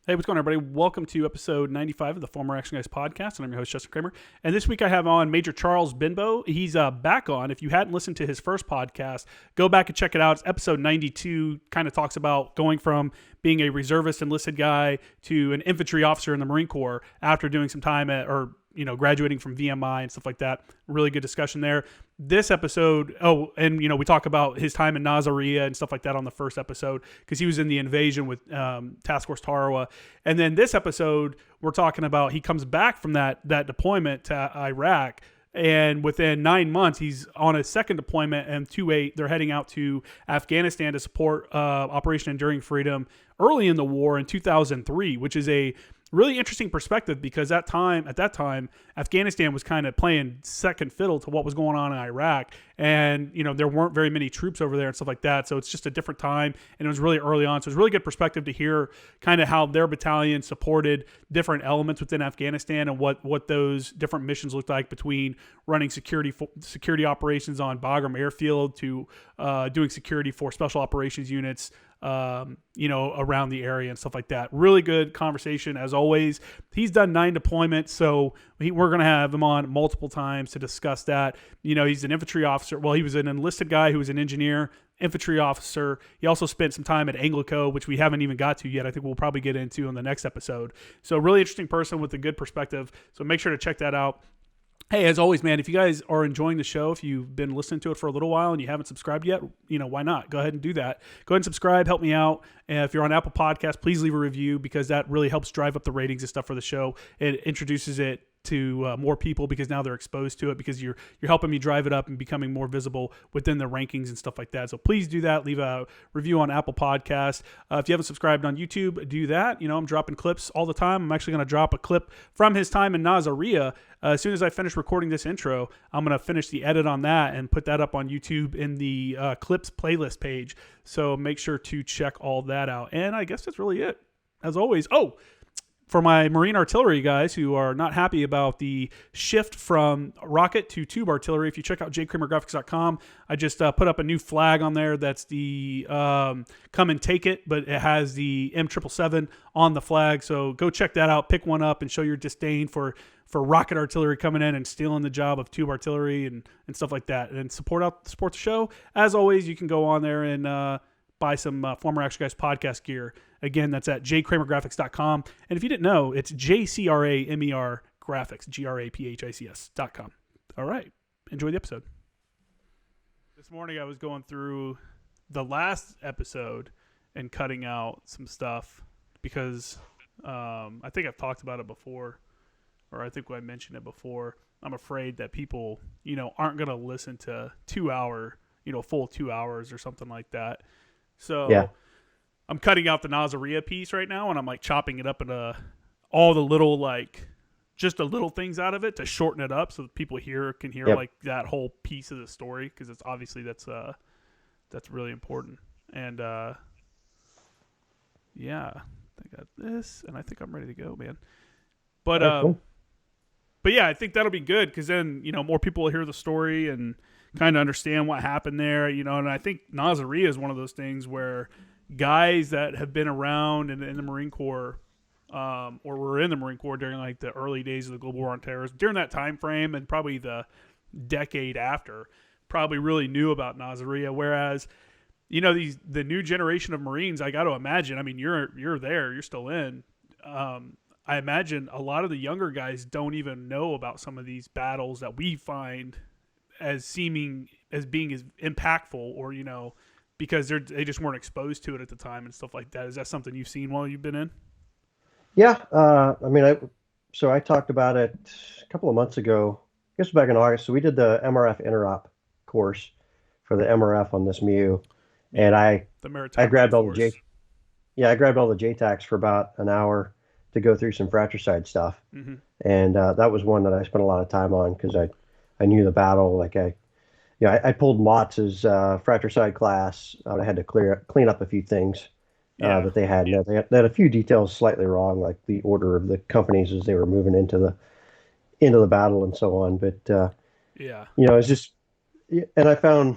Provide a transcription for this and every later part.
Hey, what's going on, everybody? Welcome to episode 95 of the Former Action Guys podcast, and I'm your host, Justin Kramer. And this week I have on Major Charles Benbow. He's back on. If you hadn't listened to his first podcast, go back and check it out. It's episode 92, kind of talks about going from being a reservist enlisted guy to an infantry officer in the Marine Corps after doing some time graduating from VMI and stuff like that. Really good discussion there. This episode, we talk about his time in Nasiriyah and stuff like that on the first episode because he was in the invasion with Task Force Tarawa. And then this episode, we're talking about he comes back from that deployment to Iraq. And within 9 months, he's on a second deployment, and 2-8, they're heading out to Afghanistan to support Operation Enduring Freedom early in the war in 2003, which is a really interesting perspective because at that time, Afghanistan was kind of playing second fiddle to what was going on in Iraq. And, there weren't very many troops over there and stuff like that. So it's just a different time. And it was really early on. So it's really good perspective to hear kind of how their battalion supported different elements within Afghanistan and what those different missions looked like between running security operations on Bagram Airfield to doing security for special operations units around the area and stuff like that. Really good conversation as always. He's done 9 deployments, so we're going to have him on multiple times to discuss that. He's an infantry officer. Well, he was an enlisted guy who was an engineer, infantry officer. He also spent some time at Anglico, which we haven't even got to yet. I think we'll probably get into in the next episode. So really interesting person with a good perspective. So make sure to check that out. Hey, as always, man, if you guys are enjoying the show, if you've been listening to it for a little while and you haven't subscribed yet, why not? Go ahead and do that. Go ahead and subscribe. Help me out. And if you're on Apple Podcasts, please leave a review because that really helps drive up the ratings and stuff for the show. It introduces it to more people because now they're exposed to it because you're helping me drive it up and becoming more visible within the rankings and stuff like that. So please do that. Leave a review on Apple Podcasts. If you haven't subscribed on YouTube, do that. I'm dropping clips all the time. I'm actually going to drop a clip from his time in Nasiriyah. As soon as I finish recording this intro, I'm going to finish the edit on that and put that up on YouTube in the clips playlist page. So make sure to check all that out. And I guess that's really it. As always, for my Marine artillery guys who are not happy about the shift from rocket to tube artillery, if you check out jkramergraphics.com, I just put up a new flag on there that's the come and take it, but it has the M777 on the flag. So go check that out, pick one up, and show your disdain for rocket artillery coming in and stealing the job of tube artillery and stuff like that. And support the show. As always, you can go on there and buy some Former Action Guys podcast gear. Again, that's at jkramergraphics.com. And if you didn't know, it's JCRAMER graphics, GRAPHICS.com. All right. Enjoy the episode. This morning I was going through the last episode and cutting out some stuff because I think I've talked about it before, or I think I mentioned it before. I'm afraid that people, aren't going to listen to 2 hour, full 2 hours or something like that. So yeah. I'm cutting out the Nasiriyah piece right now, and I'm chopping it up into all the little just the little things out of it to shorten it up so that people can hear that whole piece of the story because it's obviously that's really important. And I got this, and I think I'm ready to go, man. But cool. But yeah, I think that'll be good because then more people will hear the story and kind of understand what happened there, And I think Nasiriyah is one of those things where guys that have been around in the Marine Corps or were in the Marine Corps during the early days of the global war on terrorism, during that time frame and probably the decade after, probably really knew about Nasiriyah. Whereas, the new generation of Marines, I got to imagine, you're there, you're still in. I imagine a lot of the younger guys don't even know about some of these battles that we find as being as impactful or, because they just weren't exposed to it at the time and stuff like that. Is that something you've seen while you've been in? Yeah. So I talked about it a couple of months ago, I guess back in August. So we did the MRF interop course for the MRF on this MEU. And I grabbed all the JTACs for about an hour to go through some fratricide stuff. Mm-hmm. And that was one that I spent a lot of time on because I knew the battle. I pulled Mott's fratricide class. I had to clean up a few things that they had. They had a few details slightly wrong, like the order of the companies as they were moving into the battle and so on. But it's just, and I found,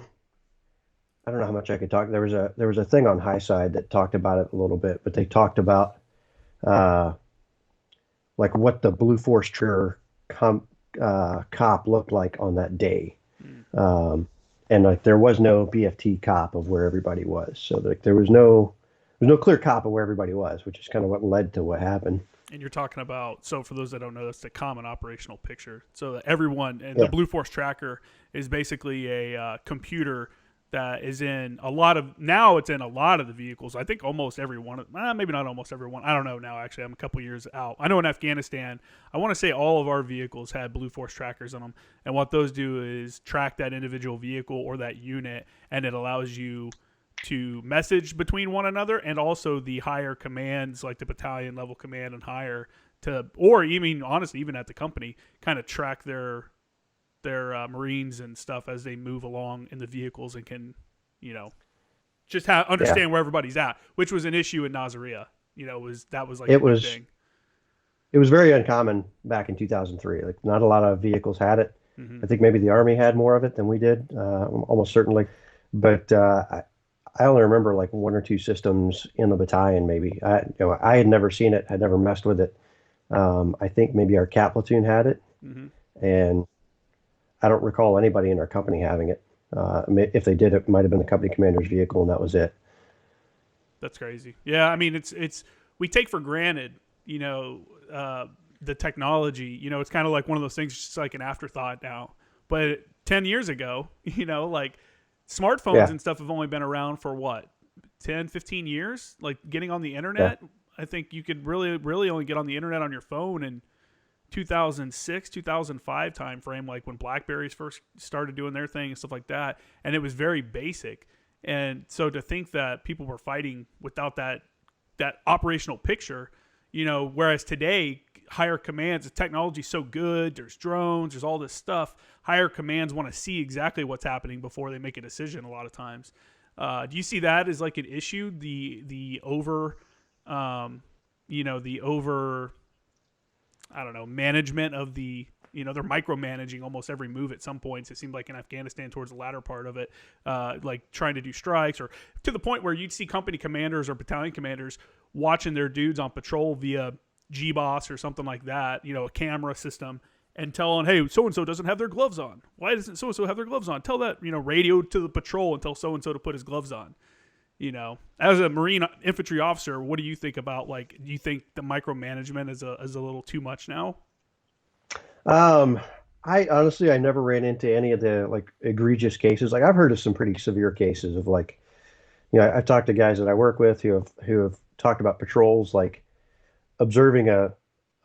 I don't know how much I could talk. There was a thing on High Side that talked about it a little bit, but they talked about uh, like what the Blue Force Trigger cop looked like on that day. Mm. And like there was no BFT cop of where everybody was. So like there's no clear cop of where everybody was, which is kind of what led to what happened. And you're talking about, so for those that don't know, that's the common operational picture. So that everyone, and the Yeah. Blue Force Tracker is basically a computer that is in a lot of, now it's in a lot of the vehicles. I think almost every one, maybe not almost every one. I don't know now, actually. I'm a couple years out. I know in Afghanistan, I want to say all of our vehicles had Blue Force Trackers on them. And what those do is track that individual vehicle or that unit, and it allows you to message between one another, and also the higher commands like the battalion level command and higher to, or even honestly even at the company, kind of track their Marines and stuff as they move along in the vehicles, and can just understand where everybody's at, which was an issue in Nasiriyah. That was like It the big was thing. it was very uncommon back in 2003. Like not a lot of vehicles had it. Mm-hmm. I think maybe the Army had more of it than we did, almost certainly. But I only remember like one or two systems in the battalion, maybe. I had never seen it, had never messed with it. I think maybe our cat platoon had it, Mm-hmm. and I don't recall anybody in our company having it. If they did, it might have been the company commander's vehicle, and that was it. That's crazy. Yeah, I mean, it's we take for granted, the technology. It's kind of like one of those things, just like an afterthought now. But 10 years ago, like smartphones Yeah, and stuff have only been around for what, 10, 15 years? Like getting on the yeah, internet, I think you could really, really only get on the internet on your phone in 2006, 2005 time frame, like when Blackberries first started doing their thing and stuff like that. And it was very basic. And so to think that people were fighting without that operational picture, whereas today higher commands, the technology's so good, there's drones, there's all this stuff. Higher commands want to see exactly what's happening before they make a decision a lot of times. Do you see that as like an issue? The over, the over, I don't know, management of the, they're micromanaging almost every move at some points. It seemed like in Afghanistan towards the latter part of it, like trying to do strikes, or to the point where you'd see company commanders or battalion commanders watching their dudes on patrol via GBOS or something like that, a camera system, and telling, hey, so-and-so doesn't have their gloves on. Why doesn't so-and-so have their gloves on? Tell that, radio to the patrol and tell so-and-so to put his gloves on. As a Marine infantry officer, what do you think about, like, do you think the micromanagement is a little too much now? Um, I honestly, I never ran into any of the like egregious cases. Like I've heard of some pretty severe cases of like, I've talked to guys that I work with who have talked about patrols, like observing a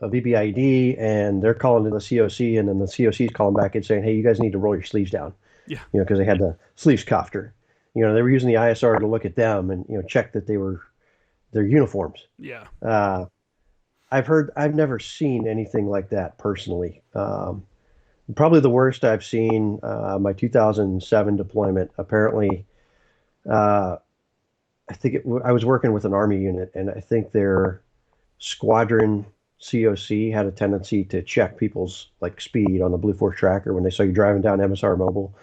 VBID, and they're calling to the COC, and then the COC is calling back and saying, "Hey, you guys need to roll your sleeves down," Yeah. because they had the sleeves cuffed, or they were using the ISR to look at them and check that they were their uniforms. Yeah. Uh, I've never seen anything like that personally. Probably the worst I've seen, my 2007 deployment. Apparently, uh, I was working with an Army unit, and I think their squadron COC had a tendency to check people's like speed on the Blue Force Tracker when they saw you driving down MSR Mobile.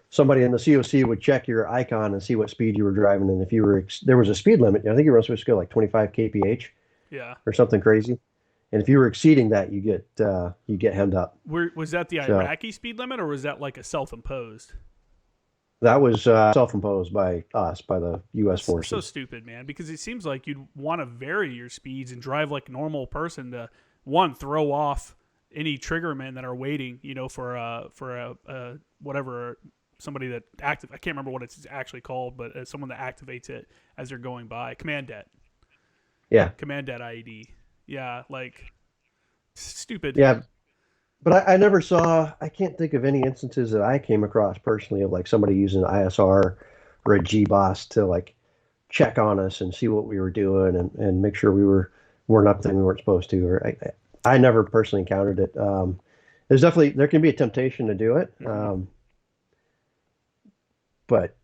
Somebody in the COC would check your icon and see what speed you were driving, and if you were there was a speed limit. I think you were supposed to go like 25 kph Yeah. or something crazy. And if you were exceeding that, you get hemmed up. Was that the So Iraqi speed limit, or was that like a self-imposed? that was self-imposed by us, by the U.S. That's so forces. stupid, man, because it seems like you'd want to vary your speeds and drive like a normal person to, one, throw off any triggermen that are waiting, for whatever, somebody that active. I can't remember what it's actually called, but someone that activates it as they're going by. Command det. Yeah, Command det IED. Yeah, like stupid. yeah. But I never saw. I can't think of any instances that I came across personally of like somebody using an ISR or a GBOS to like check on us and see what we were doing and make sure weren't up to we weren't supposed to. Or I never personally encountered it. There can be a temptation to do it, Mm-hmm. but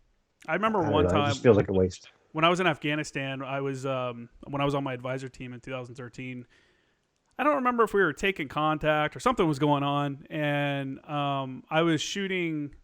I remember I don't one know. It time just feels like a waste. when I was in Afghanistan. I was when I was on my advisor team in 2013. I don't remember if we were taking contact or something was going on, and I was shooting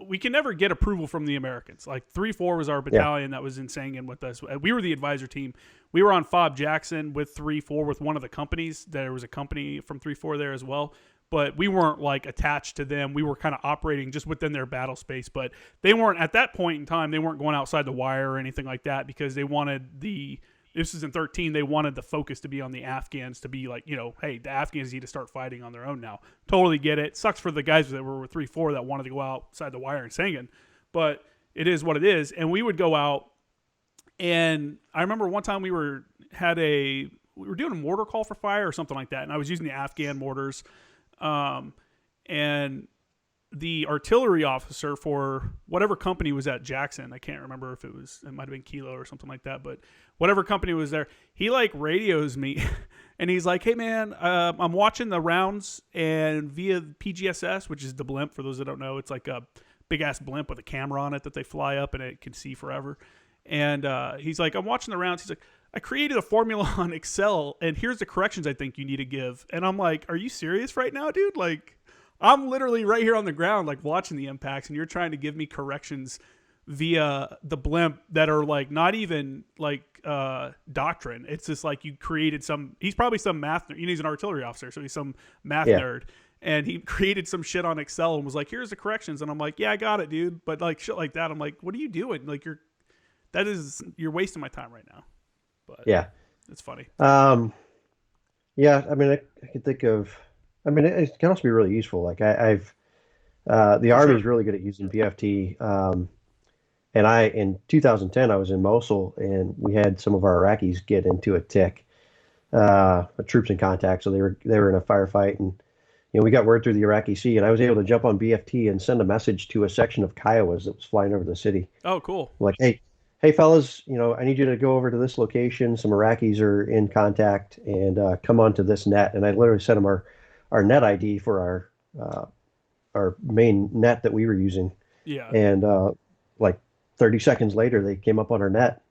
we can never get approval from the Americans. Like 3-4 was our battalion that was in Sangin with us. We were the advisor team. We were on FOB Jackson with 3-4 with one of the companies. There was a company from 3-4 there as well. But we weren't like attached to them. We were kind of operating just within their battle space. But they weren't, at that point in time, they weren't going outside the wire or anything like that because they wanted this is in 13, they wanted the focus to be on the Afghans, to be like, hey, the Afghans need to start fighting on their own now. Totally get it. Sucks for the guys that were with 3-4 that wanted to go outside the wire and Sangin. But it is what it is. And we would go out, and I remember one time we were doing a mortar call for fire or something like that, and I was using the Afghan mortars. And the artillery officer for whatever company was at Jackson, I can't remember if it might have been Kilo or something like that, but whatever company was there, he like radios me and he's like, hey man, I'm watching the rounds and via PGSS, which is the blimp. For those that don't know, it's like a big ass blimp with a camera on it that they fly up and it can see forever. And, he's like, I'm watching the rounds. He's like, I created a formula on Excel and here's the corrections I think you need to give. And I'm like, are you serious right now, dude? Like, I'm literally right here on the ground, like watching the impacts, and you're trying to give me corrections via the blimp that are like not even like doctrine. It's just like you created he's probably some math nerd. He's an artillery officer, so he's some math nerd. And he created some shit on Excel and was like, here's the corrections. And I'm like, yeah, I got it, dude. But like shit like that, I'm like, what are you doing? Like you're wasting my time right now. But yeah, it's funny. Yeah, I mean, I can think of, I mean, it can also be really useful. Like the Army is really good at using PFT. And in 2010, I was in Mosul and we had some of our Iraqis get into a tick, troops in contact. So they were in a firefight, and, we got word through the Iraqi Sea, and I was able to jump on BFT and send a message to a section of Kiowas that was flying over the city. Oh, cool. Like, hey fellas, I need you to go over to this location. Some Iraqis are in contact, and come onto this net. And I literally sent them our net ID for our main net that we were using. Yeah. And like 30 seconds later, they came up on our net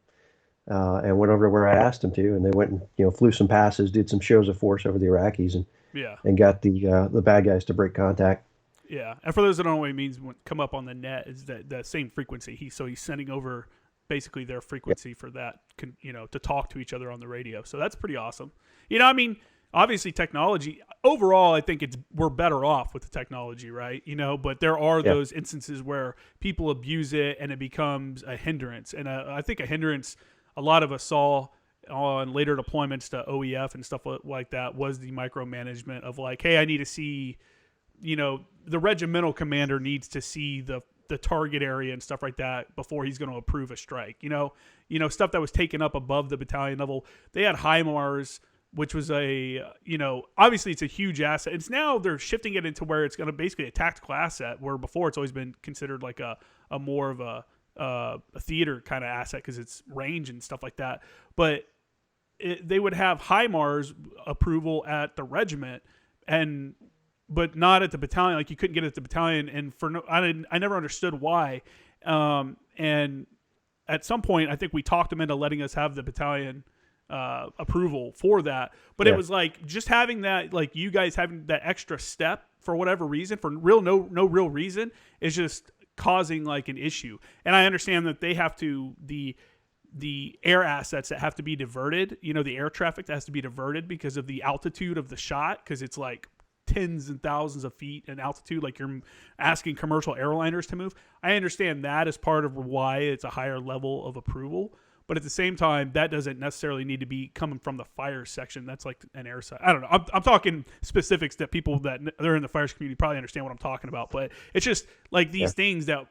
and went over to where I asked them to, and they went and flew some passes, did some shows of force over the Iraqis, and got the bad guys to break contact. Yeah, and for those that don't know what it means, when come up on the net is the same frequency. He's sending over basically their frequency for that, to talk to each other on the radio. So that's pretty awesome. I mean, obviously technology overall, I think we're better off with the technology, right? But there are those instances where people abuse it and it becomes a hindrance. And I think a hindrance a lot of us saw on later deployments to OEF and stuff like that was the micromanagement of like, hey, I need to see, the regimental commander needs to see the target area and stuff like that before he's going to approve a strike. Stuff that was taken up above the battalion level. They had HIMARS, which was obviously it's a huge asset. It's now they're shifting it into where it's going to basically a tactical asset, where before it's always been considered like a more of a theater kind of asset because it's range and stuff like that. But they would have HIMARS approval at the regiment but not at the battalion. Like you couldn't get it at the battalion, and I never understood why. And at some point, I think we talked them into letting us have the battalion approval for that. But it was like just having that, like you guys having that extra step for whatever reason, for no real reason, is just causing like an issue. And I understand that they have to the air assets that have to be diverted. The air traffic that has to be diverted because of the altitude of the shot, because it's like tens and thousands of feet in altitude, like you're asking commercial airliners to move. I understand that as part of why it's a higher level of approval, but at the same time, that doesn't necessarily need to be coming from the fire section. That's like an air side. I don't know. I'm talking specifics that people that they're in the fires community probably understand what I'm talking about, but it's just like these things that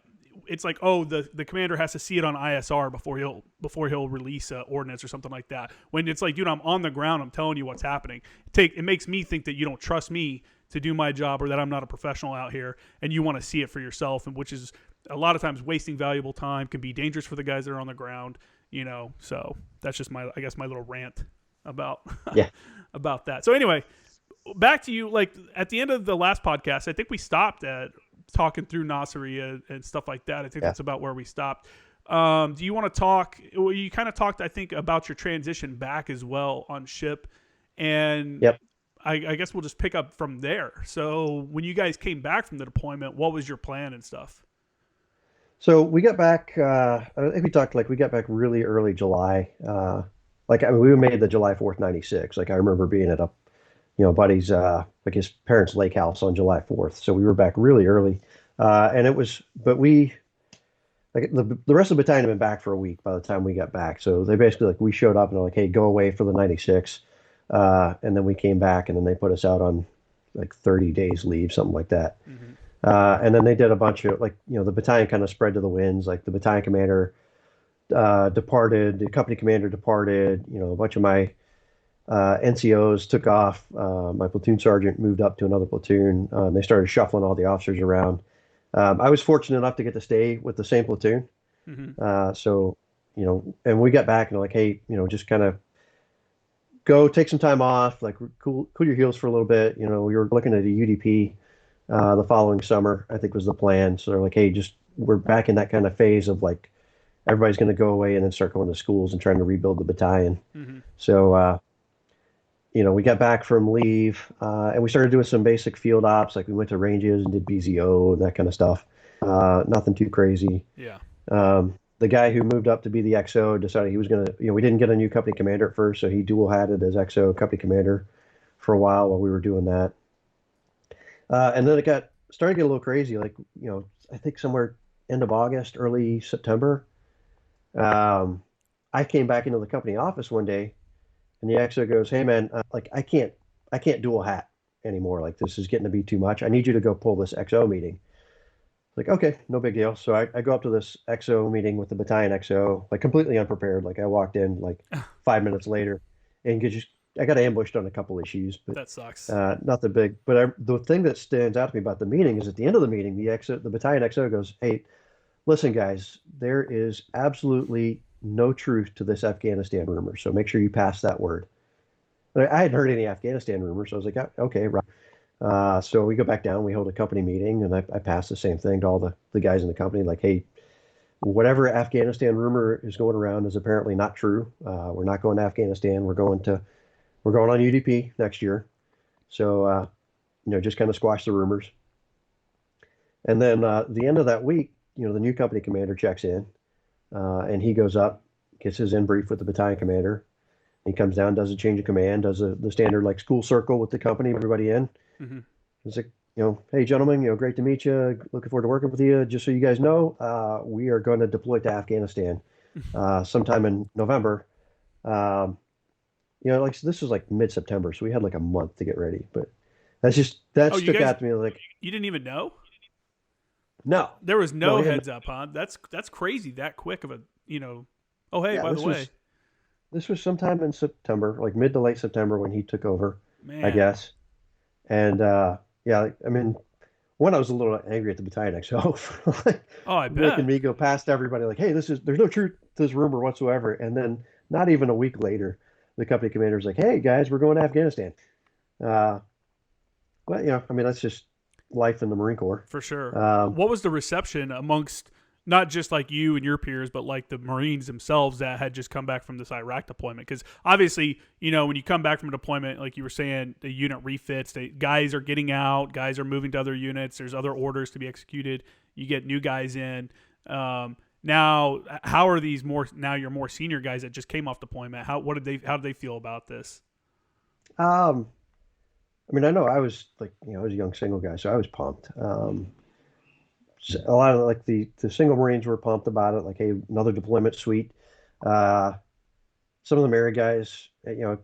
it's like, oh, the commander has to see it on ISR before he'll release an ordinance or something like that. When it's like, dude, I'm on the ground, I'm telling you what's happening. It makes me think that you don't trust me to do my job, or that I'm not a professional out here, and you want to see it for yourself, and which is a lot of times wasting valuable time, can be dangerous for the guys that are on the ground. So that's just my little rant about about that. So anyway, back to you. Like at the end of the last podcast, I think we stopped at talking through Nasiriyah and stuff like that. I think that's about where we stopped. Do you want to talk? Well, you kind of talked, I think, about your transition back as well on ship, and I guess we'll just pick up from there. So when you guys came back from the deployment, what was your plan and stuff? So we got back. I think we talked like we got back really early July. Like I mean, we made the July 4th '96. Like I remember being at a buddy's like his parents' lake house on July 4th. So we were back really early, and it was. But we like the rest of the battalion had been back for a week by the time we got back. So they basically like we showed up and they're like, hey, go away for the '96, and then we came back and then they put us out on like 30 days leave, something like that. Mm-hmm. And then they did a bunch of like, the battalion kind of spread to the winds. Like the battalion commander departed, the company commander departed. A bunch of my NCOs took off. My platoon sergeant moved up to another platoon. They started shuffling all the officers around. I was fortunate enough to get to stay with the same platoon. Mm-hmm. So, and we got back and like, hey, just kind of go take some time off, like cool your heels for a little bit. We were looking at a UDP the following summer, I think was the plan. So they're like, hey, we're back in that kind of phase of like everybody's going to go away and then start going to schools and trying to rebuild the battalion. Mm-hmm. So, we got back from leave and we started doing some basic field ops. Like we went to ranges and did BZO and that kind of stuff. Nothing too crazy. Yeah. The guy who moved up to be the XO decided he was going to, we didn't get a new company commander at first. So he dual hatted as XO company commander for a while we were doing that. And then it started to get a little crazy. Like, I think somewhere end of August, early September, I came back into the company office one day and the XO goes, hey man, like I can't dual hat anymore. Like this is getting to be too much. I need you to go pull this XO meeting. Like, okay, no big deal. So I go up to this XO meeting with the battalion XO, like completely unprepared. Like I walked in like 5 minutes later and I got ambushed on a couple issues, but That sucks. nothing big. But the thing that stands out to me about the meeting is at the end of the meeting, the battalion XO goes, hey, listen, guys, there is absolutely no truth to this Afghanistan rumor. So make sure you pass that word. And I hadn't heard any Afghanistan rumors. So I was like, okay, right. So we go back down, we hold a company meeting, and I pass the same thing to all the guys in the company, like, hey, whatever Afghanistan rumor is going around is apparently not true. We're not going to Afghanistan. We're going on UDP next year. So, just kind of squash the rumors. And then the end of that week, the new company commander checks in, and he goes up, gets his in brief with the battalion commander. He comes down, does a change of command, does the standard like school circle with the company, everybody in. Mm-hmm. It's like, hey gentlemen, great to meet you. Looking forward to working with you. Just so you guys know, we are going to deploy to Afghanistan sometime in November. Like so this was like mid-September, so we had like a month to get ready. But that stuck out to me. Like, you didn't even know? No, there was no heads up, huh? That's crazy. That quick of a Oh hey, by the way, this was sometime in September, like mid to late September when he took over, man. I guess. And yeah, I mean, one, I was a little angry at the battalion XO for I bet making me go past everybody like, hey, there's no truth to this rumor whatsoever. And then not even a week later, the company commander was like, hey guys, we're going to Afghanistan. But I mean, that's just life in the Marine Corps. For sure. What was the reception amongst not just like you and your peers, but like the Marines themselves that had just come back from this Iraq deployment? Because obviously, when you come back from a deployment, like you were saying, the unit refits, guys are getting out, guys are moving to other units, there's other orders to be executed, you get new guys in. Now, how are these your more senior guys that just came off deployment? How did they feel about this? I mean, I know I was like, I was a young single guy, so I was pumped. A lot of like the single Marines were pumped about it. Like, hey, another deployment, sweet. Some of the married guys,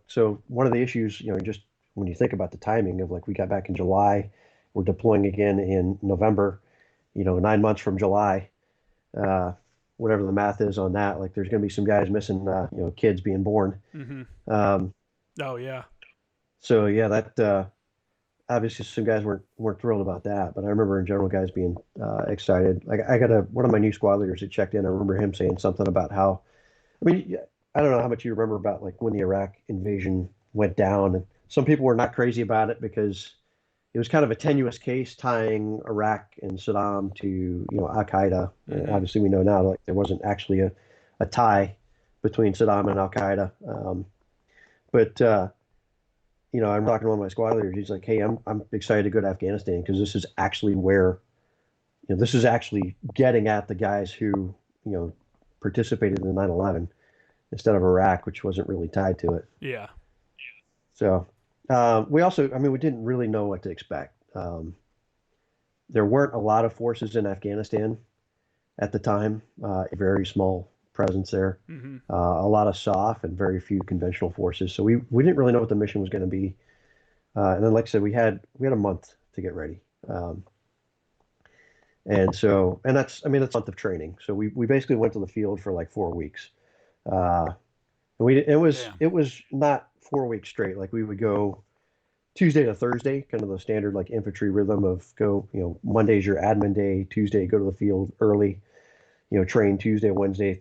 so one of the issues, just when you think about the timing of like, we got back in July, we're deploying again in November, 9 months from July, whatever the math is on that, like there's going to be some guys missing, kids being born. Mm-hmm. Oh yeah. So yeah, that, obviously some guys weren't thrilled about that, but I remember in general guys being excited. Like I got one of my new squad leaders that checked in. I remember him saying something about how, I mean, I don't know how much you remember about like when the Iraq invasion went down, and some people were not crazy about it because it was kind of a tenuous case tying Iraq and Saddam to, Al Qaeda. Mm-hmm. Obviously we know now like there wasn't actually a tie between Saddam and Al Qaeda. But I'm talking to one of my squad leaders. He's like, "Hey, I'm excited to go to Afghanistan because this is actually where, this is actually getting at the guys who, you know, participated in the 9/11 instead of Iraq, which wasn't really tied to it." Yeah. So we also, I mean, we didn't really know what to expect. There weren't a lot of forces in Afghanistan at the time, a very small presence there, Mm-hmm. a lot of SOF and very few conventional forces. So we didn't really know what the mission was going to be. And then, like I said, we had a month to get ready. And so, and that's, I mean, that's a month of training. So we basically went to the field for like 4 weeks. Uh, and Damn. it was not 4 weeks straight. Like we would go Tuesday to Thursday, kind of the standard like infantry rhythm of go, Monday's your admin day, Tuesday go to the field early, train Tuesday, Wednesday,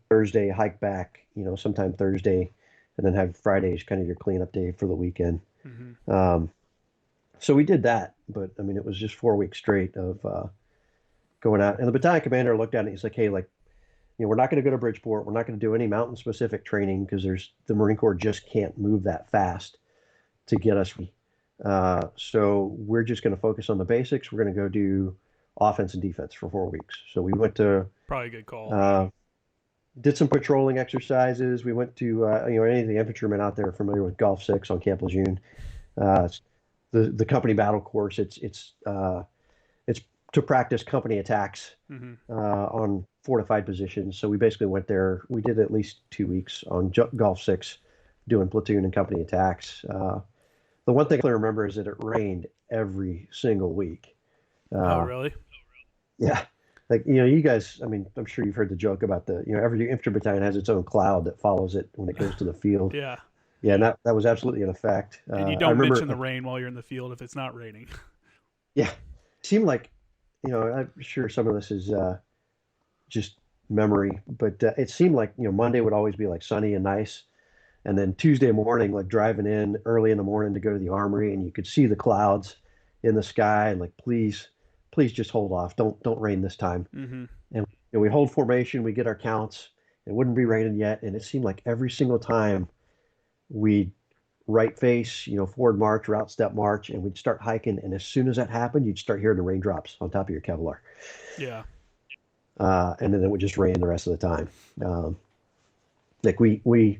Thursday, hike back, sometime Thursday, and then have Fridays kind of your cleanup day for the weekend. Mm-hmm. So we did that, but I mean, it was just 4 weeks straight of going out. And the battalion commander looked at it. He's like, "Hey, like, we're not going to go to Bridgeport. We're not going to do any mountain specific training because the Marine Corps just can't move that fast to get us. So we're just going to focus on the basics. We're going to go do offense and defense for 4 weeks." So we went to Probably a good call. did some patrolling exercises. We went to any of the infantrymen out there familiar with Golf 6 on Camp Lejeune. It's the company battle course. It's to practice company attacks Mm-hmm. on fortified positions. So we basically went there. We did at least 2 weeks on Golf 6 doing platoon and company attacks. The one thing I remember is that it rained every single week. Oh, really? Yeah. Like, you guys, I mean, I'm sure you've heard the joke about every infantry battalion has its own cloud that follows it when it goes to the field. Yeah. Yeah, and that was absolutely an effect. And you I don't remember, mention the rain while you're in the field if it's not raining. yeah, it seemed like, I'm sure some of this is just memory, but it seemed like, Monday would always be like sunny and nice. And then Tuesday morning, like driving in early in the morning to go to the armory, and you could see the clouds in the sky, and like, please, please just hold off. Don't rain this time. Mm-hmm. And we hold formation, we get our counts. It wouldn't be raining yet, and it seemed like every single time we'd right face, forward march or out step march, and we'd start hiking. And as soon as that happened, you'd start hearing the raindrops on top of your Kevlar. Yeah. And then it would just rain the rest of the time. Like we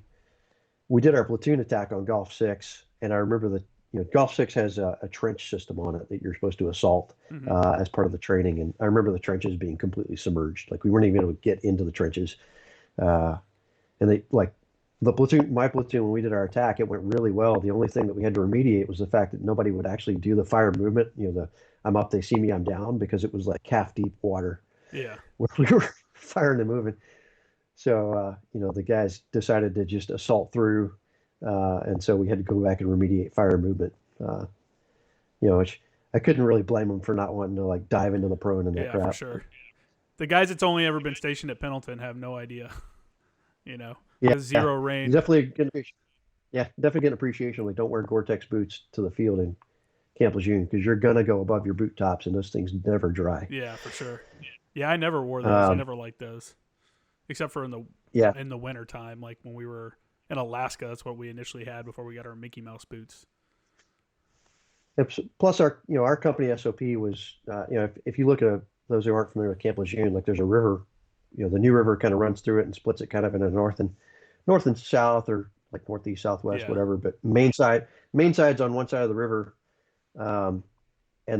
did our platoon attack on Golf 6, and I remember that Golf 6 has a trench system on it that you're supposed to assault Mm-hmm. as part of the training. And I remember the trenches being completely submerged. Like we weren't even able to get into the trenches. And they like my platoon, when we did our attack, it went really well. The only thing that we had to remediate was the fact that nobody would actually do the fire movement. I'm up, they see me, I'm down, because it was like calf deep water Yeah. where we were firing and moving. So, the guys decided to just assault through. And so we had to go back and remediate fire movement, which I couldn't really blame them for not wanting to like dive into the prone and that Yeah, crap. for sure. The guys that's only ever been stationed at Pendleton have no idea. Yeah, Zero rain. definitely get appreciation. Like, don't wear Gore-Tex boots to the field in Camp Lejeune because you're gonna go above your boot tops, and those things never dry. Yeah, for sure. Yeah, I never wore those. I Um, never liked those, except for in yeah, the winter time, like when we were in Alaska. That's what we initially had before we got our Mickey Mouse boots. plus our company SOP was if you look at those who aren't familiar with Camp Lejeune, like there's a river, the New River kind of runs through it and splits it kind of into north and south, or like northeast, southwest, Yeah. whatever. But main side's on one side of the river, and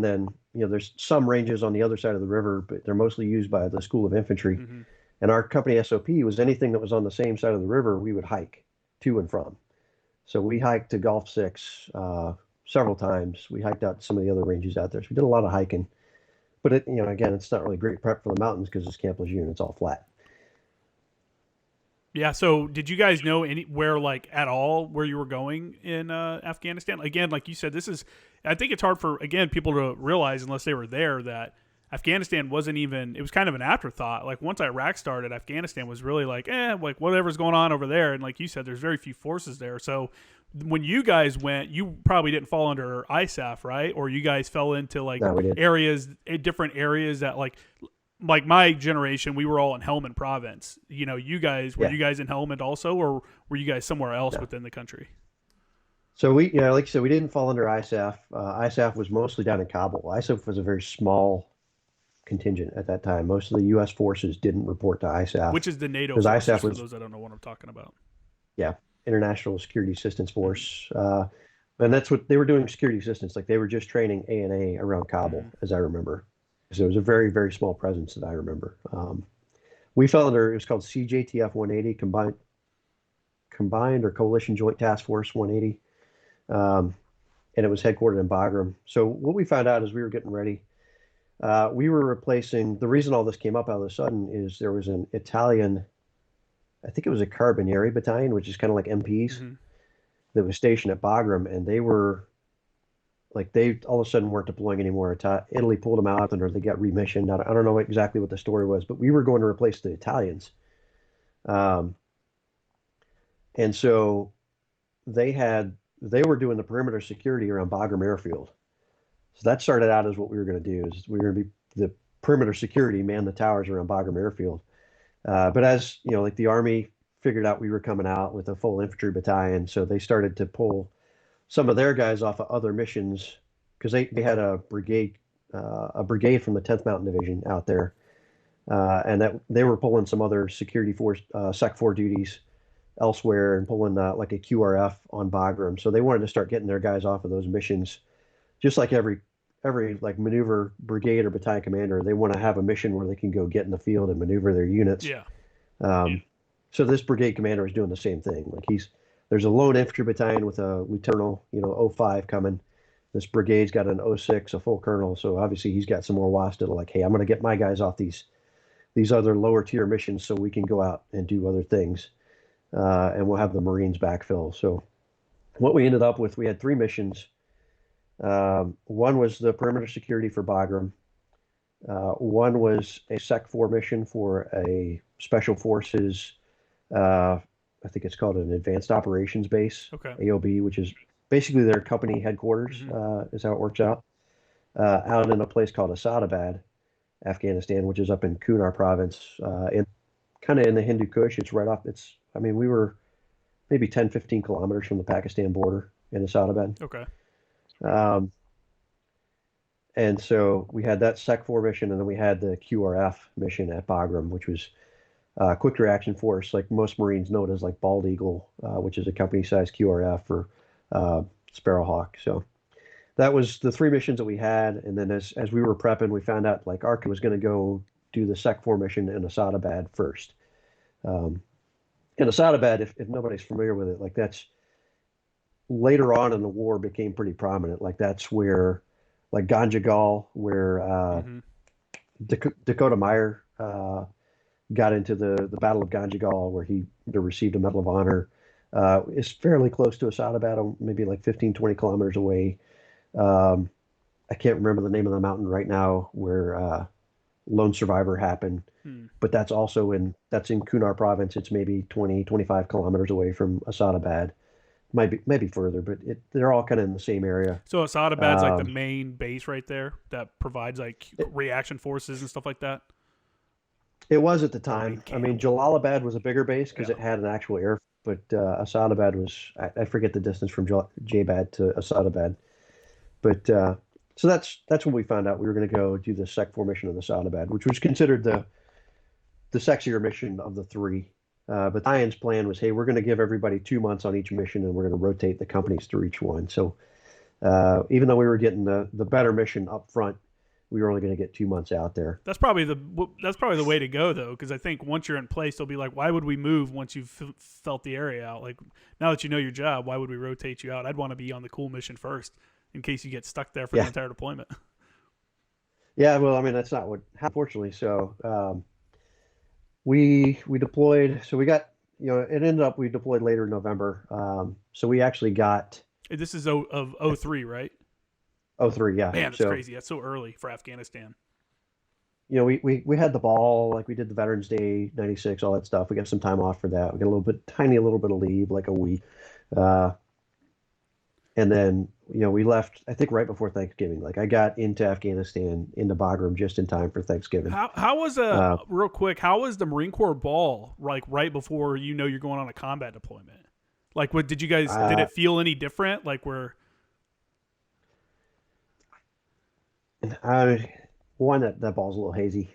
then there's some ranges on the other side of the river, but they're mostly used by the School of Infantry. Mm-hmm. And our company SOP was anything that was on the same side of the river, we would hike to and from. So we hiked to Golf 6 several times. We hiked out some of the other ranges out there. So we did a lot of hiking. But again, it's not really great prep for the mountains because it's Camp Lejeune. It's all flat. Yeah. So, did you guys know anywhere, like at all, where you were going in Afghanistan? Again, like you said, I think it's hard for people to realize unless they were there that Afghanistan wasn't even. It was kind of an afterthought. Like once Iraq started, Afghanistan was really like whatever's going on over there. And like you said, there's very few forces there. So when you guys went, you probably didn't fall under ISAF, right? Or you guys fell into like No, we didn't. different areas that like my generation, we were all in Helmand province. You guys, were Yeah. you guys in Helmand also, or were you guys somewhere else No. within the country? So like I said, we didn't fall under ISAF. ISAF was mostly down in Kabul. ISAF was a very small contingent at that time. Most of the U.S. forces didn't report to ISAF Which is the NATO because forces, ISAF for was, those that don't know what I'm talking about. yeah, International Security Assistance Force. And that's what they were doing, security assistance. Like they were just training ANA around Kabul, as I remember. So it was a very, very small presence that I remember. We fell under, it was called CJTF 180, Combined or Coalition Joint Task Force 180. And it was headquartered in Bagram. So what we found out as we were getting ready, we were replacing, the reason all this came up out of the sudden is there was an Italian, I think it was a Carabinieri battalion, which is kind of like MPs, that was stationed at Bagram, and they were like they all of a sudden weren't deploying anymore. Italy pulled them out, or they got remissioned. I don't know exactly what the story was, but we were going to replace the Italians, and so they were doing the perimeter security around Bagram Airfield. So that started out as what we were going to do. Is we were going to be the perimeter security, man the towers around Bagram Airfield. But as you know, like the Army figured out we were coming out with a full infantry battalion, so they started to pull some of their guys off of other missions because they had a brigade from the 10th Mountain Division out there, and that they were pulling some other security force Sec 4 duties elsewhere and pulling like a QRF on Bagram. So they wanted to start getting their guys off of those missions, just like every like maneuver brigade or battalion commander. They want to have a mission where they can go get in the field and maneuver their units. Yeah. So this brigade commander is doing the same thing. Like there's a lone infantry battalion with a lieutenant, 05 coming. This brigade's got an 06, a full colonel. So obviously he's got some more WASP to like, hey, I'm going to get my guys off these other lower tier missions so we can go out and do other things. And we'll have the Marines backfill. So what we ended up with, we had 3 missions. One was the perimeter security for Bagram. One was a Sec 4 mission for a special forces, I think it's called an advanced operations base, AOB, which is basically their company headquarters, is how it works out in a place called Asadabad, Afghanistan, which is up in Kunar province, kind of in the Hindu Kush. It's right off, we were maybe 10, 15 kilometers from the Pakistan border in Asadabad. Okay. And so we had that Sec 4 mission, and then we had the QRF mission at Bagram, which was quick reaction force, like most Marines know it as like Bald Eagle, which is a company-sized QRF for Sparrowhawk. So that was the 3 missions that we had. And then as we were prepping, we found out like ARC was going to go do the Sec 4 mission in Asadabad first. In Asadabad, if nobody's familiar with it, like that's later on in the war became pretty prominent. Like that's where like Ganjagal, where Dakota Meyer got into the Battle of Ganjagal, where he received a Medal of Honor. Is fairly close to Asadabad, maybe like 15, 20 kilometers away. I can't remember the name of the mountain right now where Lone Survivor happened, but that's in Kunar province. It's maybe 20, 25 kilometers away from Asadabad. Maybe further, but they're all kind of in the same area. So Asadabad's like the main base right there that provides like reaction forces and stuff like that? It was at the time. Jalalabad was a bigger base because it had an actual air, but Asadabad was, I forget the distance from Jabad to Asadabad. But so that's when we found out we were going to go do the Sec 4 mission in Asadabad, which was considered the sexier mission of the 3. Battalion's plan was, hey, we're going to give everybody 2 months on each mission, and we're going to rotate the companies through each one. So even though we were getting the better mission up front, we were only going to get 2 months out there. That's probably the way to go, though, because I think once you're in place, they'll be like, why would we move once you've felt the area out? Like, now that you know your job, why would we rotate you out? I'd want to be on the cool mission first in case you get stuck there for the entire deployment. Yeah, well, that's not what happened, fortunately. So we deployed. So we got, it ended up we deployed later in November. So we actually got. This is of 03, right? 03, yeah. Man, that's crazy. That's so early for Afghanistan. We had the ball, like we did the Veterans Day, 96, all that stuff. We got some time off for that. We got a little bit of leave, like a week. And then, we left, I think right before Thanksgiving. Like I got into Afghanistan, into Bagram just in time for Thanksgiving. How was real quick, how was the Marine Corps ball like right before you're going on a combat deployment? Like, what did you guys? Did it feel any different? Like, one that ball's a little hazy.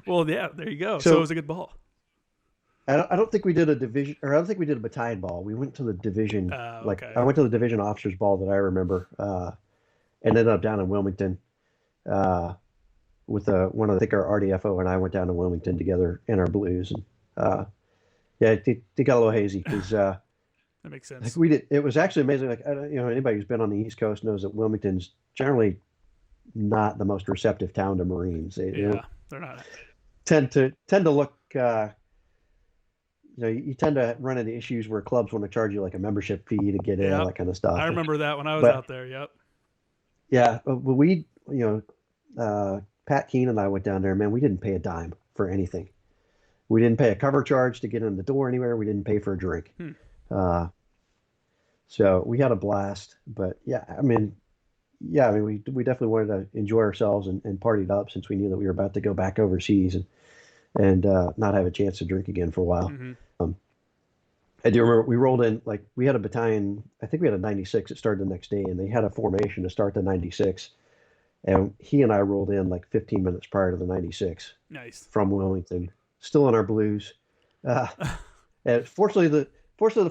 well, yeah, there you go. So it So was a good ball. I don't think we did a division, or I don't think we did a battalion ball. We went to the division, like Okay. I went to the division officers ball that I remember, and ended up down in Wilmington, uh, with one of I think our RDFO and I went down to Wilmington together in our blues, and yeah, it got a little hazy because That makes like sense. we did. It was actually amazing. Like anybody who's been on the East Coast knows that Wilmington's generally not the most receptive town to Marines. They Yeah, don't they're not. tend to look. You tend to run into issues where clubs want to charge you like a membership fee to get in, all Yeah, that kind of I stuff. remember that when I was But out there. Yep. yeah, but Pat Keen and I went down there. Man, we didn't pay a dime for anything. We didn't pay a cover charge to get in the door anywhere. We didn't pay for a drink. Hmm. Uh, so we had a blast. But yeah, we definitely wanted to enjoy ourselves and partied up since we knew that we were about to go back overseas and not have a chance to drink again for a while. Hmm. Um, I do remember we rolled in, like we had a battalion, I think we had a 96 that started the next day, and they had a formation to start the 96. And he and I rolled in like 15 minutes prior to the 96 Nice. from Wilmington, still in our blues. Uh, and fortunately the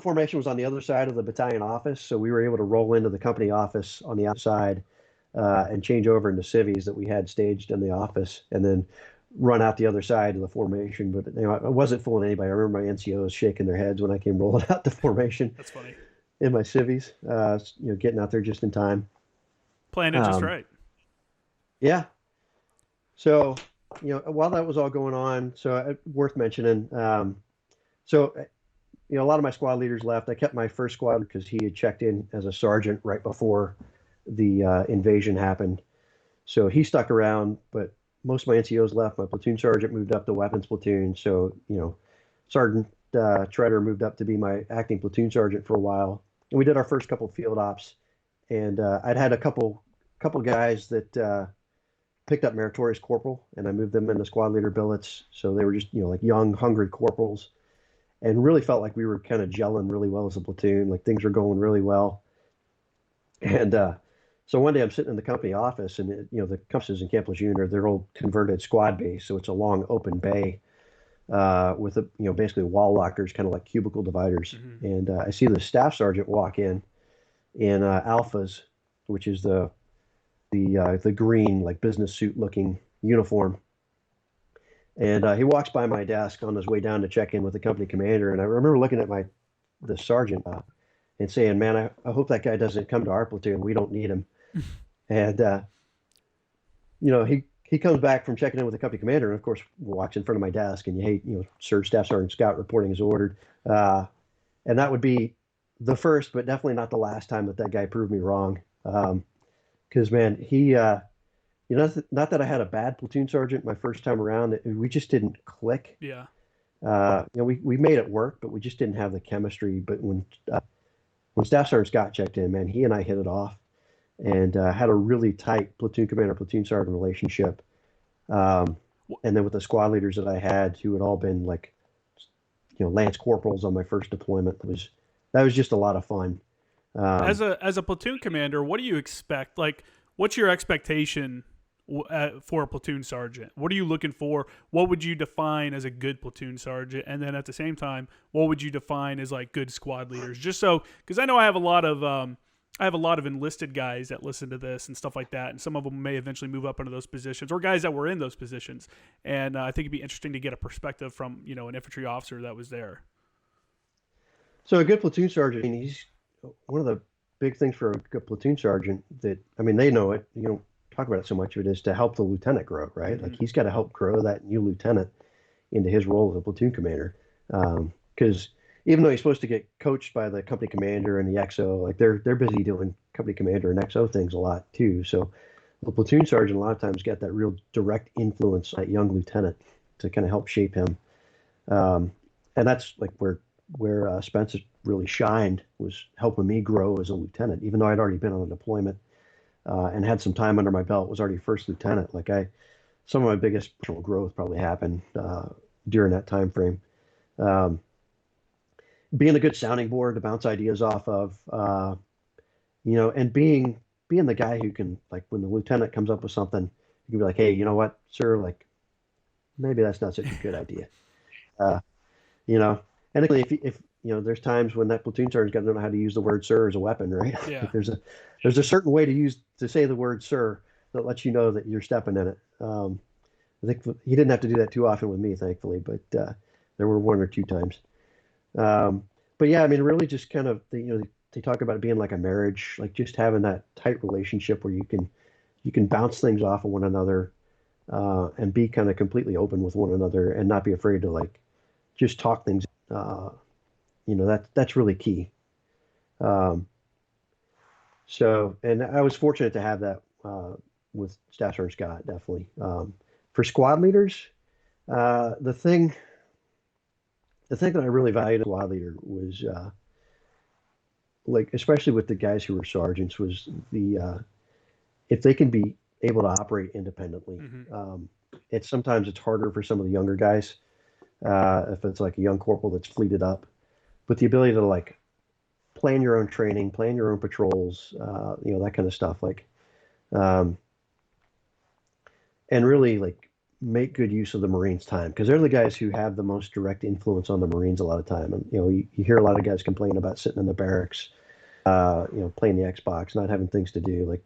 formation was on the other side of the battalion office, so we were able to roll into the company office on the outside, and change over into civvies that we had staged in the office, and then run out the other side of the formation. But I wasn't fooling anybody. I remember my NCOs shaking their heads when I came rolling out the formation That's funny. in my civvies, getting out there just in time. Playing it just Um, right. yeah. So, while that was all going on, worth mentioning. A lot of my squad leaders left. I kept my first squad because he had checked in as a sergeant right before the invasion happened. So he stuck around, but most of my NCOs left. My platoon sergeant moved up to weapons platoon. So, Sergeant Treader moved up to be my acting platoon sergeant for a while. And we did our first couple field ops. And I'd had a couple guys that picked up meritorious corporal, and I moved them into squad leader billets. So they were just, like young, hungry corporals, and really felt like we were kind of gelling really well as a platoon. Like things were going really well. And so one day I'm sitting in the company office, and the company is in Camp Lejeune, or their old converted squad base. So it's a long open bay with basically wall lockers, kind of like cubicle dividers. Hmm. And I see the staff sergeant walk in alphas, which is the green like business suit looking uniform. And he walks by my desk on his way down to check in with the company commander. And I remember looking at the sergeant and saying, "Man, I hope that guy doesn't come to our platoon. We don't need him." And he comes back from checking in with the company commander, and of course walks in front of my desk, and Surge Staff Sergeant Scott reporting as ordered. And that would be the first, but definitely not the last time that guy proved me wrong. Because man, he not that I had a bad platoon sergeant my first time around. We just didn't click. Yeah. We made it work, but we just didn't have the chemistry. But when Staff Sergeant Scott checked in, man, he and I hit it off, and had a really tight platoon commander platoon sergeant relationship. And then with the squad leaders that I had, who had all been like, lance corporals on my first deployment, that was just a lot of fun. As a platoon commander, what do you expect? Like, what's your expectation for a platoon sergeant? What are you looking for? What would you define as a good platoon sergeant? And then at the same time, what would you define as like good squad leaders? Just so, because I know I have a lot of enlisted guys that listen to this and stuff like that, and some of them may eventually move up into those positions, or guys that were in those positions. And I think it'd be interesting to get a perspective from an infantry officer that was there. So a good platoon sergeant, he's one of the big things for a good platoon sergeant they know it. You don't talk about it so much of it is to help the lieutenant grow, right? Mm-hmm. Like he's got to help grow that new lieutenant into his role as a platoon commander. Because even though he's supposed to get coached by the company commander and the XO, like they're busy doing company commander and XO things a lot too. So the platoon sergeant a lot of times got that real direct influence on that young lieutenant to kind of help shape him. And that's like where Spencer really shined, was helping me grow as a lieutenant, even though I'd already been on a deployment and had some time under my belt, was already first lieutenant. Some of my biggest personal growth probably happened during that time frame. being a good sounding board to bounce ideas off of, and being the guy who can, like, when the lieutenant comes up with something, you can be like, hey, you know what, sir, like, maybe that's not such a good idea. Uh, you know, and if there's times when that platoon sergeant's got to know how to use the word sir as a weapon, right? Yeah. Like there's a certain way to say the word sir that lets you know that you're stepping in it. I think he didn't have to do that too often with me, thankfully, but there were one or two times. Um, but yeah, I mean, really, just kind of they talk about it being like a marriage, like just having that tight relationship where you can bounce things off of one another, and be kind of completely open with one another and not be afraid to like just talk things. Uh, that's really key. Um, and I was fortunate to have that with Staff Sergeant Scott, definitely. For squad leaders, uh, the thing the thing that I really valued as a squad leader was like, especially with the guys who were sergeants, was the if they can be able to operate independently. Hmm. It's harder for some of the younger guys, if it's like a young corporal that's fleeted up, but the ability to like plan your own training, plan your own patrols, that kind of stuff. Like, um, and really like make good use of the Marines' time, because they're the guys who have the most direct influence on the Marines a lot of time. And you hear a lot of guys complain about sitting in the barracks, playing the Xbox, not having things to do. Like,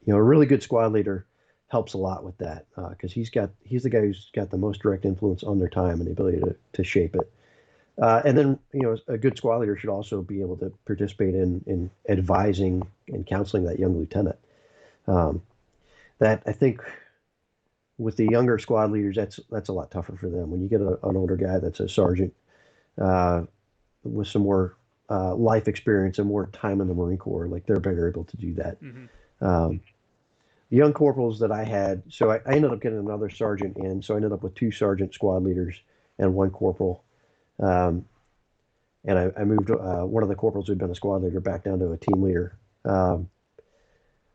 a really good squad leader helps a lot with that, because he's the guy who's got the most direct influence on their time and the ability to shape it. And then, a good squad leader should also be able to participate in advising and counseling that young lieutenant. Um, that I think with the younger squad leaders, that's a lot tougher for them. When you get an older guy that's a sergeant, uh, with some more life experience and more time in the Marine Corps, like they're better able to do that. Hmm. Um, the young corporals that I had, so I ended up getting another sergeant in, so I ended up with two sergeant squad leaders and one corporal. Um, and I moved one of the corporals who'd been a squad leader back down to a team leader. Um,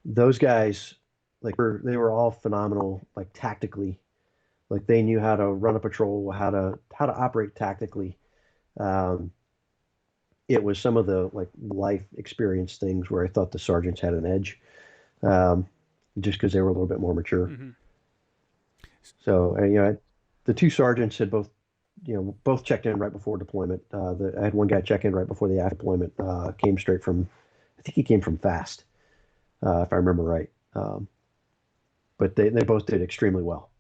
those guys, like, they were all phenomenal, like tactically. Like they knew how to run a patrol, how to operate tactically. Um, it was some of the like life experience things where I thought the sergeants had an edge, um, just because they were a little bit more mature. Hmm. So, the two sergeants had both checked in right before deployment. I had one guy check in right before the after deployment. Came straight from, I think he came from FAST, if I remember right. But they both did extremely well.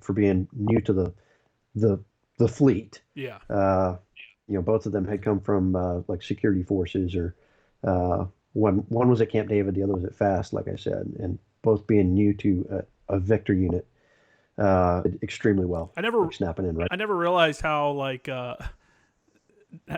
For being new to the the fleet. Yeah. Uh, both of them had come from like security forces, or one was at Camp David, the other was at FAST, like I said, and both being new to a Victor unit, did extremely well, I never like snapping in right. I never realized how like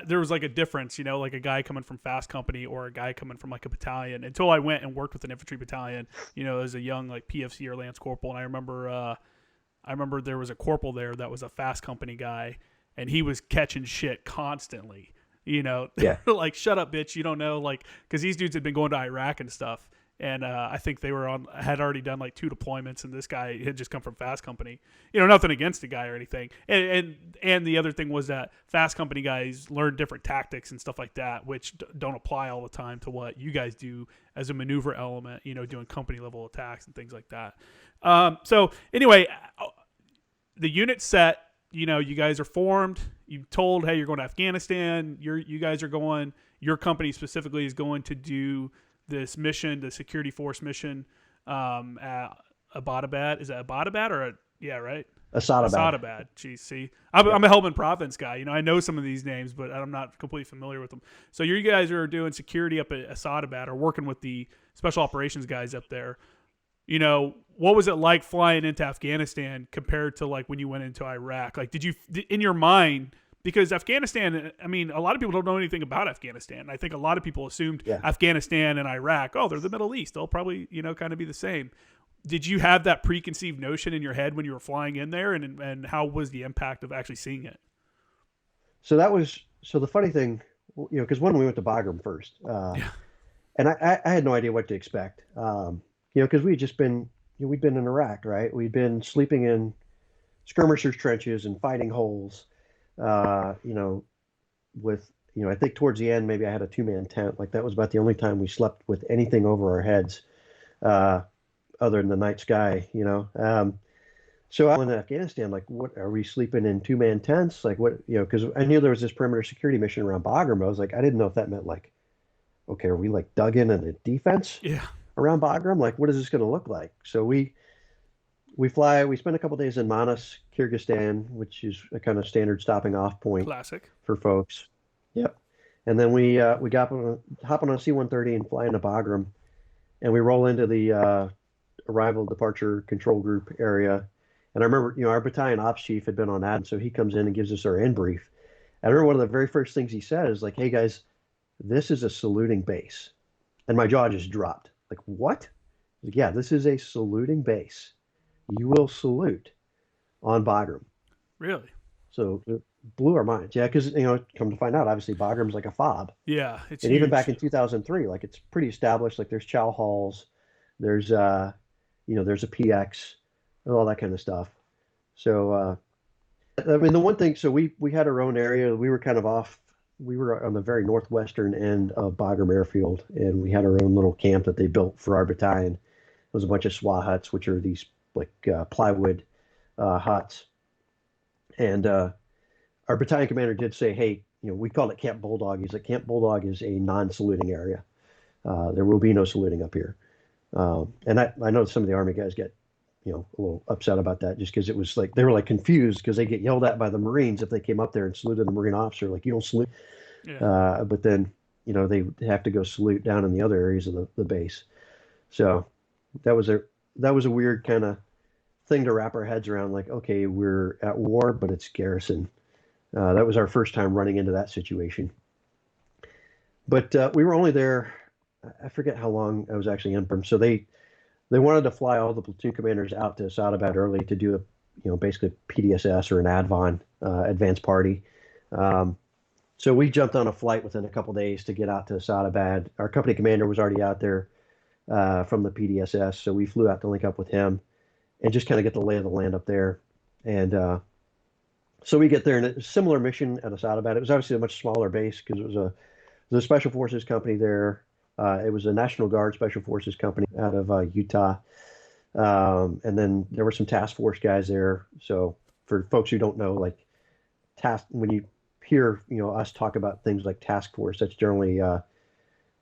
there was like a difference, like a guy coming from fast company or a guy coming from like a battalion, until I went and worked with an infantry battalion, as a young like PFC or Lance Corporal. And I remember there was a corporal there that was a fast company guy, and he was catching shit constantly. Yeah, Like, shut up, bitch, you don't know, like, because these dudes had been going to Iraq and stuff. And I think they had already done like 2 deployments, and this guy had just come from Fast Company. Nothing against the guy or anything. And the other thing was that Fast Company guys learn different tactics and stuff like that, which don't apply all the time to what you guys do as a maneuver element. Doing company level attacks and things like that. So anyway, the unit set. You guys are formed. You told, hey, you're going to Afghanistan. You guys are going. Your company specifically is going to do this mission, the security force mission, at Abbottabad. Is that Abbottabad or yeah, right? Asadabad. Abbottabad. Geez, see, I'm a Helmand Province guy. I know some of these names, but I'm not completely familiar with them. So you guys are doing security up at Asadabad, or working with the special operations guys up there. What was it like flying into Afghanistan compared to like when you went into Iraq? Like, did you, in your mind, because Afghanistan, I mean, a lot of people don't know anything about Afghanistan. I think a lot of people assumed Yeah. Afghanistan and Iraq, oh, they're the Middle East. They'll probably, kind of be the same. Did you have that preconceived notion in your head when you were flying in there, and how was the impact of actually seeing it? So the funny thing, because when we went to Bagram first, Yeah. and I had no idea what to expect, because we had just been, we'd been in Iraq, right? We'd been sleeping in skirmishers' trenches and fighting holes, uh, you know, with, I think towards the end, maybe I had a 2-man tent. Like that was about the only time we slept with anything over our heads, uh, other than the night sky. So I went to Afghanistan, like, what are we sleeping in 2-man tents? Like what, because I knew there was this perimeter security mission around Bagram. I was like, I didn't know if that meant like, okay, are we like dug in the defense Yeah. around Bagram? Like, what is this going to look like? So we spent a couple days in Manas, Kyrgyzstan, which is a kind of standard stopping off point Classic. for folks. Yep. And then we hop on a C-130 and fly into Bagram, and we roll into the arrival departure control group area. And I remember, our battalion ops chief had been on that, and so he comes in and gives us our in brief. And I remember one of the very first things he said is like, "Hey guys, this is a saluting base," and my jaw just dropped. Like, what? Like, yeah, this is a saluting base. You will salute on Bagram. Really? So it blew our minds. Yeah, because come to find out, obviously Bagram's like a fob. Yeah, it's And even huge. back in 2003, like it's pretty established. Like there's chow halls, there's there's a PX, and all that kind of stuff. So I mean, the one thing, so we had our own area. We were kind of off. We were on the very northwestern end of Bagram Airfield, and we had our own little camp that they built for our battalion. It was a bunch of SWA huts, which are these like plywood huts. And our battalion commander did say, "Hey, we called it Camp Bulldog." He's like, "Camp Bulldog is a non-saluting area. There will be no saluting up here." And I know some of the Army guys get, a little upset about that, just because it was like they were like confused because they get yelled at by the Marines if they came up there and saluted a Marine officer, like, "You don't salute." Yeah. But then they have to go salute down in the other areas of the base. So that was a weird kind of thing to wrap our heads around. Like, okay, we're at war, but it's garrison. That was our first time running into that situation. But we were only there. I forget how long I was actually in from. So they wanted to fly all the platoon commanders out to Sadabad early to do basically PDSS or an ADVON, advanced party. So we jumped on a flight within a couple days to get out to Sadabad. Our company commander was already out there from the PDSS, so we flew out to link up with him and just kind of get the lay of the land up there. And so we get there, and it's a similar mission at Sadabad. It was obviously a much smaller base because it was a special forces company there. It was a National Guard Special Forces company out of Utah. And then there were some task force guys there. So for folks who don't know, like when you hear, us talk about things like task force, that's generally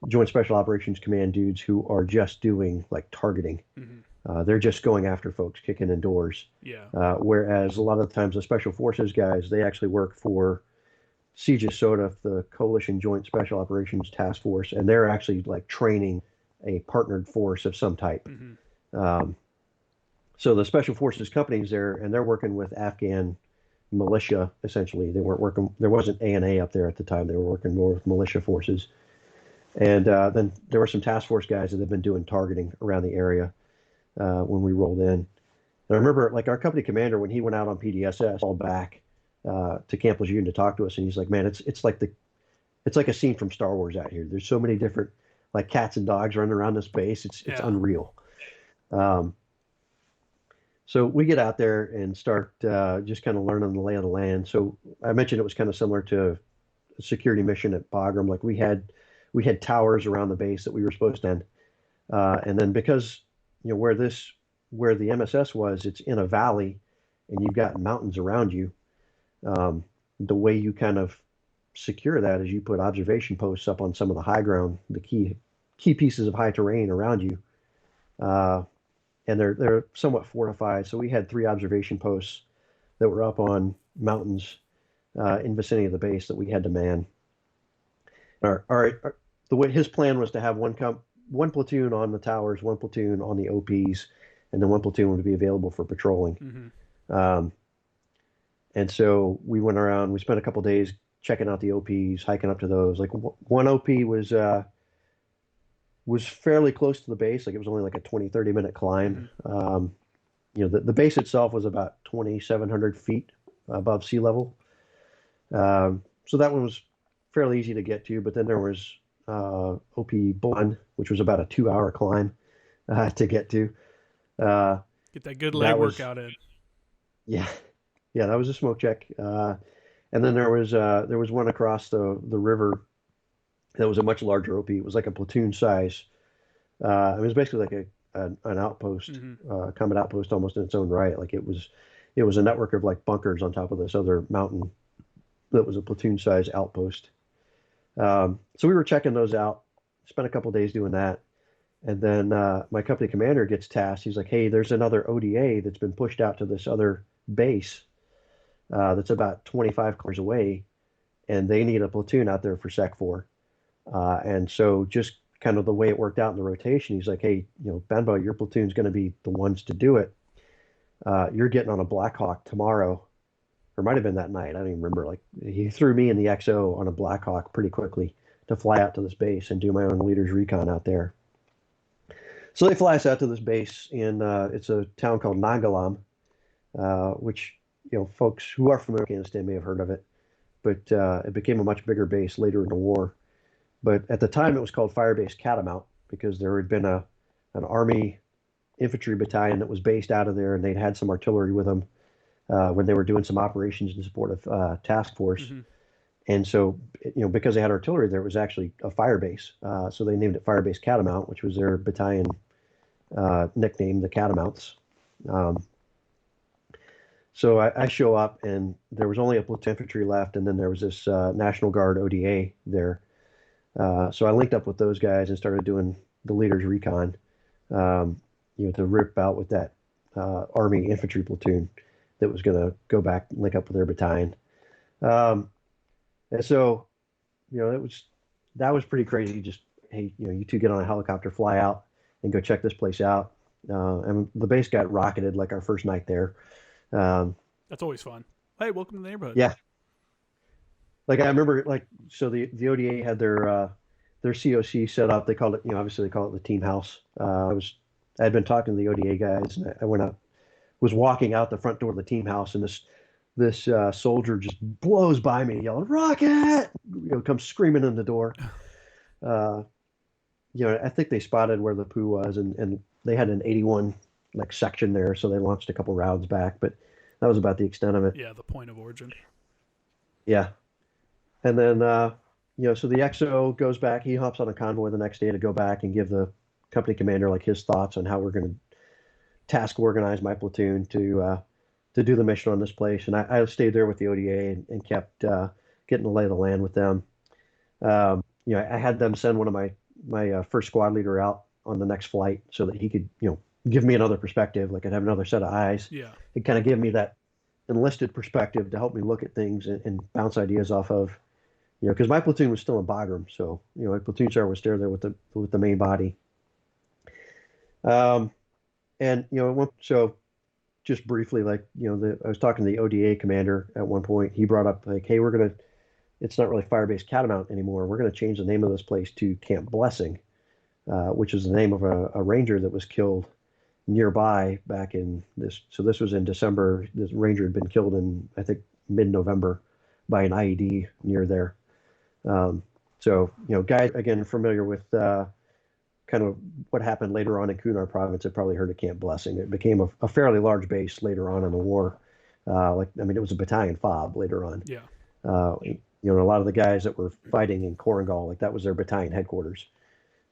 Joint Special Operations Command dudes who are just doing like targeting. Mm-hmm. They're just going after folks, kicking in doors. Yeah. Whereas a lot of the times the Special Forces guys, they actually work for CJSOTF, the Coalition Joint Special Operations Task Force, and they're actually like training a partnered force of some type. Mm-hmm. So the Special Forces companies there, and they're working with Afghan militia, essentially. They weren't working, there wasn't ANA up there at the time. They were working more with militia forces. And then there were some task force guys that had been doing targeting around the area when we rolled in. And I remember, like, our company commander, when he went out on PDSS, called back to Camp Lejeune to talk to us, and he's like, "Man, it's like a scene from Star Wars out here. There's so many different like cats and dogs running around this base. It's unreal." So we get out there and start just kind of learning the lay of the land. So I mentioned it was kind of similar to a security mission at Bagram. Like we had towers around the base that we were supposed to end, and then because where the MSS was, it's in a valley, and you've got mountains around you. The way you kind of secure that is you put observation posts up on some of the high ground, the key pieces of high terrain around you, and they're somewhat fortified. So we had 3 observation posts that were up on mountains in vicinity of the base that we had to man. The way his plan was to have one platoon on the towers, one platoon on the OPs, and then one platoon would be available for patrolling. Mm-hmm. And so we went around, we spent a couple days checking out the OPs, hiking up to those. Like one OP was fairly close to the base. Like it was only like a 20-30 minute climb. Mm-hmm. The base itself was about 2,700 feet above sea level. So that one was fairly easy to get to, but then there was OP 1, which was about a 2-hour climb to get to. Get that good leg workout in. Yeah, that was a smoke check. And then there was one across the river that was a much larger OP. It was like a platoon size. It was basically like an outpost, Hmm. combat outpost almost in its own right. Like it was a network of like bunkers on top of this other mountain that was a platoon size outpost. So we were checking those out, spent a couple days doing that. And then my company commander gets tasked. He's like, hey, there's another ODA that's been pushed out to this other base that's about 25 kilometers away, and they need a platoon out there for Sec 4. And so just kind of the way it worked out in the rotation, he's like, hey, Benbow, your platoon's going to be the ones to do it. You're getting on a Black Hawk tomorrow, or it might have been that night. I don't even remember. Like he threw me and the XO on a Black Hawk pretty quickly to fly out to this base and do my own leader's recon out there. So they fly us out to this base in it's a town called Nagalam, which folks who are familiar with Afghanistan may have heard of it, but it became a much bigger base later in the war. But at the time, it was called Fire Base Catamount because there had been an Army infantry battalion that was based out of there, and they'd had some artillery with them when they were doing some operations in support of task force. Hmm. And so, because they had artillery there, it was actually a fire base. So they named it Fire Base Catamount, which was their battalion nickname, the Catamounts. So I show up, and there was only a platoon infantry left, and then there was this National Guard ODA there. So I linked up with those guys and started doing the leader's recon, to rip out with that Army infantry platoon that was going to go back and link up with their battalion. And so, that was pretty crazy. Just, hey, you two get on a helicopter, fly out, and go check this place out. And the base got rocketed like our first night there. That's always fun. Hey, welcome to the neighborhood. Yeah, like I remember, like the ODA had their COC set up. They called it, obviously they call it the team house. I had been talking to the ODA guys, and I went out, was walking out the front door of the team house, and this soldier just blows by me, yelling "Rocket!" Comes screaming in the door. I think they spotted where the poo was, and they had an 81 like section there, so they launched a couple rounds back, but that was about the extent of it. Yeah, the point of origin. Yeah. And then, so the XO goes back. He hops on a convoy the next day to go back and give the company commander like his thoughts on how we're going to task organize my platoon to do the mission on this place. And I stayed there with the ODA and kept getting to lay the land with them. I had them send one of my first squad leader out on the next flight so that he could, give me another perspective. Like I'd have another set of eyes. Yeah. It kind of gave me that enlisted perspective to help me look at things and bounce ideas off of. Because my platoon was still in Bagram, so my platoon sergeant was there with the main body. And so just briefly, like I was talking to the ODA commander at one point. He brought up like, hey, it's not really Firebase Catamount anymore. We're gonna change the name of this place to Camp Blessing, which is the name of a ranger that was killed nearby back in this. So this was in December. This ranger had been killed in, I think, mid-November by an IED near there. So, guys, again, familiar with kind of what happened later on in Kunar province have probably heard of Camp Blessing. It became a fairly large base later on in the war. It was a battalion fob later on. Yeah. A lot of the guys that were fighting in Korengal, like that was their battalion headquarters,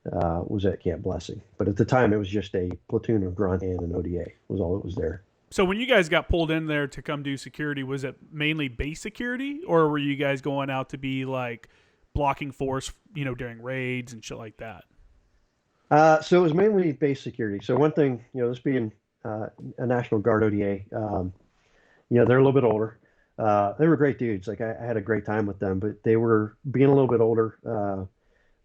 was at Camp Blessing. But at the time, it was just a platoon of grunt and an ODA was all that was there. So when you guys got pulled in there to come do security, was it mainly base security, or were you guys going out to be like blocking force, during raids and shit like that? So it was mainly base security. So one thing, this being a National Guard ODA, they're a little bit older. They were great dudes. Like I had a great time with them, but they were being a little bit older.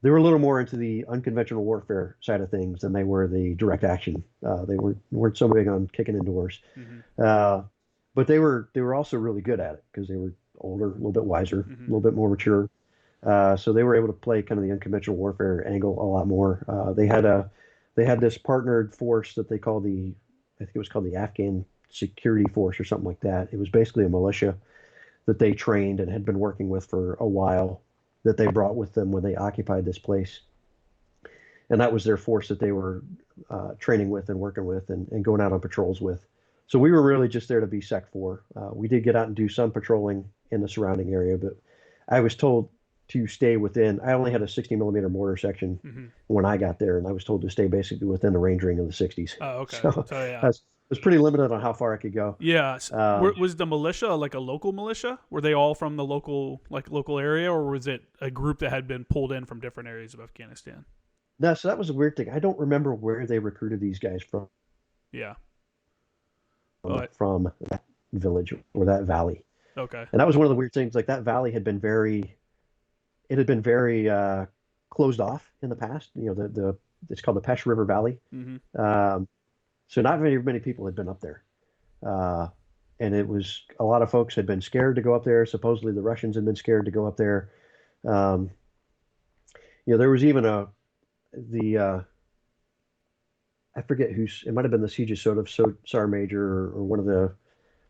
They were a little more into the unconventional warfare side of things than they were the direct action. They weren't so big on kicking in doors. Mm-hmm. But they were also really good at it because they were older, a little bit wiser, Mm-hmm. a little bit more mature. So they were able to play kind of the unconventional warfare angle a lot more. They had this partnered force that they call I think it was called the Afghan Security Force or something like that. It was basically a militia that they trained and had been working with for a while that they brought with them when they occupied this place. And that was their force that they were training with and working with and going out on patrols with. So we were really just there to be Sec 4. We did get out and do some patrolling in the surrounding area, but I was told to stay within. I only had a 60 millimeter mortar section Hmm. when I got there, and I was told to stay basically within the range ring of the 60s. Oh, okay. So So yeah. I was pretty limited on how far I could go. Yeah. Um, Was the militia like a local militia? Were they all from the local area, or was it a group that had been pulled in from different areas of Afghanistan? no, so that was a weird thing. I don't remember where they recruited these guys Yeah. But from that village or that valley. okay. And that was one of the weird things. Like that valley had been very closed off in the past. The it's called the Pesh River Valley. Hmm. Um, so not very many people had been up there. Uh, and it was a lot of folks had been scared to go up there. Supposedly the Russians had been scared to go up there. Um, there was even the I forget it might have been the Siege of Sar Major or one of the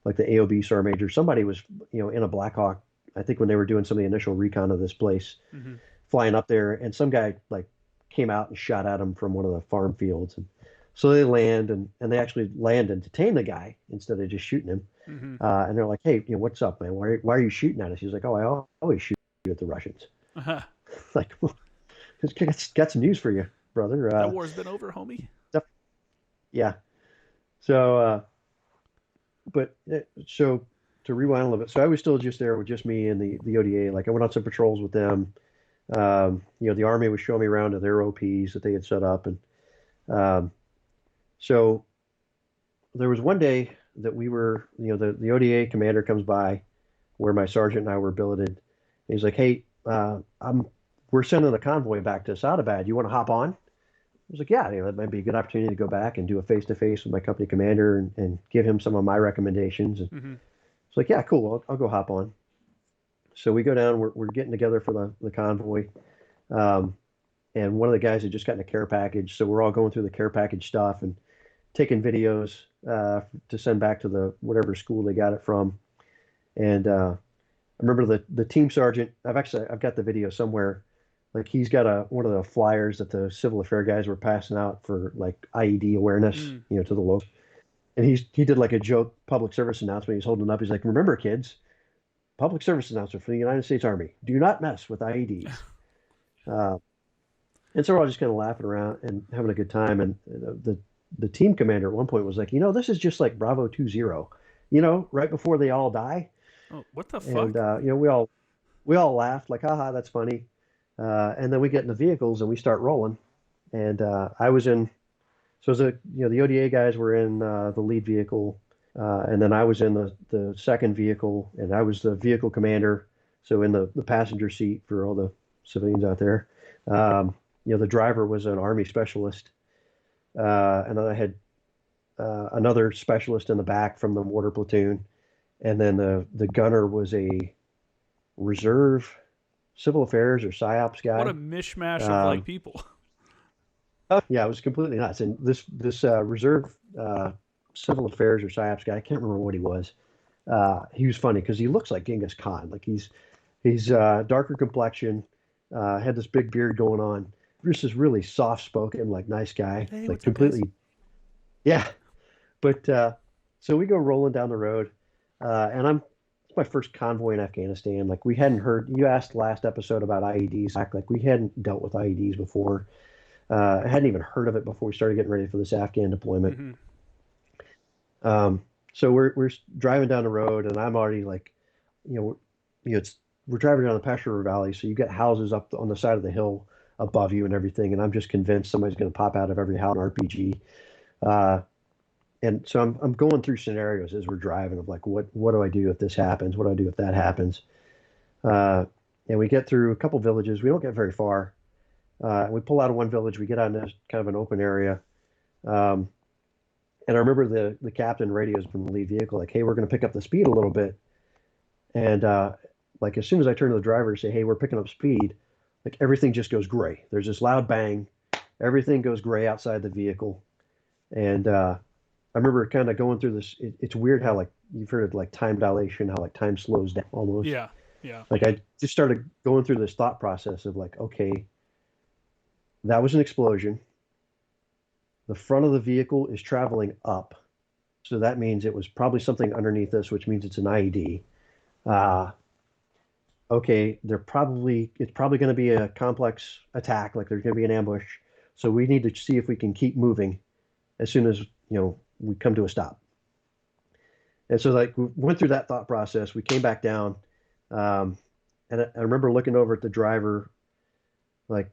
like the AOB Sar Major. Somebody was in a Black Hawk. I think when they were doing some of the initial recon of this place, Hmm. flying up there, and some guy like came out and shot at him from one of the farm fields, and so they land and they actually land and detain the guy instead of just shooting him. Hmm. And they're like, "Hey, what's up, man? Why are you shooting at us?" He's like, "Oh, I always shoot at the Russians." Uh-huh. Like, well, got some news for you, brother. That war's been over, homie. Yeah. So, so to rewind a little bit, so I was still just there with just me and the ODA. Like I went on some patrols with them. The Army was showing me around to their OPs that they had set up, and um, so there was one day that we were, the ODA commander comes by where my sergeant and I were billeted. And he's like, "Hey, we're sending a convoy back to Sadabad. You want to hop on?" I was like, "Yeah, that might be a good opportunity to go back and do a face-to-face with my company commander and give him some of my recommendations." And Hmm. it's like, "Yeah, cool. I'll go hop on." So we go down. We're getting together for the convoy. Um, and one of the guys had just gotten a care package, so we're all going through the care package stuff and taking videos to send back to the whatever school they got it from. And I remember the team sergeant. I've got the video somewhere. Like he's got one of the flyers that the civil affair guys were passing out for like IED awareness, Mm. to the local. And he did like a joke public service announcement. He's holding it up. He's like, "Remember, kids, public service announcement for the United States Army: do not mess with IEDs." Uh, and so we're all just kind of laughing around and having a good time. And the team commander at one point was like, "This is just like Bravo 20, right before they all die." Oh, what the And fuck? we all laughed like, "Haha, that's funny." And then we get in the vehicles and we start rolling. And I was in, so as the ODA guys were in the lead vehicle, and then I was in the second vehicle, and I was the vehicle commander, so in the passenger seat for all the civilians out there. The driver was an Army specialist, and then I had another specialist in the back from the mortar platoon, and then the gunner was a reserve civil affairs or psyops What a guy. mishmash of like Um, people. oh, yeah, it was completely nuts. And this reserve civil affairs or psyops guy, I can't remember what he was. He was funny because he looks like Genghis Khan. Like he's darker complexion, had this big beard going on. Just this really soft spoken, like nice guy. Hey, Like what's up, guys? completely, yeah. But so we go rolling down the road, and it's my first convoy in Afghanistan. Like we hadn't heard. You asked last episode about IEDs. Like we hadn't dealt with IEDs before. I hadn't even heard of it before we started getting ready for this Afghan deployment. Hmm. So we're driving down the road, and I'm already like, you know, we're driving down the Pesh River Valley, so you get houses up on the side of the hill above you and everything, and I'm just convinced somebody's going to pop out of every house in RPG. Uh, and so I'm going through scenarios as we're driving of like, what do I do if this happens? What do I do if that happens? Uh, and we get through a couple villages. We don't get very far. We pull out of one village. We get on this kind of an open area. Um, and I remember the captain radios from the lead vehicle, like, "Hey, we're going to pick up the speed a little bit." And like as soon as I turn to the driver and say, "Hey, we're picking up speed," like everything just goes gray. There's this loud bang. Everything goes gray outside the vehicle. And I remember kind of going through this. It's weird how like you've heard of like time dilation, how like time slows down almost. Yeah. Yeah. Like I just started going through this thought process of like, okay, that was an explosion. The front of the vehicle is traveling up. So that means it was probably something underneath us, which means it's an IED. okay, it's probably going to be a complex attack, like there's going to be an ambush. So we need to see if we can keep moving as soon as, we come to a stop. And so like we went through that thought process. We came back down. Um, and I remember looking over at the driver, like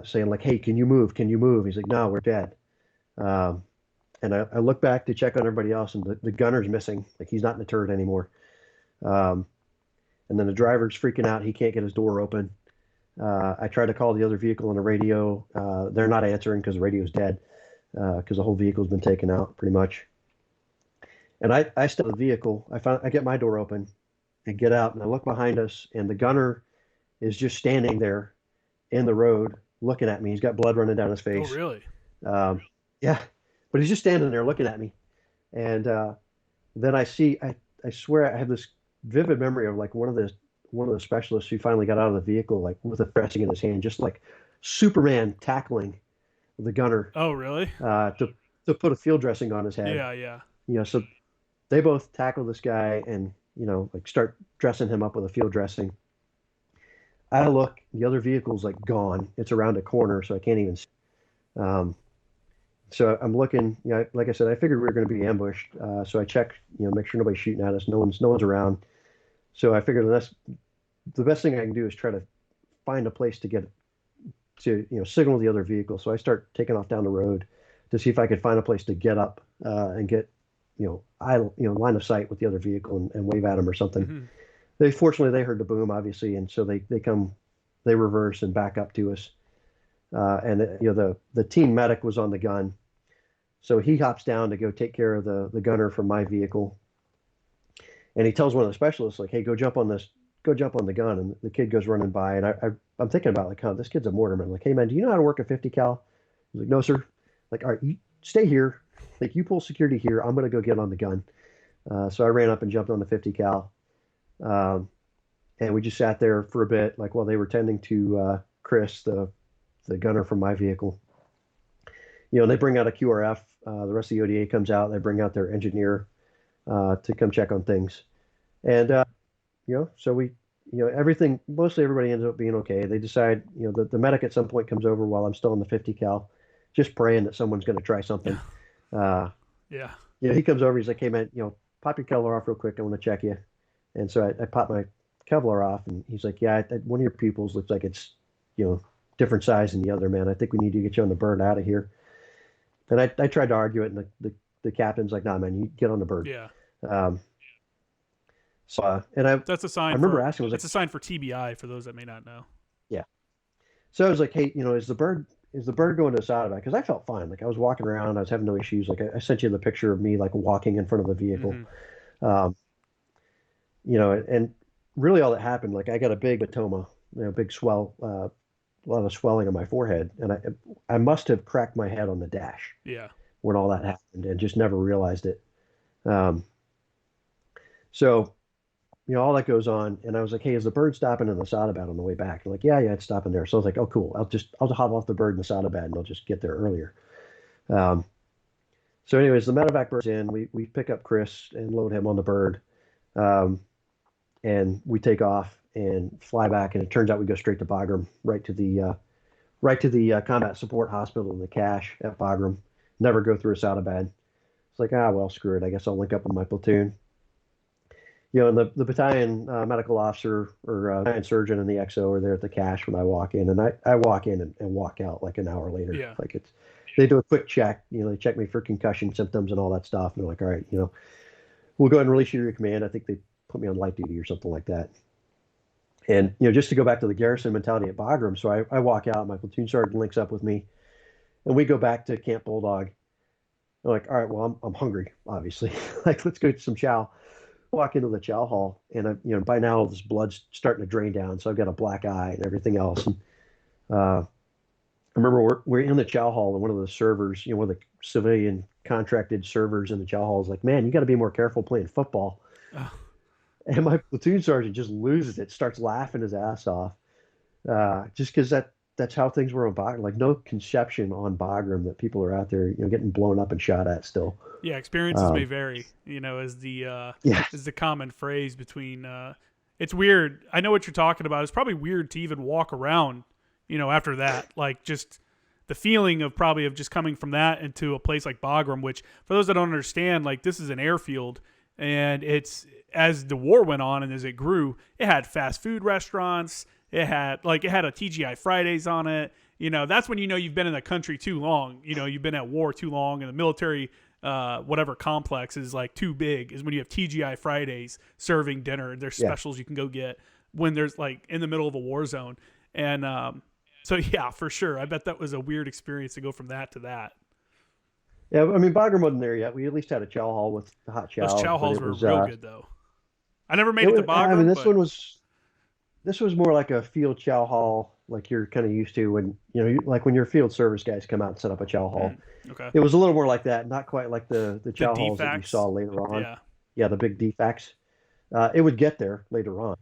saying like, "Hey, can you move? Can you move?" He's like, "No, we're dead." Um, and I look back to check on everybody else, and the gunner's missing. Like he's not in the turret anymore. Um, and then the driver's freaking out. He can't get his door open. I tried to call the other vehicle on the radio. They're not answering because the radio's dead because the whole vehicle's been taken out pretty much. And I step the vehicle. I get my door open and get out, and I look behind us, and the gunner is just standing there in the road looking at me. He's got blood running down his Oh, face. really? Um, yeah, but he's just standing there looking at me. And then I swear I have this vivid memory of like one of the specialists who finally got out of the vehicle, like with a pressing in his hand, just like Superman tackling the gunner Oh, really? to put a field dressing on his head. Yeah, yeah. So they both tackle this guy and like start dressing him up with a field dressing. I look, the other vehicle's like gone. It's around a corner, so I can't even see. Um, so I'm looking, like I said, I figured we were going to be ambushed. So I check, make sure nobody's shooting at us. No one's around. So I figured the best thing I can do is try to find a place to get to, signal the other vehicle. So I start taking off down the road to see if I could find a place to get up and get, line of sight with the other vehicle and wave at them or something. Mm-hmm. Fortunately they heard the boom obviously, and so they reverse and back up to us. And the team medic was on the gun, so he hops down to go take care of the gunner from my vehicle, and he tells one of the specialists like, "Hey, go jump on the gun." And the kid goes running by, and I'm thinking about like, "Oh, this kid's a mortarman." Like, "Hey man, do you know how to work a 50 cal?" He's like, "No sir." Like, "All right, you stay here. Like, you pull security here. I'm gonna go get on the gun." So I ran up and jumped on the 50 cal. And we just sat there for a bit, like while they were tending to Chris, the gunner from my vehicle. And they bring out a QRF. The rest of the ODA comes out. They bring out their engineer to come check on things. And so mostly everybody ends up being okay. They decide, the medic at some point comes over while I'm still in the 50 cal, just praying that someone's going to try something. Yeah. He comes over. He's like, "Hey man, pop your Kevlar off real quick. I want to check you." And so I pop my Kevlar off, and he's like, "Yeah, one of your pupils looks like it's, different size than the other, man. I think we need to get you on the bird out of here." And I tried to argue it, and the captain's like, "Nah, man, you get on the bird." Yeah. Um, and That's a sign. I remember asking, was it's a sign for TBI for those that may not know. yeah. So I was like, "Hey, is the bird going to Asada?" Because I felt fine. Like I was walking around, I was having no issues. Like I sent you the picture of me like walking in front of the vehicle. Mm-hmm. And really all that happened, like I got a big hematoma, big swell, a lot of swelling on my forehead, and I must have cracked my head on the dash Yeah. when all that happened, and just never realized it. Um, so all that goes on, and I was like, "Hey, is the bird stopping in the Sadabat on the way back?" They're like, "Yeah, it's stopping there." So I was like, "Oh, cool. I'll just hop off the bird in the Sadabat, and I'll just get there earlier." Um, so, anyways, the medevac bird's in. We pick up Chris and load him on the bird, and we take off and fly back. And it turns out we go straight to Bagram, right to the combat support hospital in the cache at Bagram. Never go through Asadabad. It's like, well, screw it. I guess I'll link up with my platoon. And the battalion medical officer or battalion surgeon and the XO are there at the cache when I walk in, and I walk in and walk out like an hour later. Yeah. Like they do a quick check, they check me for concussion symptoms and all that stuff. And they're like, "All right, we'll go ahead and release you to your command." I think they put me on light duty or something like that. And, just to go back to the garrison mentality at Bagram. So I walk out, my platoon sergeant links up with me, and we go back to Camp Bulldog. They're like, "All right, well, I'm hungry, obviously. Like, let's go get some chow." Walk into the chow hall, and by now this blood's starting to drain down, so I've got a black eye and everything else. And I remember we're in the chow hall, and one of the servers, one of the civilian contracted servers in the chow hall is like, "Man, you got to be more careful playing football." Oh. And my platoon sergeant just loses it, starts laughing his ass off, just because that's how things were on Bagram. Like no conception on Bagram that people are out there, getting blown up and shot at still. Yeah, experiences may vary. Is the Yeah. is the common phrase between it's weird. I know what you're talking about. It's probably weird to even walk around, after that. Like just the feeling of just coming from that into a place like Bagram, which for those that don't understand, like this is an airfield, and it's as the war went on and as it grew, it had fast food restaurants. It had a TGI Fridays on it. That's when you've been in the country too long. You've been at war too long, and the military whatever complex is like too big is when you have TGI Fridays serving dinner. There's specials you can go get when there's like in the middle of a war zone. And so yeah, for sure. I bet that was a weird experience to go from that to that. Yeah, I mean, Bagram wasn't there yet. We at least had a chow hall with hot chow. Those chow halls were real good though. I never made it to Bagram. I mean, this was more like a field chow hall, like you're kind of used to when like when your field service guys come out and set up a chow hall. Okay. It was a little more like that, not quite like the chow halls that you defects. saw later on. Yeah. Yeah, the big defects. It would get there later on,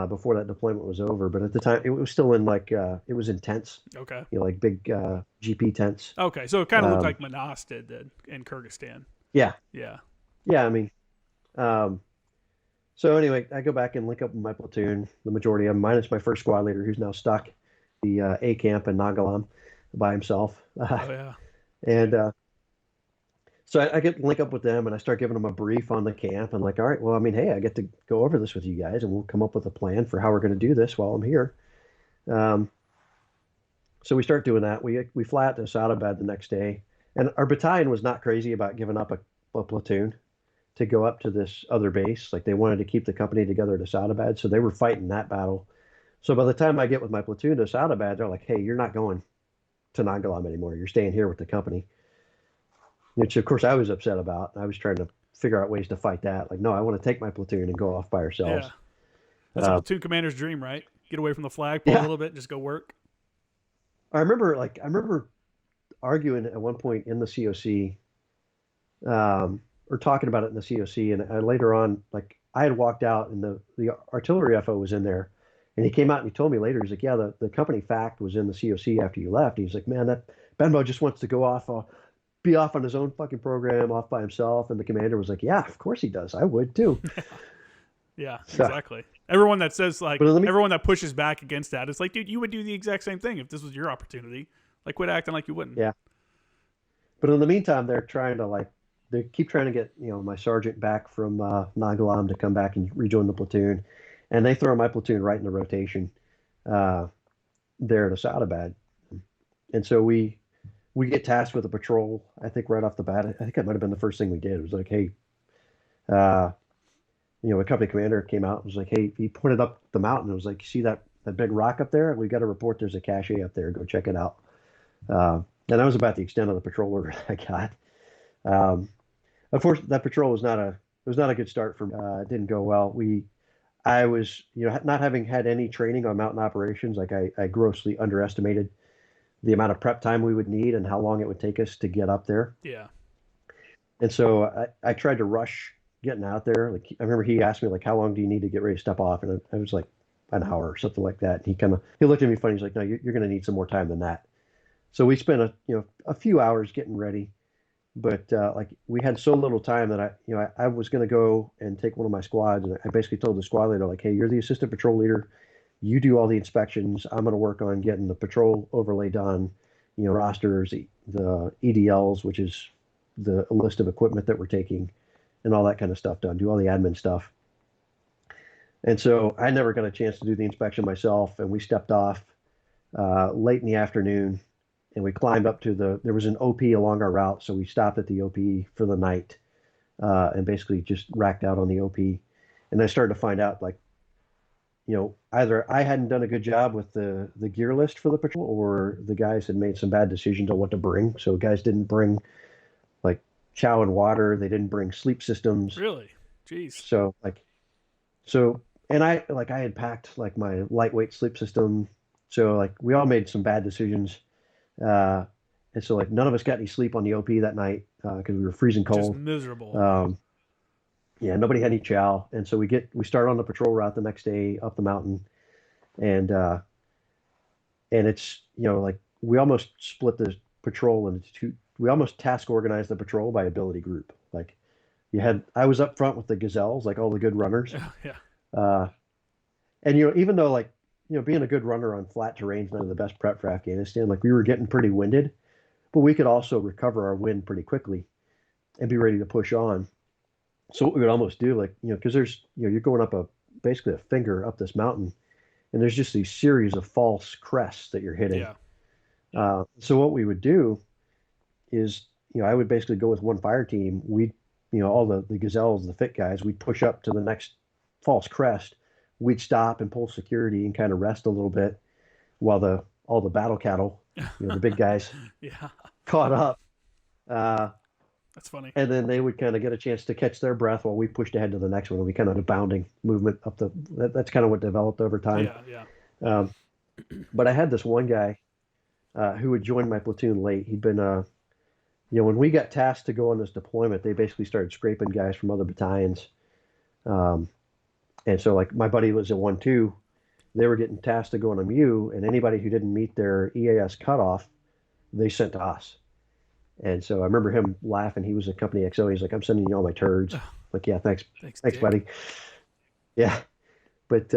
before that deployment was over. But at the time, it was still in like it was in tents. Okay. Like big GP tents. Okay, so it kind of looked like Manas did in Kyrgyzstan. Yeah. Yeah. Yeah, I mean, so anyway, I go back and link up with my platoon, the majority of them, minus my first squad leader, who's now stuck the A camp in Nagalam by himself. Oh yeah. And so I get link up with them, and I start giving them a brief on the camp. And like, all right, well, I mean, hey, I get to go over this with you guys, and we'll come up with a plan for how we're going to do this while I'm here. So we start doing that. We fly out to Asadabad the next day, and our battalion was not crazy about giving up a platoon to go up to this other base. Like they wanted to keep the company together at Asadabad, so they were fighting that battle. So by the time I get with my platoon to Asadabad, they're like, hey, you're not going to Nagalam anymore. You're staying here with the company. Which, of course, I was upset about. I was trying to figure out ways to fight that. Like, no, I want to take my platoon and go off by ourselves. Yeah. That's a platoon commander's dream, right? Get away from the flagpole a little bit, just go work. I remember arguing at one point in the COC, or talking about it in the COC, and later on, like I had walked out, and the artillery FO was in there, and he came out and he told me later, he's like, yeah, the company fact was in the COC after you left. He's like, man, that Benbow just wants to go off, be off on his own fucking program, off by himself. And the commander was like, yeah, of course he does. I would too. Yeah, exactly. Everyone that says everyone that pushes back against that, it's like, dude, you would do the exact same thing if this was your opportunity. Like, quit acting like you wouldn't. Yeah. But in the meantime, they keep trying to get, my sergeant back from Nagalam to come back and rejoin the platoon. And they throw my platoon right in the rotation there at Asadabad. And so we get tasked with a patrol, I think right off the bat. I think that might have been the first thing we did. It was like, hey, a company commander came out and was like, hey, he pointed up the mountain. It was like, you see that big rock up there? We got to report there's a cache up there. Go check it out. And that was about the extent of the patrol order I got. Of course, that patrol was not a good start for me. It didn't go well. I was, not having had any training on mountain operations, like I grossly underestimated the amount of prep time we would need and how long it would take us to get up there. Yeah. And so I tried to rush getting out there. Like I remember he asked me like, how long do you need to get ready to step off? And I was like an hour or something like that. And he looked at me funny. He's like, no, you're going to need some more time than that. So we spent a few hours getting ready, but like we had so little time that I was going to go and take one of my squads. And I basically told the squad leader, like, hey, you're the assistant patrol leader. You do all the inspections. I'm going to work on getting the patrol overlay done, rosters, the EDLs, which is the list of equipment that we're taking, and all that kind of stuff done, do all the admin stuff. And so I never got a chance to do the inspection myself, and we stepped off late in the afternoon, and we climbed up to there was an OP along our route, so we stopped at the OP for the night and basically just racked out on the OP. And I started to find out, like, either I hadn't done a good job with the gear list for the patrol, or the guys had made some bad decisions on what to bring. So guys didn't bring like chow and water. They didn't bring sleep systems. Really? Jeez. And I had packed like my lightweight sleep system. So like we all made some bad decisions. And so like none of us got any sleep on the OP that night because we were freezing cold. Just miserable. Yeah, nobody had any chow, and so we start on the patrol route the next day up the mountain, and it's like we almost split the patrol into two. We almost task organized the patrol by ability group. Like I was up front with the gazelles, like all the good runners. Yeah. And even though like being a good runner on flat terrain is not the best prep for Afghanistan, like we were getting pretty winded, but we could also recover our wind pretty quickly and be ready to push on. So what we would almost do, like because there's you're going up basically a finger up this mountain, and there's just these series of false crests that you're hitting. Yeah. So what we would do is, I would basically go with one fire team. We'd, all the gazelles, the fit guys, we'd push up to the next false crest. We'd stop and pull security and kind of rest a little bit while all the battle cattle, the big guys, Yeah. caught up. Uh, That's funny. and then they would kind of get a chance to catch their breath while we pushed ahead to the next one. And we kind of had a bounding movement up that's kind of what developed over time. Yeah. Yeah. Um, but I had this one guy who had joined my platoon late. He'd been, when we got tasked to go on this deployment, they basically started scraping guys from other battalions. Um, and so, like, my buddy was at 1-2. They were getting tasked to go on a MEU, and anybody who didn't meet their EAS cutoff, they sent to us. And so I remember him laughing. He was a company XO. He's like, "I'm sending you all my turds." Like, yeah, thanks, Thanks, thanks, Dick. buddy. Yeah, but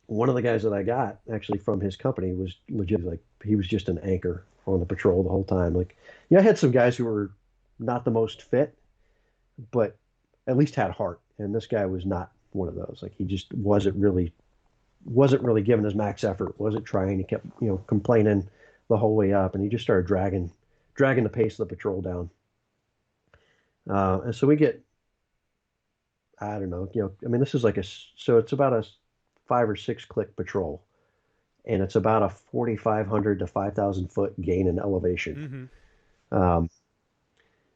one of the guys that I got actually from his company was legit. Like, he was just an anchor on the patrol the whole time. Like, I had some guys who were not the most fit, but at least had heart. And this guy was not one of those. Like, he just wasn't really giving his max effort. Wasn't trying. He kept complaining the whole way up, and he just started dragging the pace of the patrol down. And so we get, I don't know, I mean, this is so it's about a 5 or 6 click patrol, and it's about a 4,500 to 5,000 foot gain in elevation. Mm-hmm.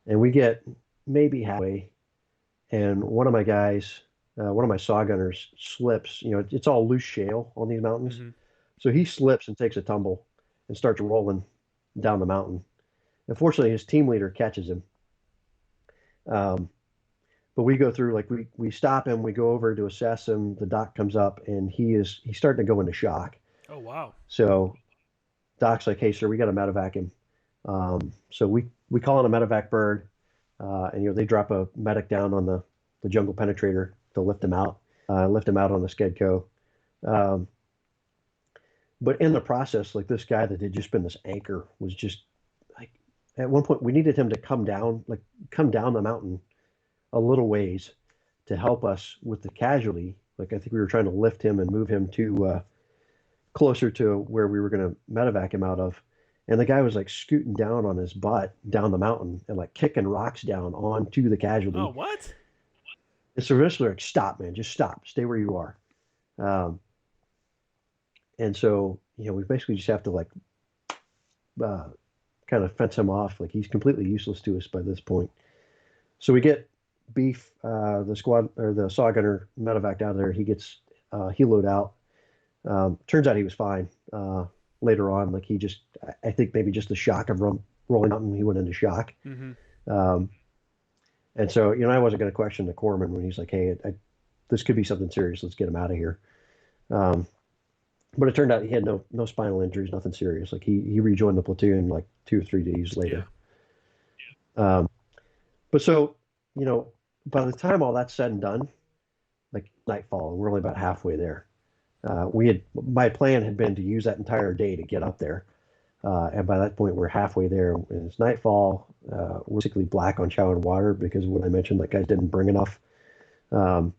And we get maybe halfway, and one of my guys, one of my saw gunners slips. It's all loose shale on these mountains. Mm-hmm. So he slips and takes a tumble and starts rolling down the mountain. Unfortunately, his team leader catches him. But we go through, like, we stop him, we go over to assess him. The doc comes up, and he's starting to go into shock. Oh, wow. So doc's like, "Hey, sir, we got to medevac him." So we call in a medevac bird, and they drop a medic down on the jungle penetrator to lift him out on the Skedco. But in the process, like, this guy that had just been this anchor was just like, at one point we needed him to come down the mountain a little ways to help us with the casualty. Like, I think we were trying to lift him and move him to closer to where we were going to medevac him out of. And the guy was like scooting down on his butt down the mountain and like kicking rocks down onto the casualty. Oh, what? And so eventually, like, "Stop, man, just stop, stay where you are." And so, we basically just have to, like, kind of fence him off. Like, he's completely useless to us by this point. So we get Beef, the squad or the saw gunner, medevaced out of there. He gets heloed out. Turns out he was fine. Later on, like, I think maybe just the shock of rolling out, and he went into shock. Mm-hmm. And so, I wasn't going to question the corpsman when he's like, "Hey, this could be something serious. Let's get him out of here." But it turned out he had no spinal injuries, nothing serious. Like, he rejoined the platoon like 2 or 3 days later. Yeah. But so, by the time all that's said and done, like, nightfall, and we're only about halfway there. My plan had been to use that entire day to get up there. And by that point, we're halfway there, and it's nightfall. We're basically black on chow and water because of what I mentioned, like, guys didn't bring enough. And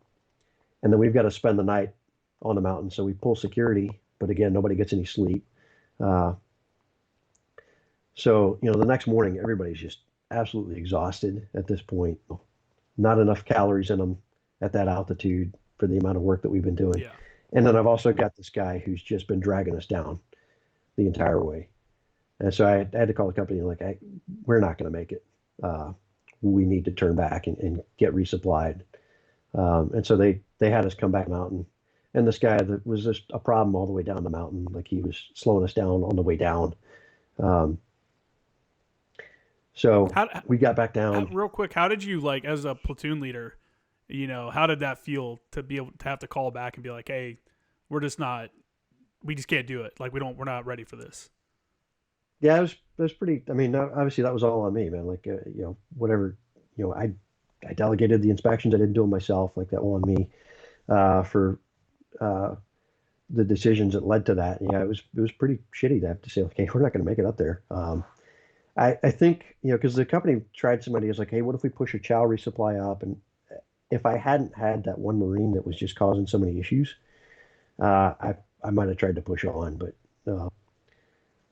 then we've got to spend the night on the mountain. So we pull security, but again, nobody gets any sleep. So, the next morning, everybody's just absolutely exhausted at this point. Not enough calories in them at that altitude for the amount of work that we've been doing. Yeah. And then I've also got this guy who's just been dragging us down the entire way. And so I had to call the company, like, we're not going to make it. We need to turn back and get resupplied. And so they had us come back mountain. And this guy that was just a problem all the way down the mountain. Like, he was slowing us down on the way down. So we got back down. Real quick, how did you, like, as a platoon leader, how did that feel to be able to have to call back and be like, "Hey, we just can't do it. Like, we're not ready for this." Yeah, it was pretty. I mean, obviously that was all on me, man. Like, whatever, I delegated the inspections. I didn't do them myself. Like, that one on me. For the decisions that led to that. Yeah, it was pretty shitty to have to say, okay, we're not going to make it up there. I think, because the company tried some ideas like, hey, what if we push a chow resupply up? And if I hadn't had that one Marine that was just causing so many issues, I might have tried to push on. But,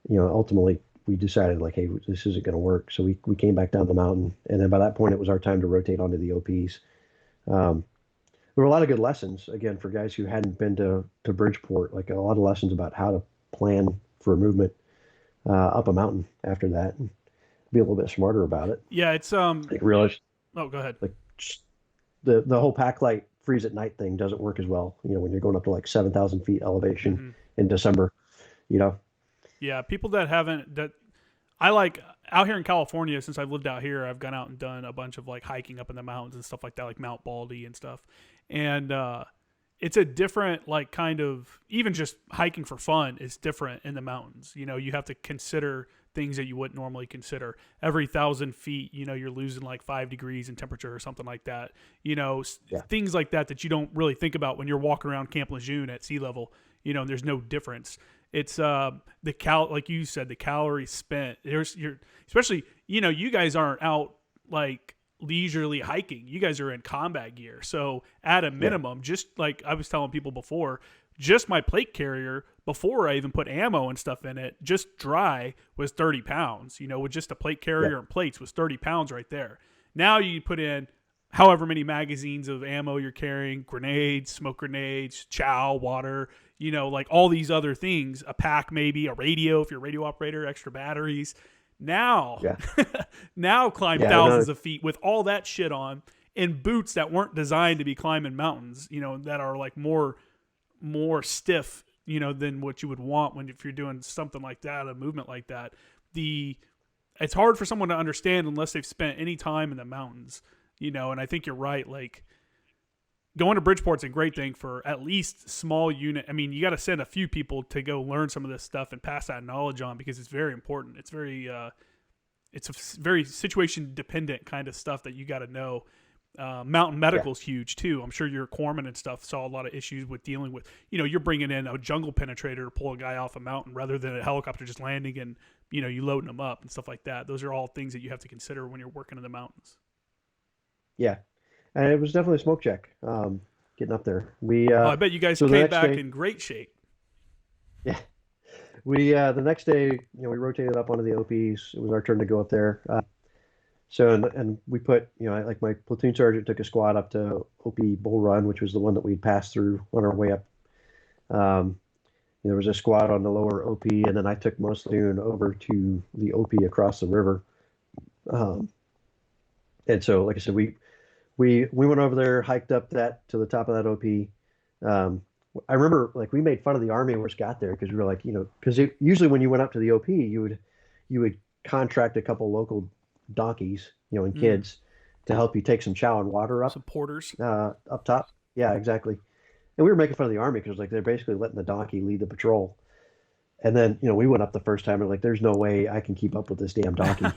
ultimately we decided like, hey, this isn't going to work. So we came back down the mountain. And then by that point, it was our time to rotate onto the OPs. There were a lot of good lessons, again, for guys who hadn't been to Bridgeport, like a lot of lessons about how to plan for a movement up a mountain after that and be a little bit smarter about it. Yeah, it's like realize. Oh, go ahead. Like the whole pack light freeze at night thing doesn't work as well. When you're going up to like 7,000 feet elevation in December. Yeah, people that haven't I like out here in California, since I've lived out here, I've gone out and done a bunch of like hiking up in the mountains and stuff like that, like Mount Baldy and stuff. And it's a different, like, kind of, even just hiking for fun is different in the mountains. You have to consider things that you wouldn't normally consider. Every 1,000 feet, you're losing like 5 degrees in temperature or something like that. Things like that you don't really think about when you're walking around Camp Lejeune at sea level. There's no difference. It's like you said, the calories spent. Especially, you guys aren't out like leisurely hiking. You guys are in combat gear. So at a minimum, just like I was telling people before, just my plate carrier, before I even put ammo and stuff in it, just dry was 30 pounds, with just a plate carrier and plates was 30 pounds right there. Now you put in however many magazines of ammo you're carrying, grenades, smoke grenades, chow, water, like all these other things, a pack, maybe a radio, if you're a radio operator, extra batteries. Now climb thousands of feet with all that shit on in boots that weren't designed to be climbing mountains, that are like more stiff, than what you would want if you're doing something like that, a movement like that. It's hard for someone to understand unless they've spent any time in the mountains, and I think you're right. Like, going to Bridgeport's a great thing for at least small unit. I mean, you got to send a few people to go learn some of this stuff and pass that knowledge on, because it's very important. It's it's a very situation dependent kind of stuff that you got to know. Mountain medical is huge too. I'm sure your corpsman and stuff saw a lot of issues with dealing with, you're bringing in a jungle penetrator to pull a guy off a mountain rather than a helicopter just landing and, you loading them up and stuff like that. Those are all things that you have to consider when you're working in the mountains. Yeah. And it was definitely a smoke check, getting up there. I bet you guys came back in great shape. Yeah. The next day, we rotated up onto the OPs. It was our turn to go up there. And we put, like my platoon sergeant took a squad up to OP Bull Run, which was the one that we'd passed through on our way up. There was a squad on the lower OP, and then I took most platoon over to the OP across the river. And so, like I said, we went over there, hiked up to the top of that OP. I remember, like, we made fun of the Army when we got there, because we were like, because usually when you went up to the OP, you would contract a couple local donkeys, and kids to help you take some chow and water up. Some porters. Up top. Yeah, exactly. And we were making fun of the Army because, like, they're basically letting the donkey lead the patrol. And then, we went up the first time and like, there's no way I can keep up with this damn donkey.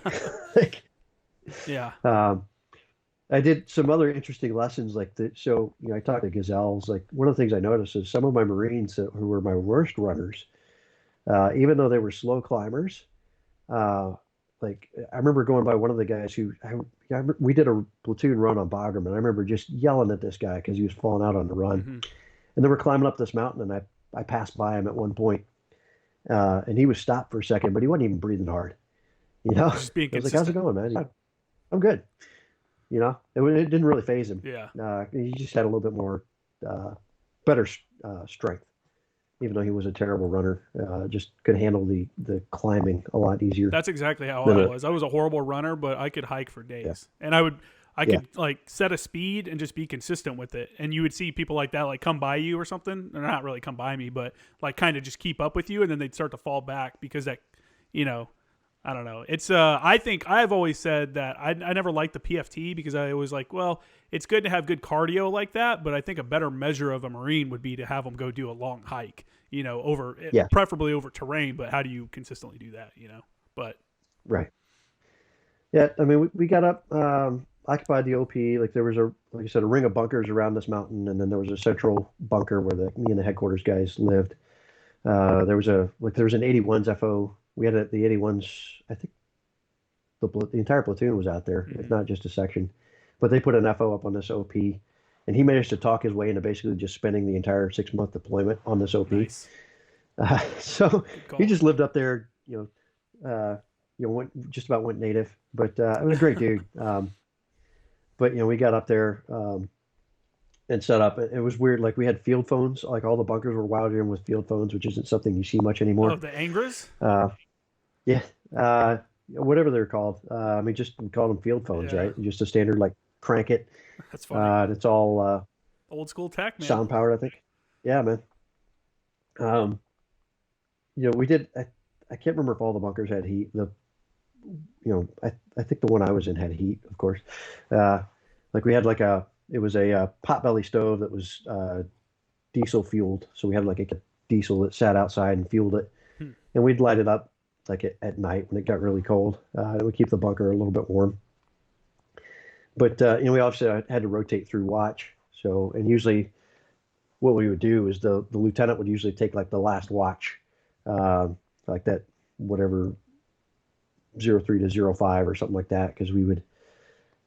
Yeah. I did some other interesting lessons like that. So, I talked to gazelles. Like, one of the things I noticed is some of my Marines who were my worst runners, even though they were slow climbers, like, I remember going by one of the guys we did a platoon run on Bagram, and I remember just yelling at this guy because he was falling out on the run. Mm-hmm. And then we're climbing up this mountain, and I passed by him at one point, and he was stopped for a second, but he wasn't even breathing hard. Just being I was like, "How's it going, man?" Yeah, I'm good. It didn't really phase him. Yeah. He just had a little bit more, better strength, even though he was a terrible runner. Just could handle the climbing a lot easier. That's exactly how I was. I was a horrible runner, but I could hike for days. Yeah. And I could like set a speed and just be consistent with it. And you would see people like that, like, come by you or something. Or not really come by me, but like kind of just keep up with you. And then they'd start to fall back because that, I don't know. It's I think I've always said that I never liked the PFT because I always like, well, it's good to have good cardio like that, but I think a better measure of a Marine would be to have them go do a long hike, preferably over terrain, but how do you consistently do that, But right. Yeah, I mean, we got up, occupied the OP. Like there was like I said, a ring of bunkers around this mountain, and then there was a central bunker where me and the headquarters guys lived. There was an 81's FO. We had the 81's. I think the entire platoon was out there, if not just a section. But they put an FO up on this OP, and he managed to talk his way into basically just spending the entire 6-month deployment on this OP. Nice. So he just lived up there, just about went native. But it was a great dude. But we got up there and set up. It was weird. Like we had field phones. Like all the bunkers were wired in with field phones, which isn't something you see much anymore. Oh, the Angras? Yeah. Whatever they're called. We call them field phones, right? Just a standard like crank it. That's funny. And it's all old school tech, man. Sound powered, I think. Yeah, man. We did. I can't remember if all the bunkers had heat. I think the one I was in had heat, of course. Like we had it was a potbelly stove that was diesel fueled. So we had like a diesel that sat outside and fueled it, and we'd light it up like at night when it got really cold. It would keep the bunker a little bit warm. But we obviously had to rotate through watch. So, and usually what we would do is the lieutenant would usually take like the last watch, like that, whatever, 03 to 05 or something like that. Because we would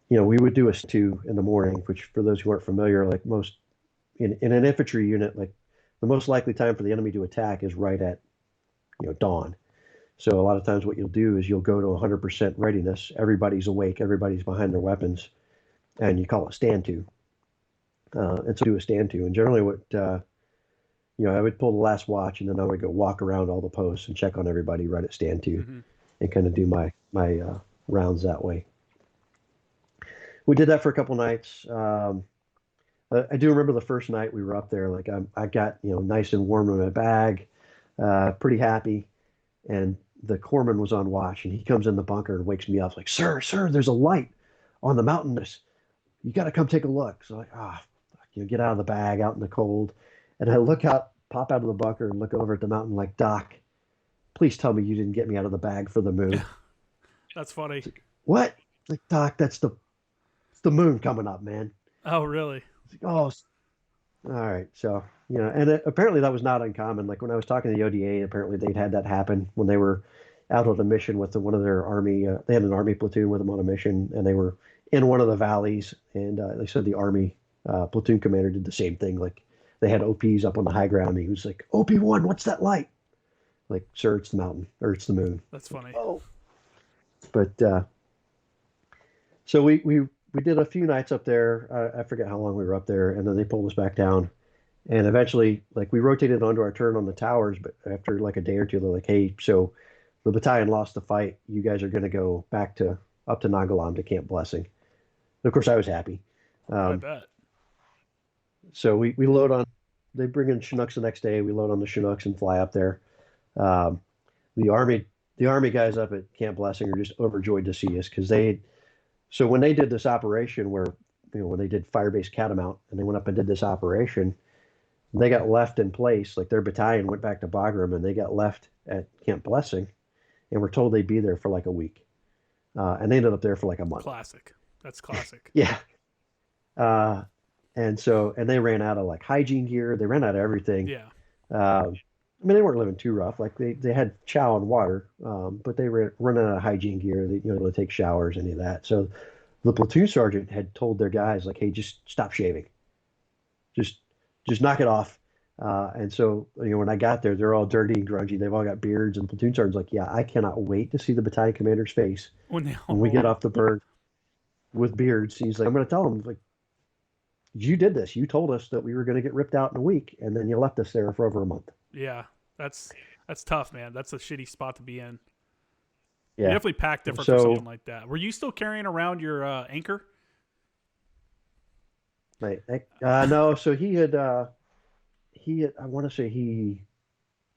do a 2 in the morning, which for those who aren't familiar, like most in an infantry unit, like the most likely time for the enemy to attack is right at, dawn. So a lot of times what you'll do is you'll go to 100% readiness. Everybody's awake. Everybody's behind their weapons, and you call it stand to. And so do a stand to. And generally what, I would pull the last watch, and then I would go walk around all the posts and check on everybody right at stand to, and kind of do my rounds that way. We did that for a couple nights. I do remember the first night we were up there, like I got, nice and warm in my bag, pretty happy. And the corpsman was on watch, and he comes in the bunker and wakes me up like, sir, there's a light on the mountain. You got to come take a look. So like, get out of the bag out in the cold. And I pop out of the bunker and look over at the mountain like, Doc, please tell me you didn't get me out of the bag for the moon. That's funny. Like, what? Like, Doc, it's the moon coming up, man. Oh, really? Like, oh, all right. So, and apparently that was not uncommon. Like when I was talking to the ODA, apparently they'd had that happen when they were out on a mission with one of their army. They had an army platoon with them on a mission, and they were in one of the valleys. And they said the army platoon commander did the same thing. Like they had OPs up on the high ground. And he was like, OP1, what's that light? Like, sir, it's the mountain, or it's the moon. That's funny. Like, oh. But so we did a few nights up there. I forget how long we were up there, and then they pulled us back down. And eventually, like, we rotated onto our turn on the towers, but after like a day or two, they're like, hey, so the battalion lost the fight. You guys are going to go back up to Nagalam to Camp Blessing. And of course, I was happy. I bet. So we load on. They bring in Chinooks the next day. We load on the Chinooks and fly up there. The army guys up at Camp Blessing are just overjoyed to see us because so when they did this operation where, when they did fire-based catamount and they went up and did this operation, they got left in place. Like their battalion went back to Bagram and they got left at Camp Blessing and were told they'd be there for like a week. And they ended up there for like a month. Classic. That's classic. Yeah. And they ran out of like hygiene gear. They ran out of everything. Yeah. They weren't living too rough. Like they had chow and water, but they were running out of hygiene gear. They, to take showers, any of that. So the platoon sergeant had told their guys like, hey, just stop shaving. Just knock it off. And so, when I got there, they're all dirty and grungy. They've all got beards, and platoon sergeant's like, yeah, I cannot wait to see the battalion commander's face when we get off the bird with beards. He's like, I'm going to tell them, like, you did this. You told us that we were going to get ripped out in a week, and then you left us there for over a month. Yeah, that's tough, man. That's a shitty spot to be in. Yeah. You definitely pack different for something like that. Were you still carrying around your anchor? No. So he had, I want to say he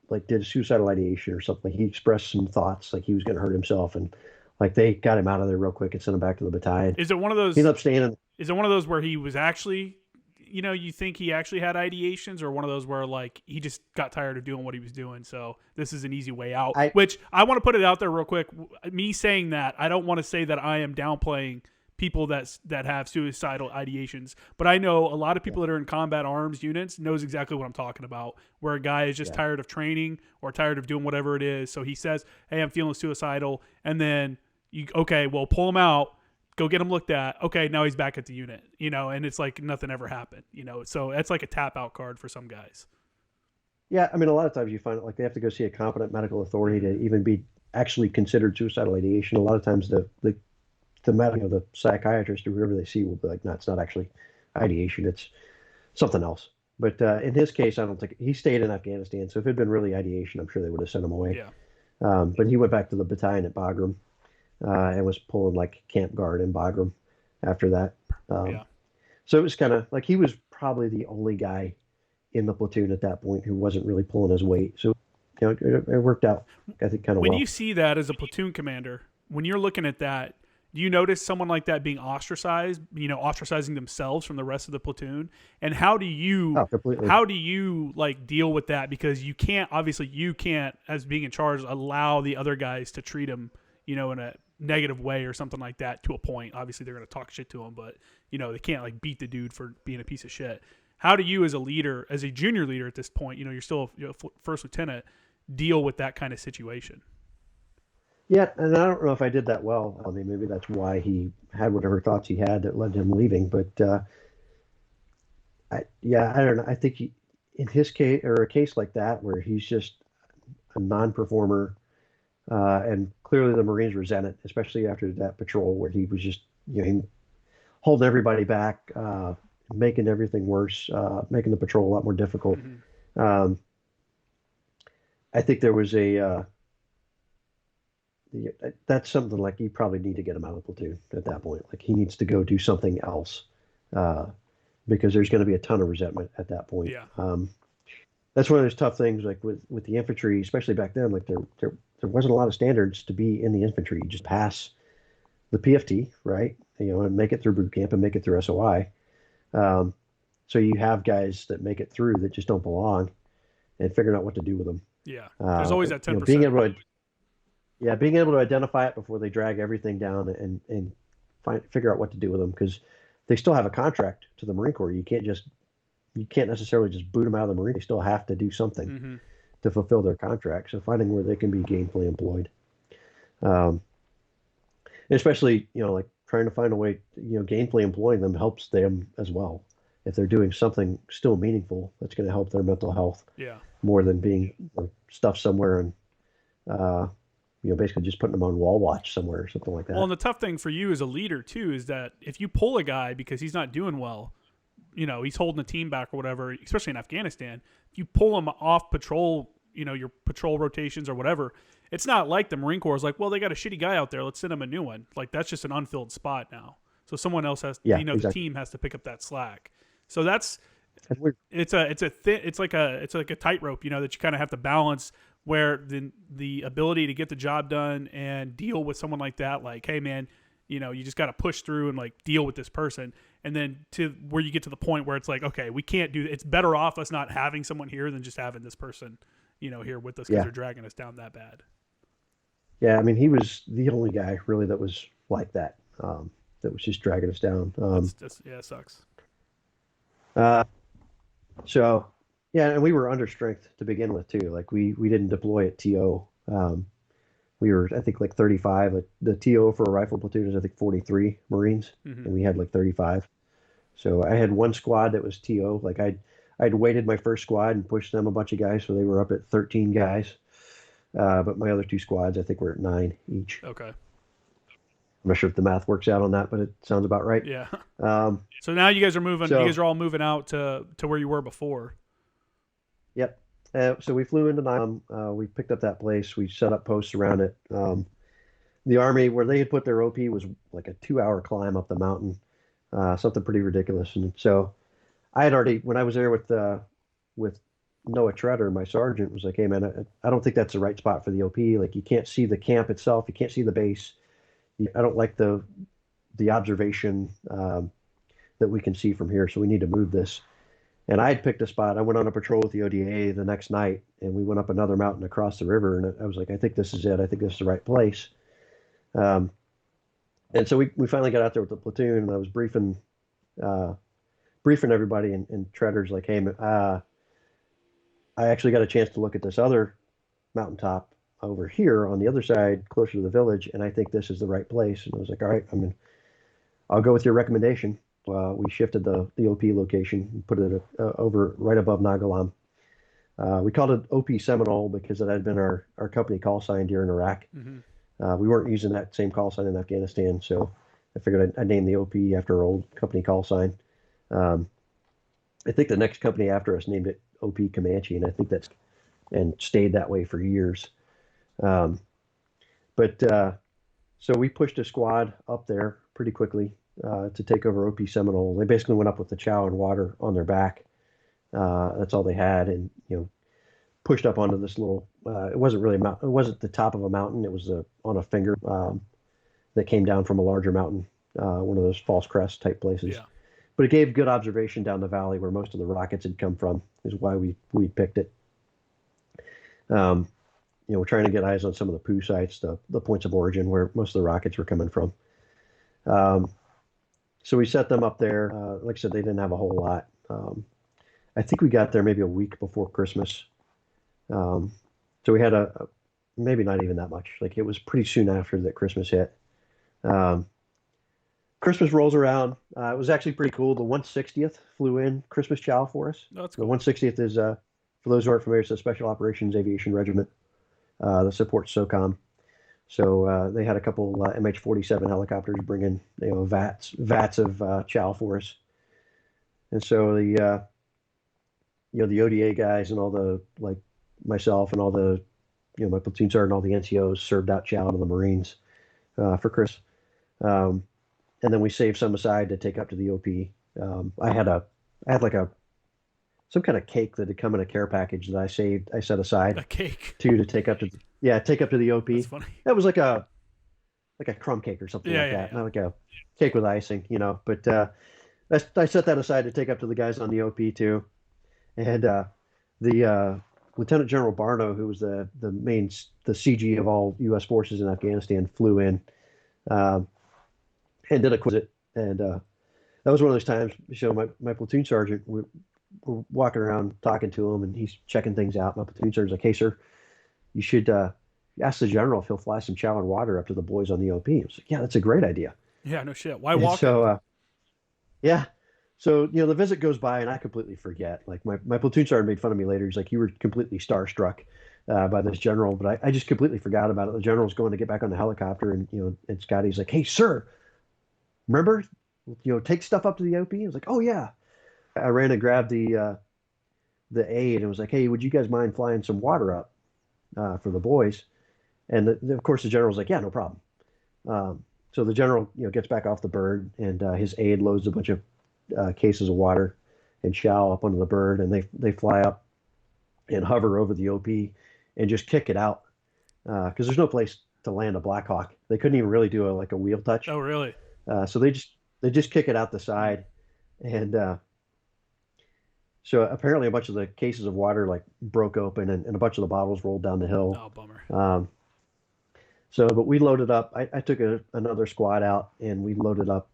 like did suicidal ideation or something. He expressed some thoughts like he was going to hurt himself, and like they got him out of there real quick and sent him back to the battalion. Is it one of those? He ended up staying in. Is it one of those where he was actually, you think he actually had ideations, or one of those where like he just got tired of doing what he was doing, so this is an easy way out? Which I want to put it out there real quick. Me saying that, I don't want to say that I am downplaying people that have suicidal ideations. But I know a lot of people that are in combat arms units knows exactly what I'm talking about, where a guy is just tired of training or tired of doing whatever it is. So he says, hey, I'm feeling suicidal. And then pull him out, go get him looked at. Okay, now he's back at the unit, and it's like nothing ever happened, So that's like a tap out card for some guys. Yeah, I mean, a lot of times you find like they have to go see a competent medical authority to even be actually considered suicidal ideation. A lot of times the medical, the psychiatrist or whoever they see will be like, no, it's not actually ideation, it's something else. But in his case, I don't think he stayed in Afghanistan. So if it had been really ideation, I'm sure they would have sent him away. Yeah. But he went back to the battalion at Bagram and was pulling like camp guard in Bagram after that. So it was kind of like he was probably the only guy in the platoon at that point who wasn't really pulling his weight. So, it worked out, I think, kind of well. When you see that as a platoon commander, when you're looking at that, do you notice someone like that being ostracized, ostracizing themselves from the rest of the platoon? And how do you like deal with that? Because you can't, as being in charge, allow the other guys to treat him, in a negative way or something like that to a point. Obviously they're going to talk shit to him, but they can't like beat the dude for being a piece of shit. How do you, as a leader, as a junior leader at this point, you're still a first lieutenant, deal with that kind of situation? Yeah, and I don't know if I did that well. I mean, maybe that's why he had whatever thoughts he had that led to him leaving. But I don't know. I think in his case, or a case like that, where he's just a non-performer, and clearly the Marines resent it, especially after that patrol where he was just, holding everybody back, making everything worse, making the patrol a lot more difficult. Mm-hmm. I think there was that's something like you probably need to get him out of the platoon at that point. Like he needs to go do something else because there's going to be a ton of resentment at that point. Yeah. That's one of those tough things, like with the infantry, especially back then. Like there wasn't a lot of standards to be in the infantry. You just pass the PFT, right? And make it through boot camp and make it through SOI. So you have guys that make it through that just don't belong, and figuring out what to do with them. Yeah, there's always that 10%. Being able to identify it before they drag everything down and figure out what to do with them, because they still have a contract to the Marine Corps. You can't necessarily just boot them out of the Marine. They still have to do something to fulfill their contract. So finding where they can be gainfully employed, especially like trying to find a way, gainfully employing them helps them as well. If they're doing something still meaningful, that's going to help their mental health. Yeah. More than being stuffed somewhere and basically just putting them on wall watch somewhere or something like that. Well, and the tough thing for you as a leader too is that if you pull a guy because he's not doing well, he's holding the team back or whatever, especially in Afghanistan, if you pull him off patrol, your patrol rotations or whatever, it's not like the Marine Corps is like, well, they got a shitty guy out there, let's send him a new one. Like that's just an unfilled spot now. So someone else has, exactly. The team has to pick up that slack. So it's like a tightrope, that you kind of have to balance, where the ability to get the job done and deal with someone like that, like, hey man, you just got to push through and like deal with this person. And then to where you get to the point where it's like, okay, we can't do, it's better off us not having someone here than just having this person, here with us because they're dragging us down that bad. Yeah. I mean, he was the only guy really that was like that, that was just dragging us down. It sucks. So yeah, and we were under strength to begin with too. Like we didn't deploy at TO. We were, I think, like 35. Like the TO for a rifle platoon is, I think, 43 Marines, and we had like 35. So I had one squad that was TO. Like I'd weighted my first squad and pushed them a bunch of guys, so they were up at 13 guys. But my other two squads, I think, were at 9 each. Okay. I'm not sure if the math works out on that, but it sounds about right. Yeah. So now you guys are moving. You guys are all moving out to where you were before. Yep. So we flew into Nylon. We picked up that place. We set up posts around it. The Army, where they had put their OP, was like a 2-hour climb up the mountain, something pretty ridiculous. And so I had already, when I was there with Noah Treader, my sergeant, was like, hey man, I don't think that's the right spot for the OP. Like you can't see the camp itself. You can't see the base. I don't like the observation that we can see from here. So we need to move this. And I had picked a spot. I went on a patrol with the ODA the next night, and we went up another mountain across the river. And I was like, I think this is it. I think this is the right place. And so we finally got out there with the platoon, and I was briefing everybody, and Treader's like, hey, I actually got a chance to look at this other mountaintop over here on the other side, closer to the village, and I think this is the right place. And I was like, all right, I'll go with your recommendation. We shifted the OP location and put it over right above Nagalam. We called it OP Seminole because it had been our company call sign during Iraq. Hmm. We weren't using that same call sign in Afghanistan, so I figured I'd name the OP after our old company call sign. Um, I think the next company after us named it OP Comanche, and I think that's and stayed that way for years. Um, but so we pushed a squad up there pretty quickly to take over OP Seminole. They basically went up with the chow and water on their back. That's all they had, and pushed up onto this little. It wasn't really a mountain. It wasn't the top of a mountain. It was on a finger that came down from a larger mountain, one of those false crest type places. Yeah. But it gave good observation down the valley where most of the rockets had come from. Is why we picked it. Um, we're trying to get eyes on some of the poo sites, the points of origin where most of the rockets were coming from. Um, so we set them up there. Like I said, they didn't have a whole lot. I think we got there maybe a week before Christmas. Um, so we had maybe not even that much. Like it was pretty soon after that Christmas hit. Um, Christmas rolls around. It was actually pretty cool. The 160th flew in Christmas chow for us. No, that's The cool. 160th is, for those who aren't familiar, it's a Special Operations Aviation Regiment that supports SOCOM. So they had a couple MH-47 helicopters bringing vats of chow for us. And so the ODA guys and all the like myself and all the my platoon sergeant, all the NCOs served out chow to the Marines for Chris. Um, and then we saved some aside to take up to the OP. I had like some kind of cake that had come in a care package that I set aside A cake. to take up to the That's OP. funny. That was like a crumb cake or something Yeah, like yeah, that, yeah. not like a cake with icing, But I set that aside to take up to the guys on the OP too. And the Lieutenant General Barno, who was the CG of all U.S. forces in Afghanistan, flew in um, and did a quiz. And that was one of those times. So my platoon sergeant, we're walking around talking to him, and he's checking things out. My platoon sergeant's like, "Hey, sir, you should ask the general if he'll fly some chow and water up to the boys on the OP." I was like, "Yeah, that's a great idea." Yeah, no shit. Why And walk it? so yeah. So, the visit goes by and I completely forget. Like my platoon sergeant made fun of me later. He's like, you were completely starstruck by this general, but I just completely forgot about it. The general's going to get back on the helicopter and, and Scotty's like, hey, sir, remember, take stuff up to the OP. I was like, oh yeah. I ran and grabbed the aide and was like, hey, would you guys mind flying some water up for the boys? And of course the general's like, yeah, no problem. So the general, gets back off the bird and his aide loads a bunch of cases of water and chow up onto the bird, and they fly up and hover over the OP and just kick it out because there's no place to land a Black Hawk. They couldn't even really do a wheel touch, Oh, really? so they just kick it out the side, and so apparently a bunch of the cases of water like broke open and a bunch of the bottles rolled down the hill. Oh, bummer. But we loaded up. I took another squad out and we loaded up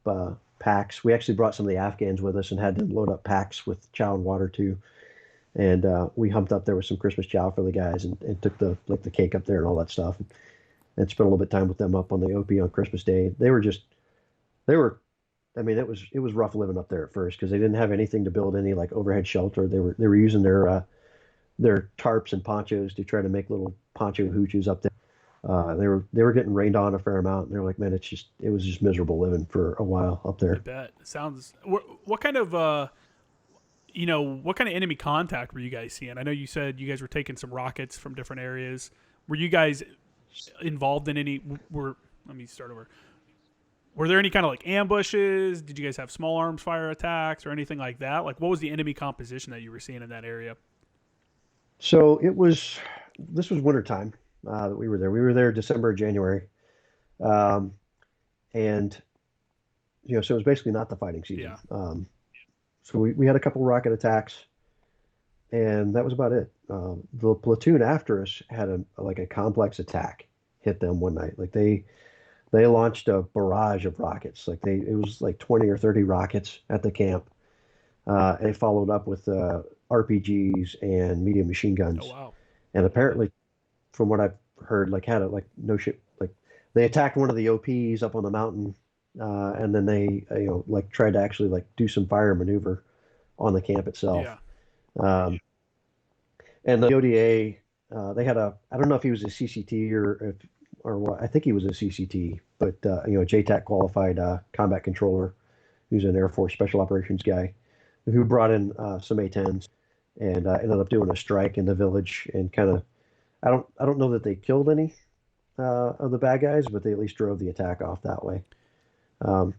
packs. We actually brought some of the Afghans with us and had them load up packs with chow and water too. And we humped up there with some Christmas chow for the guys and took the cake up there and all that stuff and spent a little bit of time with them up on the OP on Christmas Day. They were, I mean, it was rough living up there at first because they didn't have anything to build any like overhead shelter. They were using their tarps and ponchos to try to make little poncho hooches up there. They were getting rained on a fair amount, and they're like, man, it was just miserable living for a while up I there. bet. It sounds. What kind of what kind of enemy contact were you guys seeing? I know you said you guys were taking some rockets from different areas. Were you guys involved in any? Let me start over. Were there any kind of like ambushes? Did you guys have small arms fire attacks or anything like that? Like, what was the enemy composition that you were seeing in that area? So this was wintertime that we were there. We were there December, January, um, and so it was basically not the fighting season. Yeah. So we had a couple rocket attacks, and that was about it. The platoon after us had a complex attack hit them one night. Like they They launched a barrage of rockets. It was like 20 or 30 rockets at the camp. And they followed up with RPGs and medium machine Oh guns. wow. And apparently, from what I've heard, like had it like no shit, like they attacked one of the OPs up on the mountain, and then they like tried to actually like do some fire maneuver on the camp itself. Yeah. Um, and the ODA, they had a, I don't know if he was a CCT or what. I think he was a CCT, but JTAC qualified combat controller, who's an Air Force Special Operations guy, who brought in some A-10s and ended up doing a strike in the village and kind of, I don't know that they killed any of the bad guys, but they at least drove the attack off that way. Um,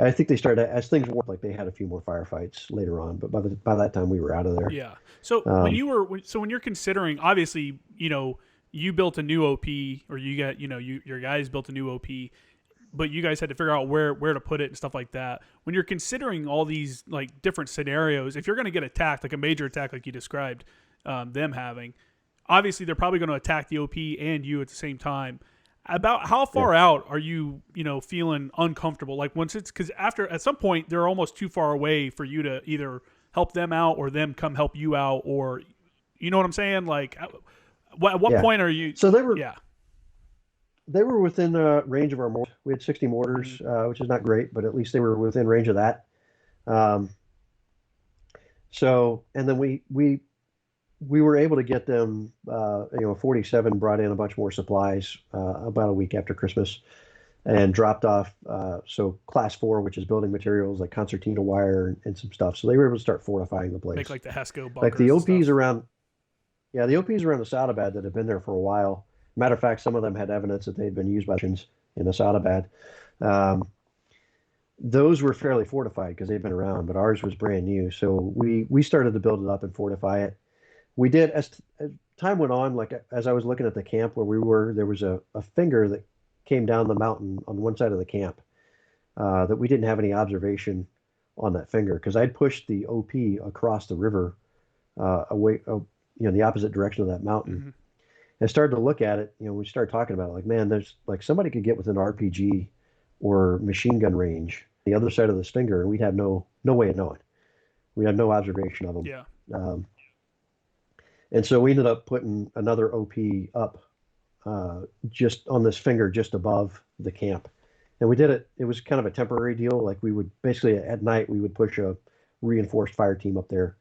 I think they started as things went, like they had a few more firefights later on, but by that time we were out of there. Yeah. So Um, when you're considering, obviously, you built a new OP, or you got, your guys built a new OP, but you guys had to figure out where to put it and stuff like that. When you're considering all these like different scenarios, if you're going to get attacked, like a major attack, like you described, them having, obviously they're probably going to attack the OP and you at the same time. About how yeah, far out are you, feeling uncomfortable? Like once it's, because after at some point they're almost too far away for you to either help them out or them come help you out, or you know what I'm saying? Like, at what yeah. point are you? So they were Yeah. they were within range of our mortars. We had 60 mortars, Mm-hmm. which is not great, but at least they were within range of that. Um, and then we were able to get them, 47 brought in a bunch more supplies about a week after Christmas and dropped off. So class 4, which is building materials like concertina wire and some stuff. So they were able to start fortifying the Make place. like the HESCO Like the bunkers and OPs stuff. around, yeah, the OPs around Asadabad that have been there for a while. Matter of fact, some of them had evidence that they'd been used by Russians in Asadabad. Um, those were fairly fortified because they've been around, but ours was brand new. So we started to build it up and fortify it. We did as time went on, like as I was looking at the camp where we were, there was a finger that came down the mountain on one side of the camp that we didn't have any observation on that finger because I'd pushed the OP across the river away, the opposite direction of that mountain. Mm-hmm. And started to look at it. We started talking about it. Like, man, there's like somebody could get within RPG or machine gun range the other side of this finger, and we'd have no way of knowing. We had no observation of them. Yeah. Um, and so we ended up putting another OP up just on this finger just above the camp. And we did it. It was kind of a temporary deal. Like we would basically at night we would push a reinforced fire team up there,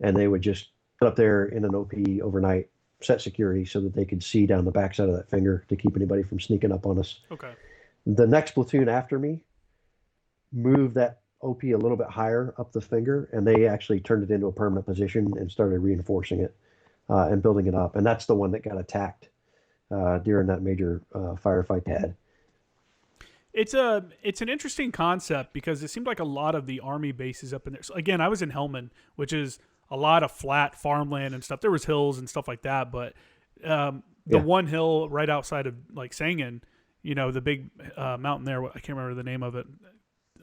and they would just put up there in an OP overnight, set security so that they could see down the backside of that finger to keep anybody from sneaking up on us. Okay. The next platoon after me moved that OP a little bit higher up the finger, and they actually turned it into a permanent position and started reinforcing it and building it up. And that's the one that got attacked during that major firefight they had. It's an interesting concept because it seemed like a lot of the army bases up in there. So again, I was in Helmand, which is a lot of flat farmland and stuff. There was hills and stuff like that, but the Yeah. one hill right outside of like Sangan, the big mountain there. I can't remember the name of it.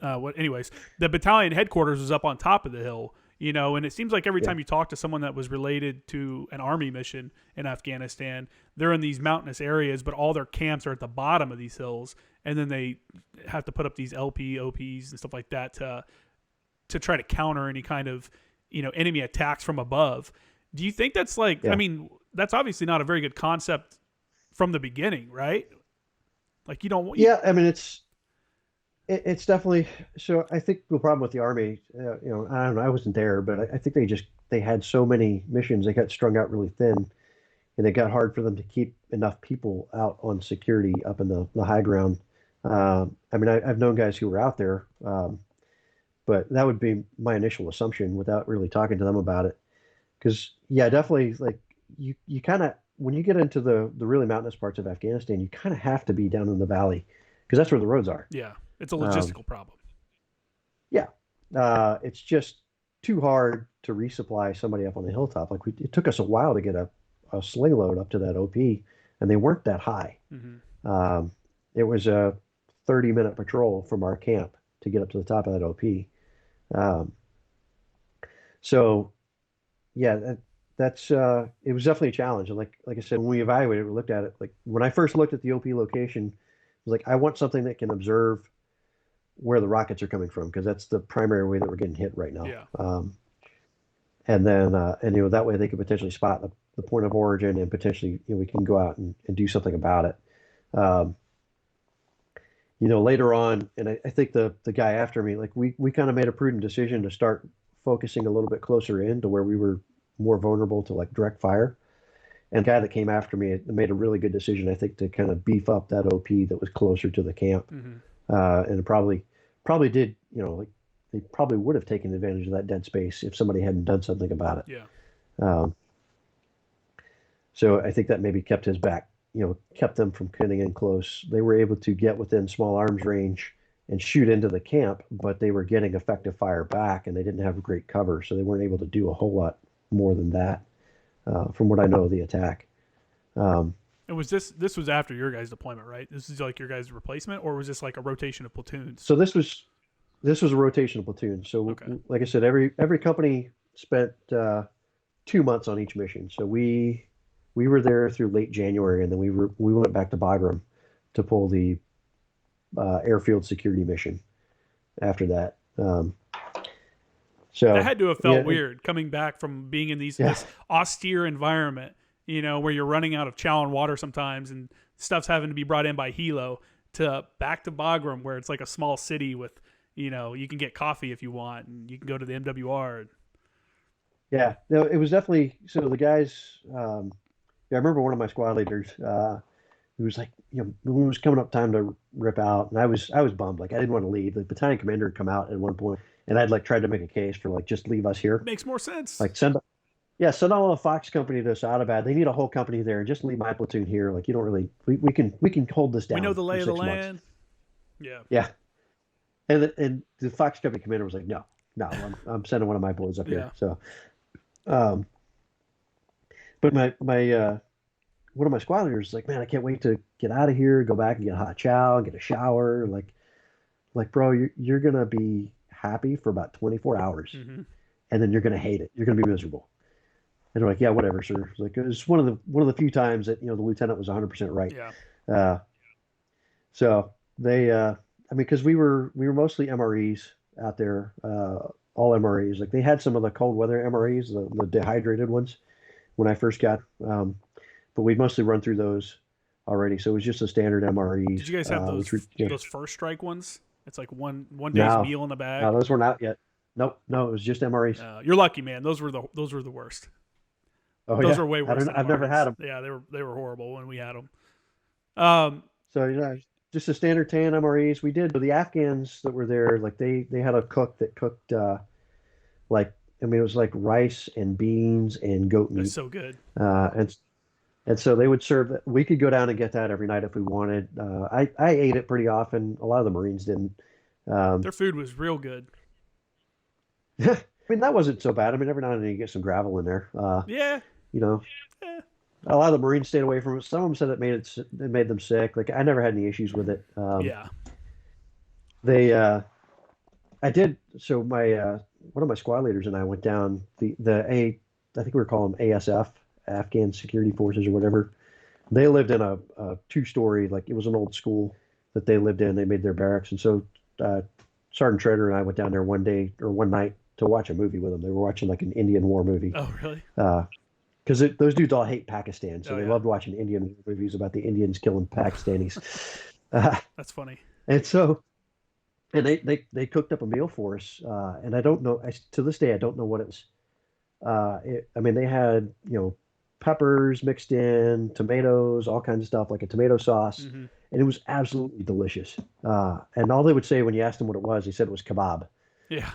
Anyways, the battalion headquarters was up on top of the hill. And it seems like every Yeah. time you talk to someone that was related to an army mission in Afghanistan, they're in these mountainous areas, but all their camps are at the bottom of these hills, and then they have to put up these LP, OPs, and stuff like that to try to counter any kind of enemy attacks from above. Do you think that's like? Yeah. I mean, that's obviously not a very good concept from the beginning, right? Like you don't. Yeah, I mean it's definitely so. I think the problem with the army, I don't know, I wasn't there, but I think they had so many missions, they got strung out really thin, and it got hard for them to keep enough people out on security up in the high ground. I mean, I've known guys who were out there, but that would be my initial assumption without really talking to them about it. Because yeah, definitely like you kind of when you get into the really mountainous parts of Afghanistan, you kind of have to be down in the valley because that's where the roads are. Yeah, it's a Um, logistical problem. yeah, it's just too hard to resupply somebody up on the hilltop. Like it took us a while to get a sling load up to that OP, and they weren't that high. Mm-hmm. Um, it was a 30-minute patrol from our camp to get up to the top of that OP. Um, so yeah, that's it was definitely a challenge. And like I said, when we evaluated, we looked at it. Like when I first looked at the OP location, was like, I want something that can observe where the rockets are coming from because that's the primary way that we're getting hit right now. Yeah. And then, that way they could potentially spot the point of origin and potentially, we can go out and do something about it. Um, later on, and I think the guy after me, like we kind of made a prudent decision to start focusing a little bit closer in to where we were more vulnerable to like direct fire. And the guy that came after me made a really good decision, I think, to kind of beef up that OP that was closer to the camp. Mm-hmm. And it probably did, like they probably would have taken advantage of that dead space if somebody hadn't done something about it. Yeah. So I think that maybe kept his back, kept them from getting in close. They were able to get within small arms range and shoot into the camp, but they were getting effective fire back, and they didn't have great cover, so they weren't able to do a whole lot more than that, from what I know of the attack. And was this was after your guys' deployment, right? This is like your guys' replacement, or was this like a rotation of platoons? So this was a rotation of platoons. So Okay. like I said, every company spent 2 months on each mission. So we were there through late January, and then we went back to Bagram to pull the airfield security mission after that. So that had to have felt weird coming back from being in this austere environment, where you're running out of chow and water sometimes, and stuff's having to be brought in by helo, to back to Bagram, where it's like a small city with, you can get coffee if you want, and you can go to the MWR. Yeah, no, it was definitely, so the guys. I remember one of my squad leaders. Who was like, when it was coming up time to rip out, and I was bummed. Like I didn't want to leave. The battalion commander had come out at one point, and I'd like tried to make a case for like just leave us here. Makes more sense. Like send all the Fox company to Saddabad. They need a whole company there, and just leave my platoon here. Like you don't really, we can hold this down. We know the lay of the 6 land. months. Yeah. Yeah. And the Fox company commander was like, no, I'm sending one of my boys up here. So, but my one of my squad leaders was like, man, I can't wait to get out of here, go back and get a hot chow, get a shower. Like, bro, you're gonna be happy for about 24 hours, Mm-hmm. and then you're gonna hate it. You're gonna be miserable. And they're like, yeah, whatever, sir. It's like, it was one of the few times that the lieutenant was 100% right. Yeah. So they, because we were mostly MREs out there, all MREs. Like they had some of the cold weather MREs, the dehydrated ones, when I first got. But we'd mostly run through those already, so it was just a standard MREs. Did you guys have those first strike ones? It's like one day's meal in the bag. No, those weren't out yet. Nope, no, it was just MREs. You're lucky, man. Those were the worst. Oh, those are way worse. I've never had them. Yeah, they were horrible when we had them. So just a standard tan MREs. We did the Afghans that were there. Like they had a cook that cooked it was like rice and beans and goat meat. That's so good. And so they would serve that. We could go down and get that every night if we wanted. I ate it pretty often. A lot of the Marines didn't. Their food was real good. I mean, that wasn't so bad. I mean, every now and then you get some gravel in there. Yeah. A lot of the Marines stayed away from it. Some of them said it made them sick. Like I never had any issues with it. I did. So my one of my squad leaders and I went down I think we were calling them ASF, Afghan Security Forces or whatever. They lived in a 2-story, like it was an old school that they lived in. They made their barracks, and so Sergeant Schroeder and I went down there one night to watch a movie with them. They were watching like an Indian War movie. Oh, really? Because those dudes all hate Pakistan, so they loved watching Indian movies about the Indians killing Pakistanis. That's funny. And so, and they cooked up a meal for us, and I don't know. To this day, I don't know what it was. They had peppers mixed in, tomatoes, all kinds of stuff, like a tomato sauce, Mm-hmm. and it was absolutely delicious. And all they would say when you asked them what it was, they said it was kebab. Yeah.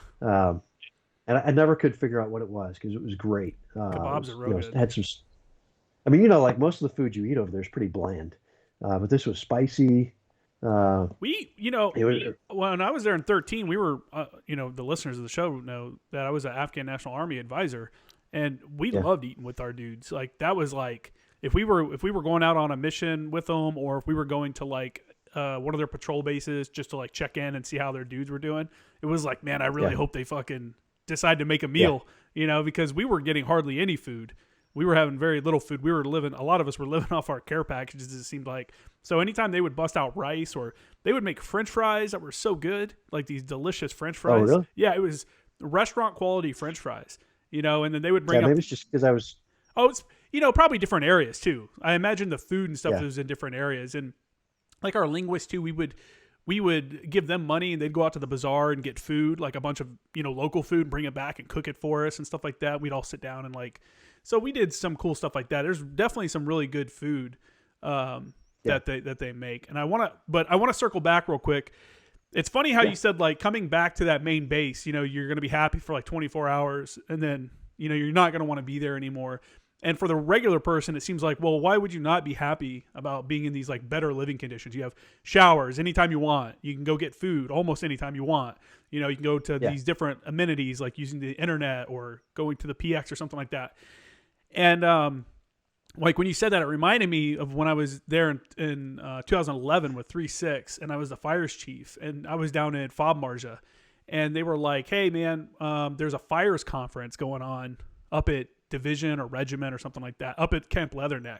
And I never could figure out what it was because it was great. Kebabs are real good. Had some. I mean, like most of the food you eat over there is pretty bland, but this was spicy. When I was there in 13, we were, the listeners of the show know that I was an Afghan National Army advisor, and we loved eating with our dudes. Like that was like if we were going out on a mission with them, or if we were going to like one of their patrol bases just to like check in and see how their dudes were doing. It was like, man, I really hope they fucking decide to make a meal, because we were getting hardly any food. We were having very little food. A lot of us were living off our care packages, it seemed like. So anytime they would bust out rice, or they would make French fries that were so good, like these delicious French fries. Oh, really? Yeah, it was restaurant quality French fries, and then they would bring Yeah, up, maybe it's just because I was. oh, it's, probably different areas too. I imagine the food and stuff Yeah. was in different areas. And like our linguists too, we would give them money and they'd go out to the bazaar and get food, like a bunch of, local food, and bring it back and cook it for us and stuff like that. We'd all sit down and so we did some cool stuff like that. There's definitely some really good food that they make. And I want to circle back real quick. It's funny how you said, like, coming back to that main base, you're going to be happy for like 24 hours and then, you're not going to want to be there anymore. And for the regular person, it seems like, well, why would you not be happy about being in these like better living conditions? You have showers anytime you want. You can go get food almost anytime you want. You can go to these different amenities, like using the internet or going to the PX or something like that. And like when you said that, it reminded me of when I was there in 2011 with 3-6, and I was the fires chief, and I was down in Fob Marja, and they were like, hey man, there's a fires conference going on up at division or regiment or something like that up at Camp Leatherneck,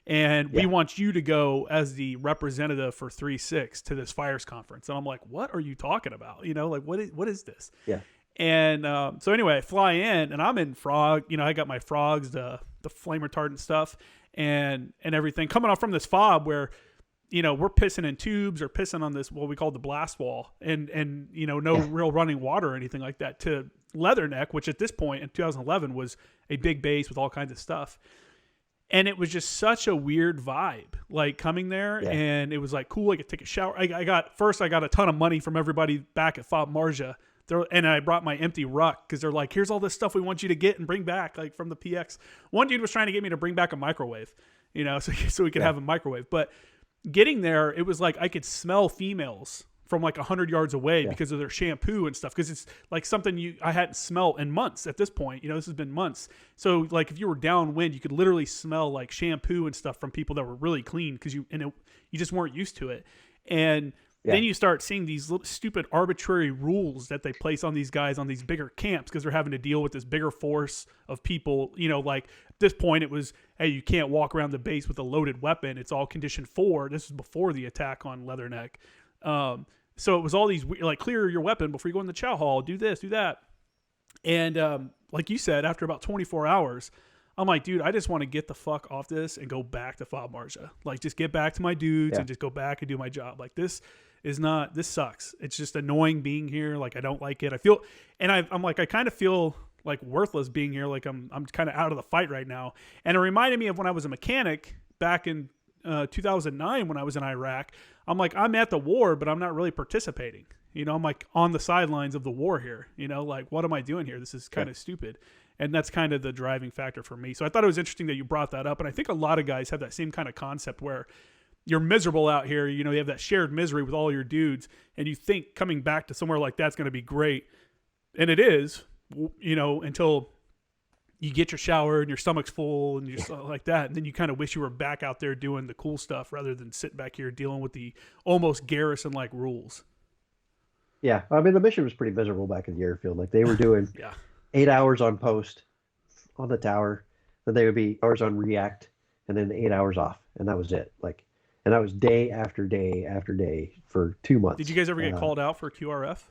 and we want you to go as the representative for 3-6 to this fires conference. And I'm like, what are you talking about? Like, what is this? Yeah. And so anyway, I fly in and I'm in frog, I got my frogs, the flame retardant stuff and everything, coming off from this fob where, we're pissing in tubes or pissing on this, what we call the blast wall, and no real running water or anything like that, to Leatherneck, which at this point in 2011 was a big base with all kinds of stuff. And it was just such a weird vibe, like coming there, and it was like cool. I could take a shower. I got a ton of money from everybody back at Fob Marja. And I brought my empty ruck because they're like, here's all this stuff we want you to get and bring back, like from the PX. One dude was trying to get me to bring back a microwave, so we could have a microwave. But getting there, it was like I could smell females from like 100 yards away because of their shampoo and stuff. Because it's like something I hadn't smelled in months at this point. This has been months. So like if you were downwind, you could literally smell like shampoo and stuff from people that were really clean because you just weren't used to it. And then you start seeing these little stupid arbitrary rules that they place on these guys on these bigger camps because they're having to deal with this bigger force of people. Like at this point it was, hey, you can't walk around the base with a loaded weapon. It's all condition 4. This was before the attack on Leatherneck. So it was all these, like, clear your weapon before you go in the chow hall, do this, do that. And like you said, after about 24 hours, I'm like, dude, I just want to get the fuck off this and go back to Fob Marja. Like, just get back to my dudes and just go back and do my job. Like, this sucks. It's just annoying being here. Like, I don't like it. I feel, and I'm like, I kind of feel like worthless being here. Like I'm kind of out of the fight right now. And it reminded me of when I was a mechanic back in 2009 when I was in Iraq. I'm like, I'm at the war, but I'm not really participating. I'm like on the sidelines of the war here. Like, what am I doing here? This is kind of stupid. And that's kind of the driving factor for me. So I thought it was interesting that you brought that up. And I think a lot of guys have that same kind of concept where you're miserable out here. You have that shared misery with all your dudes. And you think coming back to somewhere like that's going to be great. And it is, until you get your shower and your stomach's full and you're like that. And then you kind of wish you were back out there doing the cool stuff rather than sitting back here dealing with the almost garrison-like rules. Yeah. I mean, the mission was pretty miserable back in the airfield. Like, they were doing 8 hours on post on the tower. Then they would be hours on react and then 8 hours off. And that was it. Like, and that was day after day after day for 2 months. Did you guys ever get called out for QRF?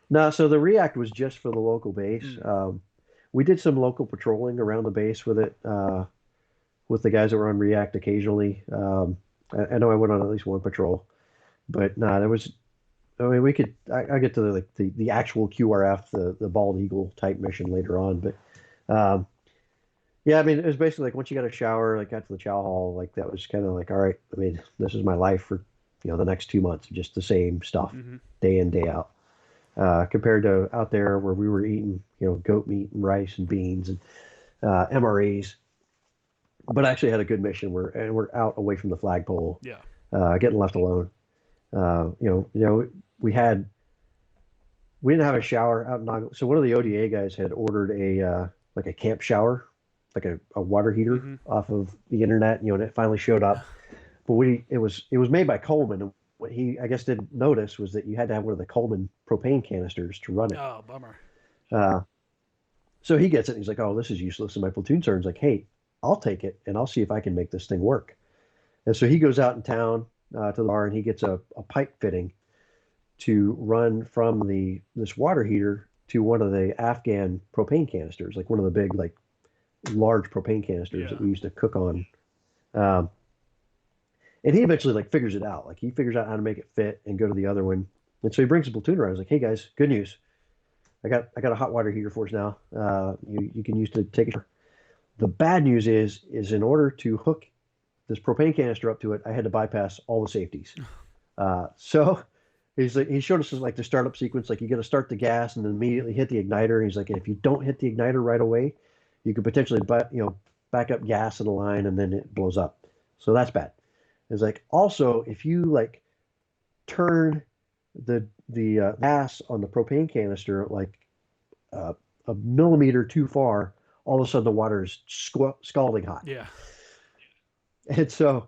No. So the react was just for the local base. We did some local patrolling around the base with it, with the guys that were on react occasionally. I know I went on at least one patrol, but no, there was, I mean, we could, I get to the actual QRF, the bald eagle type mission later on, but yeah, I mean, it was basically like once you got a shower, like got to the chow hall, like that was kind of like, all right, I mean, this is my life for, the next 2 months, just the same stuff, day in, day out. Compared to out there where we were eating, goat meat and rice and beans and MREs, but I actually had a good mission. We're out away from the flagpole, getting left alone. We didn't have a shower out in Naga. So one of the ODA guys had ordered a camp shower, like a water heater off of the internet, and it finally showed up. But it was made by Coleman. And what he, I guess, didn't notice was that you had to have one of the Coleman propane canisters to run it. Oh, bummer. So he gets it. And he's like, oh, this is useless. And my platoon sergeant's like, hey, I'll take it and I'll see if I can make this thing work. And so he goes out in town to the bar and he gets a pipe fitting to run from this water heater to one of the Afghan propane canisters, like one of the big, like large propane canisters Yeah. that we used to cook on. Um, and he eventually like figures it out. Like he figures out how to make it fit and go to the other one. And so he brings the platoon around. He's like, "Hey guys, good news. I got a hot water heater for us now. You can use to take it. The bad news is in order to hook this propane canister up to it, I had to bypass all the safeties. So he's like, he showed us like the startup sequence. Like you got to start the gas and then immediately hit the igniter. He's like, if you don't hit the igniter right away, you could potentially back up gas in the line and then it blows up. So that's bad. It's like also if you like turn the gas on the propane canister like a millimeter too far, all of a sudden the water is scalding hot. Yeah. And so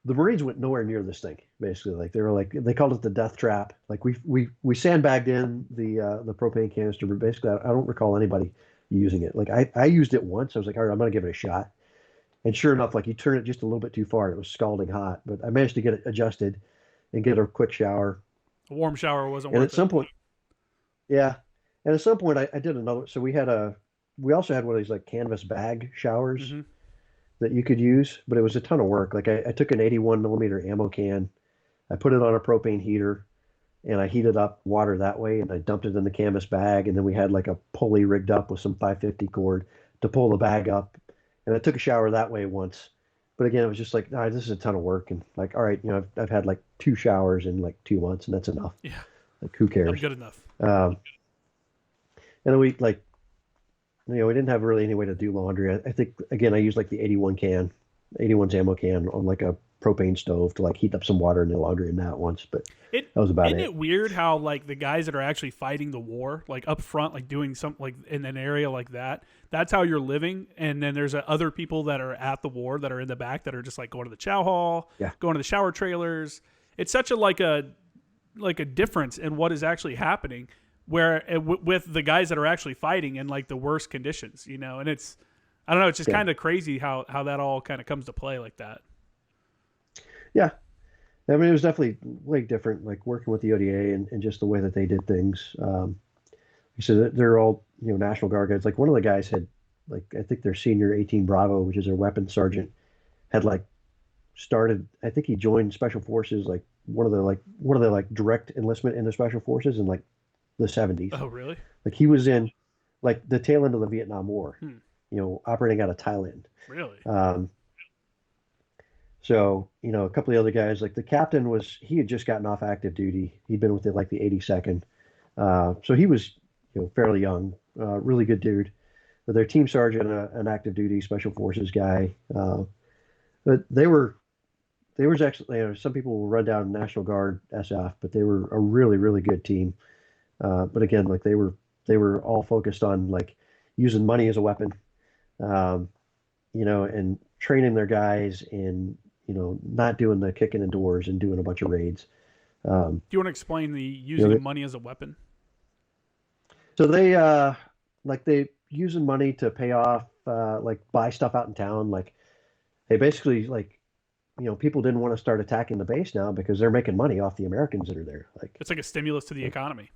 the Marines went nowhere near this thing. Basically, like they were like they called it the death trap. Like we sandbagged in the propane canister, but basically I don't recall anybody using it. Like I used it once. I was like, all right, I'm gonna give it a shot. And sure enough, like you turn it just a little bit too far, and it was scalding hot. But I managed to get it adjusted and get a quick shower. A warm shower wasn't And worth at some it. point, yeah. And at some point, I did another. So we also had one of these like canvas bag showers Mm-hmm. that you could use, but it was a ton of work. Like I took an 81 millimeter ammo can, I put it on a propane heater, and I heated up water that way, and I dumped it in the canvas bag, and then we had like a pulley rigged up with some 550 cord to pull the bag up, and I took a shower that way once. But again, it was just like, all right, this is a ton of work, and like, all right, I've had like 2 showers in like 2 months, and that's enough. Yeah. Like, who I'm cares? good enough. Um, and then we like, we didn't have really any way to do laundry. I think again, I used like the 81's ammo can on like a propane stove to like heat up some water in the laundry in that once, but It that was about isn't it. it weird how like the guys that are actually fighting the war, like up front, like doing something like in an area like that, that's how you're living, and then there's other people that are at the war that are in the back that are just like going to the chow hall, Yeah. going to the shower trailers. It's such a like a difference in what is actually happening, where with the guys that are actually fighting in like the worst conditions, and it's I don't know, it's just Yeah. kind of crazy how that all kind of comes to play like that. Yeah. I mean, it was definitely way different, like working with the ODA and just the way that they did things. So they're all, National Guard guys. Like one of the guys had, like, I think their senior 18 Bravo, which is their weapons sergeant, had like started, I think he joined Special Forces, like one of the direct enlistment into Special Forces in like the 70s. Oh, really? Like he was in like the tail end of the Vietnam War, Hmm. operating out of Thailand. Really? Um, So, a couple of the other guys, like the captain he had just gotten off active duty. He'd been with it like the 82nd. So he was, fairly young, really good dude. But their team sergeant, an active duty special forces guy. But they was actually, some people will run down National Guard SF, but they were a really, really good team. But again, like they were all focused on like using money as a weapon, um, and training their guys in not doing the kicking in doors and doing a bunch of raids. Um, Do you want to explain the using money as a weapon? so they using money to pay off, like buy stuff out in town. Like they basically like, people didn't want to start attacking the base now because they're making money off the Americans that are there. It's like a stimulus to the economy.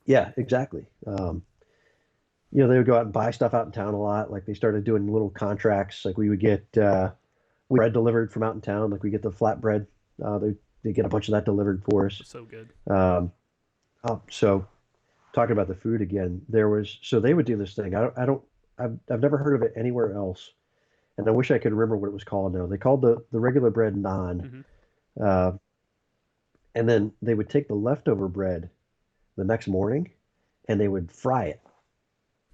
Yeah, exactly. They would go out and buy stuff out in town a lot. Like they started doing little contracts. Like we would get bread delivered from out in town. Like we get the flatbread. They get a bunch of that delivered for us. So good. So talking about the food again, so they would do this thing. I've never heard of it anywhere else, and I wish I could remember what it was called now. They called the regular bread naan, Mm-hmm. uh, and then they would take the leftover bread the next morning, and they would fry it.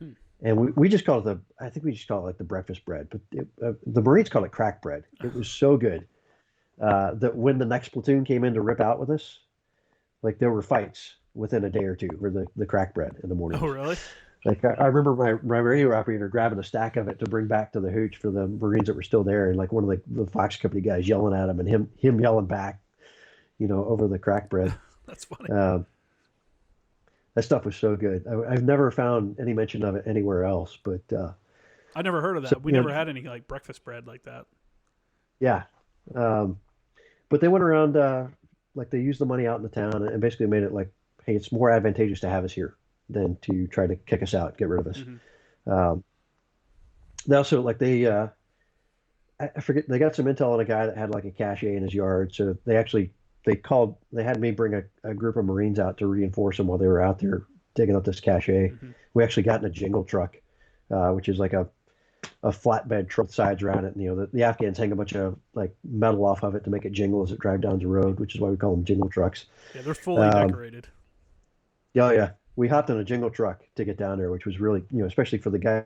Hmm. And we just call it I think we just call it like the breakfast bread, but the Marines call it crack bread. It was so good that when the next platoon came in to rip out with us, like there were fights within a day or two for the crack bread in the morning. Oh, really? Like I remember my radio operator grabbing a stack of it to bring back to the hooch for the Marines that were still there, and like one of the Fox Company guys yelling at him, and him yelling back, over the crack bread. That's funny. That stuff was so good. I've never found any mention of it anywhere else, but I never heard of that. so, We never had any like breakfast bread like that. yeah, Um, but they went around, like they used the money out in the town and basically made it like, hey, it's more advantageous to have us here than to try to kick us out, get rid of us. Hmm. Um, they also like I forget, they got some intel on a guy that had like a cache in his yard. So they had me bring a group of Marines out to reinforce them while they were out there digging up this cache. Hmm. We actually got in a jingle truck, which is like a flatbed truck with sides around it. And, the Afghans hang a bunch of like metal off of it to make it jingle as it drive down the road, which is why we call them jingle trucks. Yeah, they're fully Um, decorated. yeah, oh, yeah. We hopped in a jingle truck to get down there, which was really, especially for the guy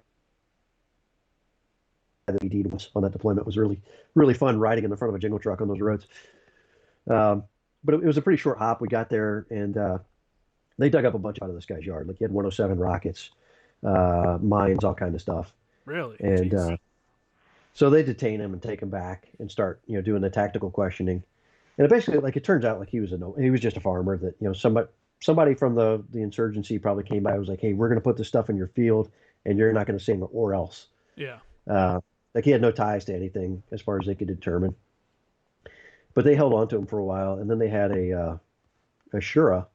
that we did was on that deployment, was really, really fun riding in the front of a jingle truck on those roads. Um, but it was a pretty short hop. We got there and they dug up a bunch out of this guy's yard. Like he had 107 rockets, mines, all kind of stuff. Really? And Jeez. so they detain him and take him back and start, doing the tactical questioning. And it basically, like, it turns out like he was just a farmer that, somebody from the insurgency probably came by and was like, hey, we're going to put this stuff in your field and you're not going to say no or else. Yeah. Uh, like he had no ties to anything as far as they could determine. But they held on to him for a while, and then they had a shura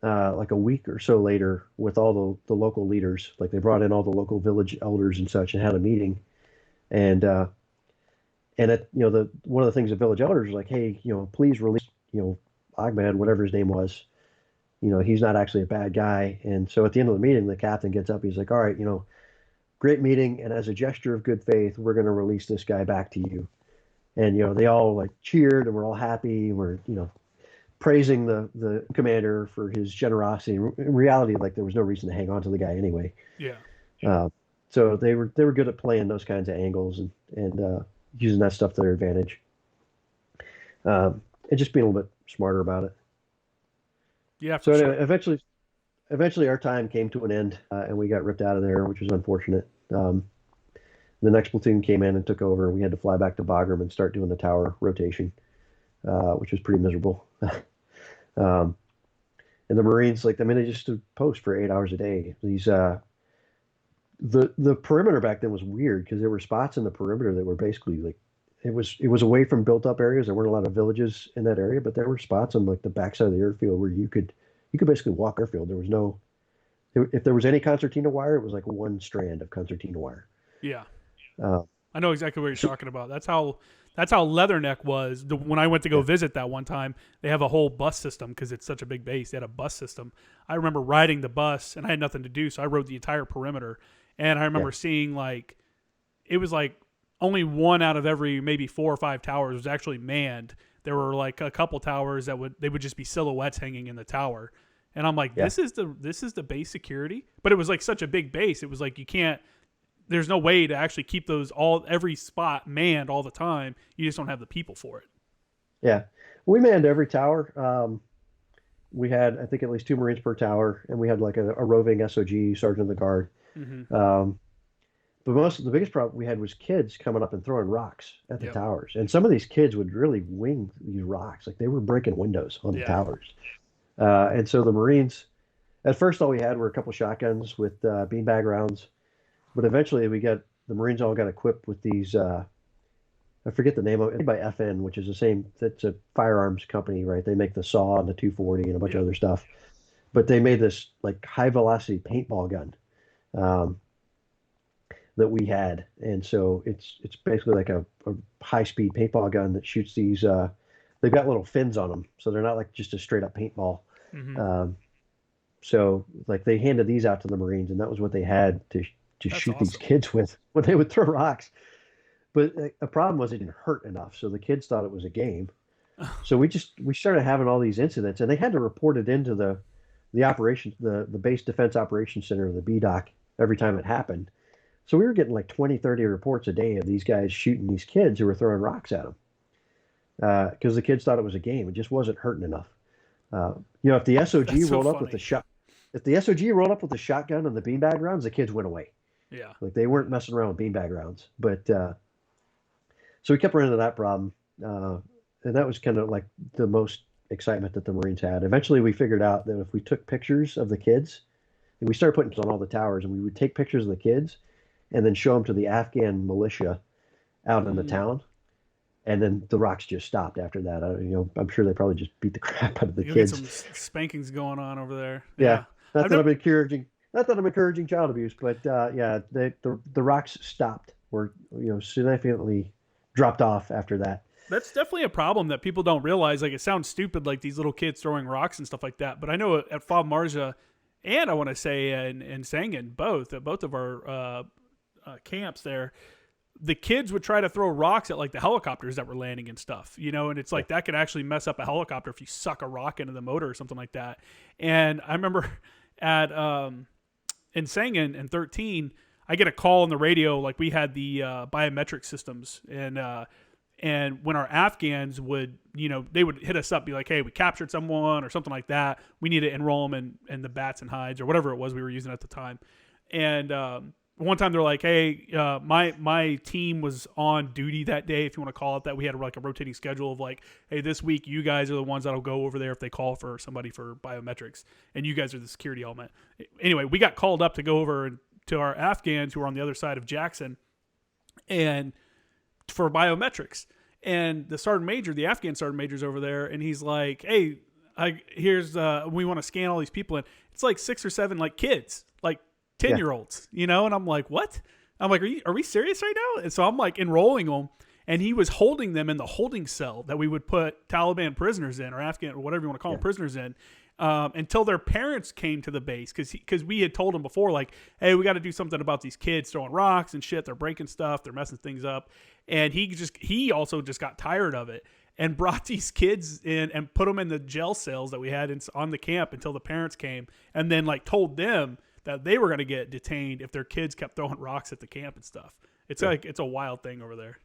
like a week or so later with all the local leaders. Like they brought in all the local village elders and such and had a meeting. And the one of the things the village elders was like, hey, please release Ahmed, whatever his name was. He's not actually a bad guy. And so at the end of the meeting, the captain gets up. He's like, all right, great meeting, and as a gesture of good faith, we're going to release this guy back to you. And they all like cheered, and we're all happy. We're praising the commander for his generosity. In reality, like there was no reason to hang on to the guy anyway. Yeah. Uh, so they were good at playing those kinds of angles and using that stuff to their advantage, and just being a little bit smarter about it. Yeah, So for anyway, sure. eventually our time came to an end, and we got ripped out of there, which was unfortunate. The next platoon came in and took over. We had to fly back to Bagram and start doing the tower rotation, which was pretty miserable. um, and the Marines, like, I mean, they just stood post for 8 hours a day. The perimeter back then was weird because there were spots in the perimeter that were basically like it was away from built up areas. There weren't a lot of villages in that area, but there were spots on like the backside of the airfield where you could basically walk airfield. There was no if there was any concertina wire, it was like one strand of concertina wire. Yeah. Uh, I know exactly what you're so talking about. That's how Leatherneck was. When I went to go yeah, visit that one time, they have a whole bus system because it's such a big base. They had a bus system. I remember riding the bus, and I had nothing to do, so I rode the entire perimeter. And I yeah, remember seeing like it was like only one out of every maybe 4 or 5 towers was actually manned. There were like a couple towers that would just be silhouettes hanging in the tower. And I'm like, yeah, this is the base security, but it was like such a big base. It was like you can't. There's no way to actually keep those every spot manned all the time. You just don't have the people for it. yeah. We manned every tower. We had, I think, at least two Marines per tower, and we had like a roving SOG, Sergeant of the Guard. Mm-hmm. Um, but the biggest problem we had was kids coming up and throwing rocks at the Yep. towers. And some of these kids would really wing these rocks. Like they were breaking windows on the Yeah. towers. And so the Marines, at first, all we had were a couple shotguns with beanbag rounds. But eventually, the Marines all got equipped with these. I forget the name of it, made by FN, which is the same. That's a firearms company, right? They make the saw and the 240 and a bunch of Yep. other stuff. But they made this like high velocity paintball gun um, that we had, and so it's basically like a high speed paintball gun that shoots these. They've got little fins on them, so they're not like just a straight up paintball. Mm-hmm. Um, so like they handed these out to the Marines, and that was what they had to That's shoot these awesome. kids with when they would throw rocks. But a problem was it didn't hurt enough, so the kids thought it was a game. So we started having all these incidents, and they had to report it into the operations the base defense operations center, the BDOC, every time it happened. So we were getting like 20, 30 reports a day of these guys shooting these kids who were throwing rocks at them because the kids thought it was a game. It just wasn't hurting enough. If the SOG That's so rolled up with the funny. shot, if the SOG rolled up with the shotgun and the beanbag rounds, the kids went away. Yeah. Like they weren't messing around with beanbag rounds. But so we kept running into that problem, and that was kind of like the most excitement that the Marines had. Eventually, we figured out that if we took pictures of the kids, and we started putting on all the towers, and we would take pictures of the kids and then show them to the Afghan militia out in the Mm. town. And then the rocks just stopped after that. I'm sure they probably just beat the crap out of the You'll get kids. some spankings going on over there. Yeah, Yeah. I've never. not that I'm encouraging child abuse, but yeah, the rocks stopped or significantly dropped off after that. That's definitely a problem that people don't realize. Like, it sounds stupid, like these little kids throwing rocks and stuff like that. But I know at Fob Marja, and I want to say in Sangin, both of our camps there, the kids would try to throw rocks at like the helicopters that were landing and stuff, and it's like that could actually mess up a helicopter if you suck a rock into the motor or something like that. And I remember at in Sangin in 13, I get a call on the radio, like we had the biometric systems, and when our Afghans would, they would hit us up, be like, hey, we captured someone or something like that. We need to enroll them in the bats and hides or whatever it was we were using at the time. And one time they're like, hey, my team was on duty that day, if you want to call it that. We had like a rotating schedule of like, hey, this week you guys are the ones that'll go over there if they call for somebody for biometrics. And you guys are the security element. Anyway, we got called up to go over to our Afghans who were on the other side of Jackson and for biometrics. And the sergeant major, the Afghan sergeant major's over there, and he's like, hey, here's we want to scan all these people in. It's like 6 or 7 like kids, like 10-year-olds, and I'm like, what? I'm like, are we serious right now? And so I'm like enrolling them, and he was holding them in the holding cell that we would put Taliban prisoners in, or Afghan, or whatever you want to call them, prisoners in, until their parents came to the base, because we had told him before, like, hey, we got to do something about these kids throwing rocks and shit. They're breaking stuff. They're messing things up. And he also just got tired of it and brought these kids in and put them in the jail cells that we had on the camp until the parents came, and then like told them that they were going to get detained if their kids kept throwing rocks at the camp and stuff. It's like, it's a wild thing over there.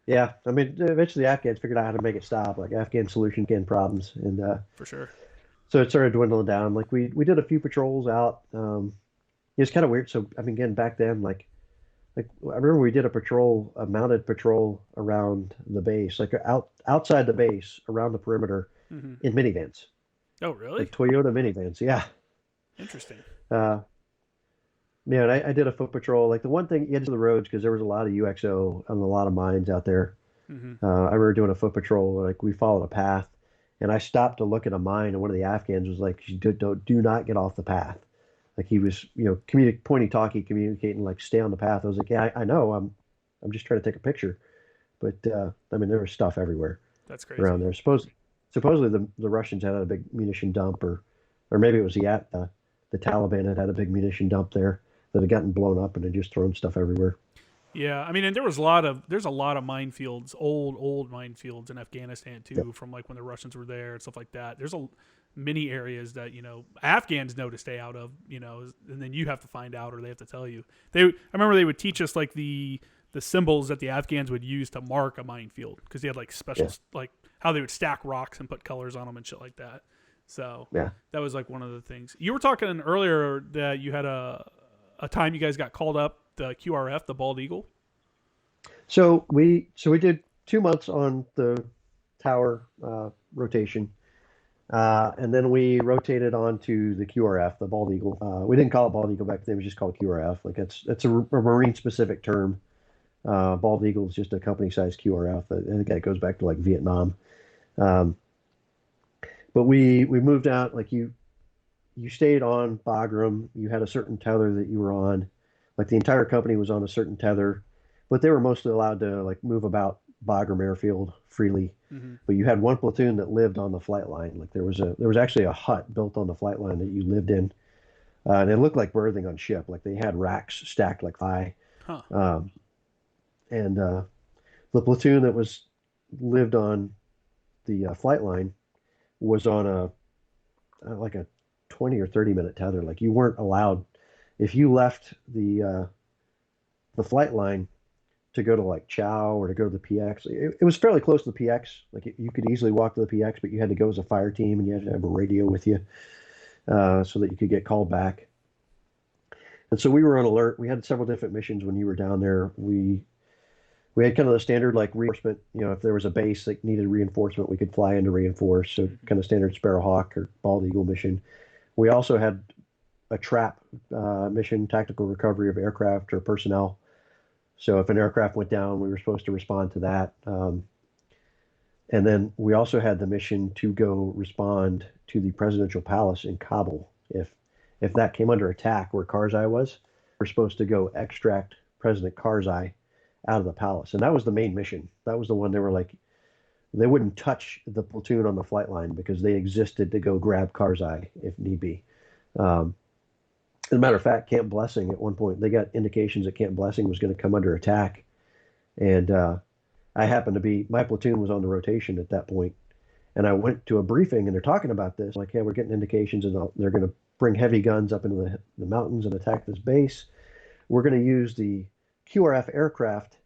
Yeah, I mean, eventually the Afghans figured out how to make it stop, like Afghan solution to Problems, and For sure. so it started dwindling down. Like we did a few patrols out. It was kind of weird. So I mean, again, back then, like I remember we did a mounted patrol around the base, like outside the base, around the perimeter, in minivans. Oh, really? Like Toyota minivans, yeah. Interesting. Yeah, and I did a foot patrol. Like the one thing, you had to the roads because there was a lot of UXO and a lot of mines out there. I remember doing a foot patrol. Like we followed a path, and I stopped to look at a mine, and one of the Afghans was like, "Do not get off the path." Like he was, pointy-talkie, communicating, like, stay on the path. I was like, yeah, I know. I'm just trying to take a picture. But I mean, there was stuff everywhere. That's crazy. Around there. Supposedly the Russians had a big munition dump, or maybe it was the Taliban had a big munition dump there that had gotten blown up and had just thrown stuff everywhere. Yeah, I mean, and there's a lot of minefields, old minefields in Afghanistan too, Yep. from like when the Russians were there and stuff like that. There's many areas that Afghans know to stay out of, and then you have to find out, or they have to tell you. I remember they would teach us like the symbols that the Afghans would use to mark a minefield, because they had like special like how they would stack rocks and put colors on them and shit like that. So that was like one of the things. You were talking earlier that you had a time you guys got called up, the QRF, the Bald Eagle. So we did 2 months on the tower rotation. And then we rotated on to the QRF, the Bald Eagle. We didn't call it Bald Eagle back then; it was just called QRF. Like it's a Marine-specific term. Bald Eagle is just a company-sized QRF. I think that goes back to like Vietnam. But we moved out. Like you stayed on Bagram. You had a certain tether that you were on. Like the entire company was on a certain tether, but they were mostly allowed to like move about Bagram Airfield freely. But you had one platoon that lived on the flight line. Like there was actually a hut built on the flight line that you lived in, and it looked like berthing on ship. Like they had racks stacked like high. And the platoon that lived on the flight line was on like a 20 or 30-minute tether. Like you weren't allowed, if you left the flight line to go to like Chow or to go to the PX. It was fairly close to the PX. Like you could easily walk to the PX, but you had to go as a fire team and you had to have a radio with you so that you could get called back. And so we were on alert. We had several different missions when you were down there. We had kind of the standard like reinforcement. If there was a base that needed reinforcement, we could fly in to reinforce. So kind of standard Sparrowhawk or Bald Eagle mission. We also had a trap mission, tactical recovery of aircraft or personnel. So if an aircraft went down, we were supposed to respond to that. And then we also had the mission to go respond to the presidential palace in Kabul. If that came under attack where Karzai was, we're supposed to go extract President Karzai out of the palace. And that was the main mission. That was the one they were like, they wouldn't touch the platoon on the flight line because they existed to go grab Karzai if need be. As a matter of fact, Camp Blessing at one point, they got indications that Camp Blessing was going to come under attack. And I happened to be, my platoon was on the rotation at that point. And I went to a briefing and they're talking about this. Like, hey, we're getting indications and they're going to bring heavy guns up into the mountains and attack this base. We're going to use the QRF aircraft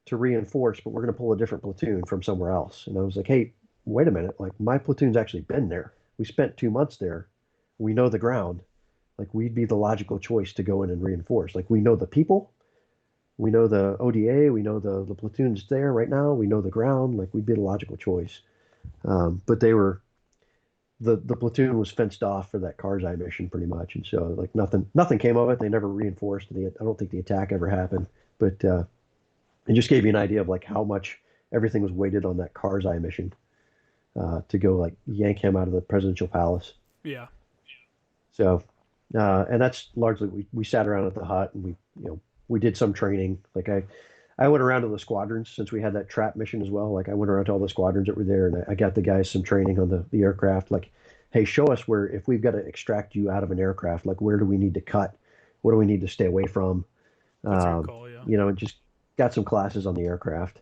to reinforce, but we're going to pull a different platoon from somewhere else. And I was like, hey, wait a minute. Like, my platoon's actually been there. We spent 2 months there. We know the ground. Like, we'd be the logical choice to go in and reinforce. Like, we know the people. We know the ODA. We know the platoon's there right now. We know the ground. Like, we'd be the logical choice. But they were, the platoon was fenced off for that Karzai mission pretty much. And so, like, nothing came of it. They never reinforced. I don't think the attack ever happened. But it just gave you an idea of, like, how much everything was weighted on that Karzai mission to go, like, yank him out of the presidential palace. Yeah. So, and that's largely, we sat around at the hut and we did some training. Like, I went around to the squadrons since we had that trap mission as well. Like, I went around to all the squadrons that were there and I got the guys some training on the aircraft. Like, hey, show us where, if we've got to extract you out of an aircraft, like, where do we need to cut? What do we need to stay away from? That's a good call, yeah. And just got some classes on the aircraft,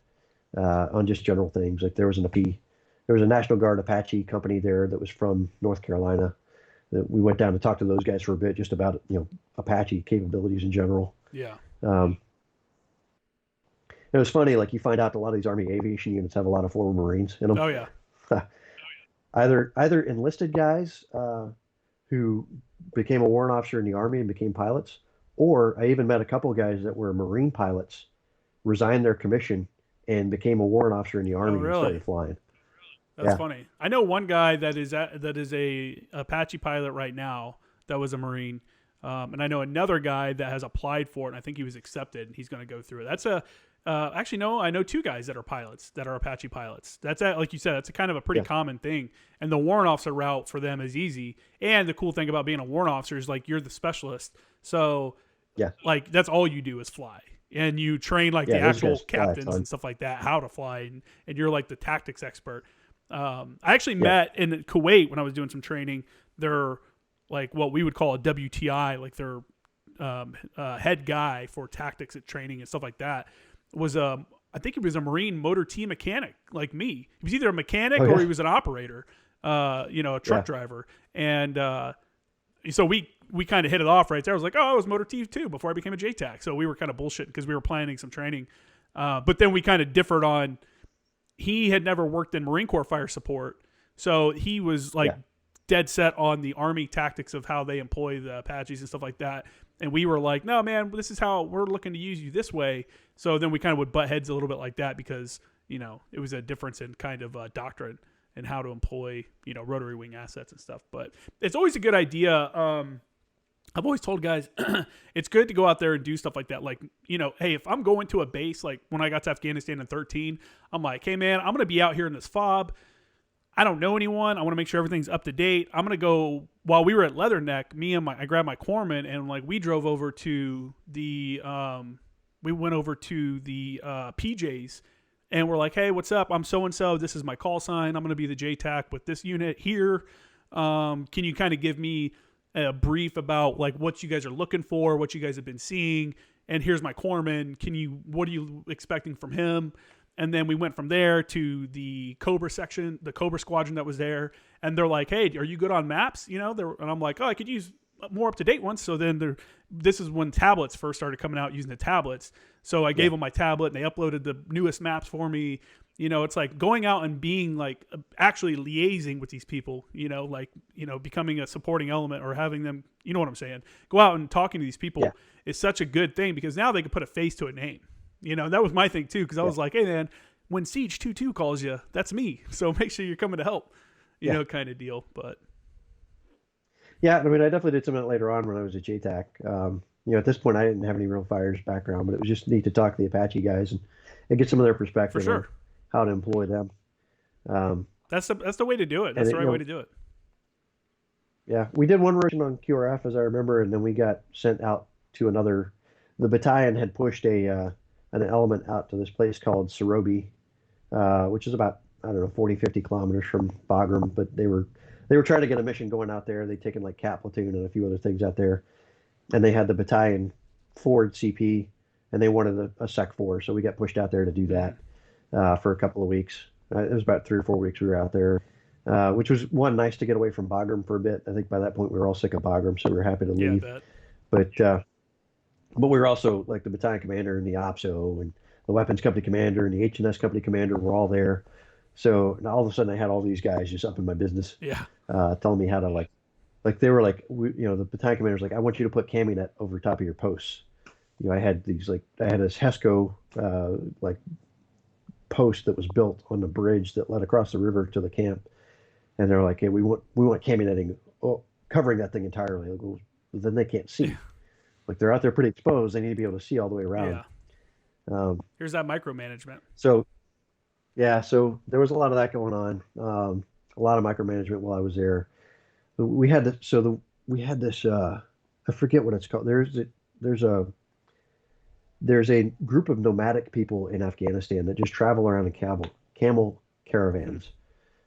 on just general things. Like, there was a National Guard Apache company there that was from North Carolina that we went down to talk to those guys for a bit, just about, Apache capabilities in general. Yeah. It was funny, like, you find out a lot of these Army aviation units have a lot of former Marines in them. Oh yeah. Either enlisted guys who became a warrant officer in the Army and became pilots, or I even met a couple of guys that were Marine pilots, resigned their commission, and became a warrant officer in the Army and started flying. That's funny. I know one guy that is a Apache pilot right now that was a Marine. And I know another guy that has applied for it, and I think he was accepted, and he's going to go through it. That's actually, no, I know two guys that are pilots, that are Apache pilots. That's, like you said, that's a kind of a pretty common thing. And the warrant officer route for them is easy. And the cool thing about being a warrant officer is, like, you're the specialist. So, like, that's all you do is fly. And you train, like, the actual captains and stuff like that, how to fly. And you're, like, the tactics expert. I actually met in Kuwait when I was doing some training. They're like what we would call a WTI, like their head guy for tactics at training and stuff like that was I think he was a Marine motor T mechanic like me. He was either a mechanic or he was an operator, a truck driver. And so we kind of hit it off right there. I was like, oh, I was motor T too before I became a JTAC. So we were kind of bullshitting because we were planning some training. But then we kind of differed on, he had never worked in Marine Corps fire support. So he was like dead set on the Army tactics of how they employ the Apaches and stuff like that. And we were like, no, man, this is how we're looking to use you this way. So then we kind of would butt heads a little bit like that because, it was a difference in kind of doctrine and how to employ, rotary wing assets and stuff. But it's always a good idea. I've always told guys, it's good to go out there and do stuff like that. Like, hey, if I'm going to a base, like when I got to Afghanistan in 2013, I'm like, hey, man, I'm going to be out here in this fob. I don't know anyone. I want to make sure everything's up to date. I'm going to go, while we were at Leatherneck, I grabbed my corpsman and, like, we drove over to the, PJs and we're like, hey, what's up? I'm so-and-so. This is my call sign. I'm going to be the JTAC with this unit here. Can you kind of give me a brief about, like, what you guys are looking for, what you guys have been seeing? And here's my corpsman. What are you expecting from him? And then we went from there to the Cobra section, the Cobra squadron that was there. And they're like, hey, are you good on maps? And I'm like, oh, I could use more up-to-date ones. So then this is when tablets first started coming out, using the tablets. So I gave them my tablet and they uploaded the newest maps for me. It's like going out and being, like, actually liaising with these people, becoming a supporting element or having them, you know what I'm saying? Go out and talking to these people is such a good thing because now they can put a face to a name. That was my thing too, because I was like, hey, man, when Siege 22 calls you, that's me. So make sure you're coming to help, kind of deal. But yeah, I mean, I definitely did some of that later on when I was at JTAC. At this point, I didn't have any real fires background, but it was just neat to talk to the Apache guys and get some of their For perspective on sure. how to employ them. Um, That's the way to do it. and That's the it, right way to do it. yeah, we did one rotation on QRF as I remember, and then we got sent out to another. The battalion had pushed an element out to this place called Serobi, which is about I don't know 40, 50 kilometers from Bagram, but they were trying to get a mission going out there. They'd taken like Cat Platoon and a few other things out there, and they had the battalion forward CP, and they wanted a Sec 4, so we got pushed out there to do Mm-hmm. that for a couple of weeks. It was about 3 or 4 weeks we were out there, which was one nice to get away from Bagram for a bit. I think by that point we were all sick of Bagram, so we were happy to Yeah, I leave. bet. But uh, but we were also like the battalion commander and the OPSO and the weapons company commander and the HNS company commander were all there. So all of a sudden I had all these guys just up in my business, Yeah. telling me how to like they were like the battalion commander was like, I want you to put cami net over top of your posts. I had this HESCO like post that was built on the bridge that led across the river to the camp, and they're like, hey, we want cami netting covering that thing entirely. Like, well, then they can't Yeah. see. Like they're out there pretty exposed. They need to be able to see all the way around. Yeah. Um, Here's that micromanagement. so yeah, so there was a lot of that going on. A lot of micromanagement while I was there. We had we had this. I forget what it's called. There's a there's a group of nomadic people in Afghanistan that just travel around in camel Mm. caravans,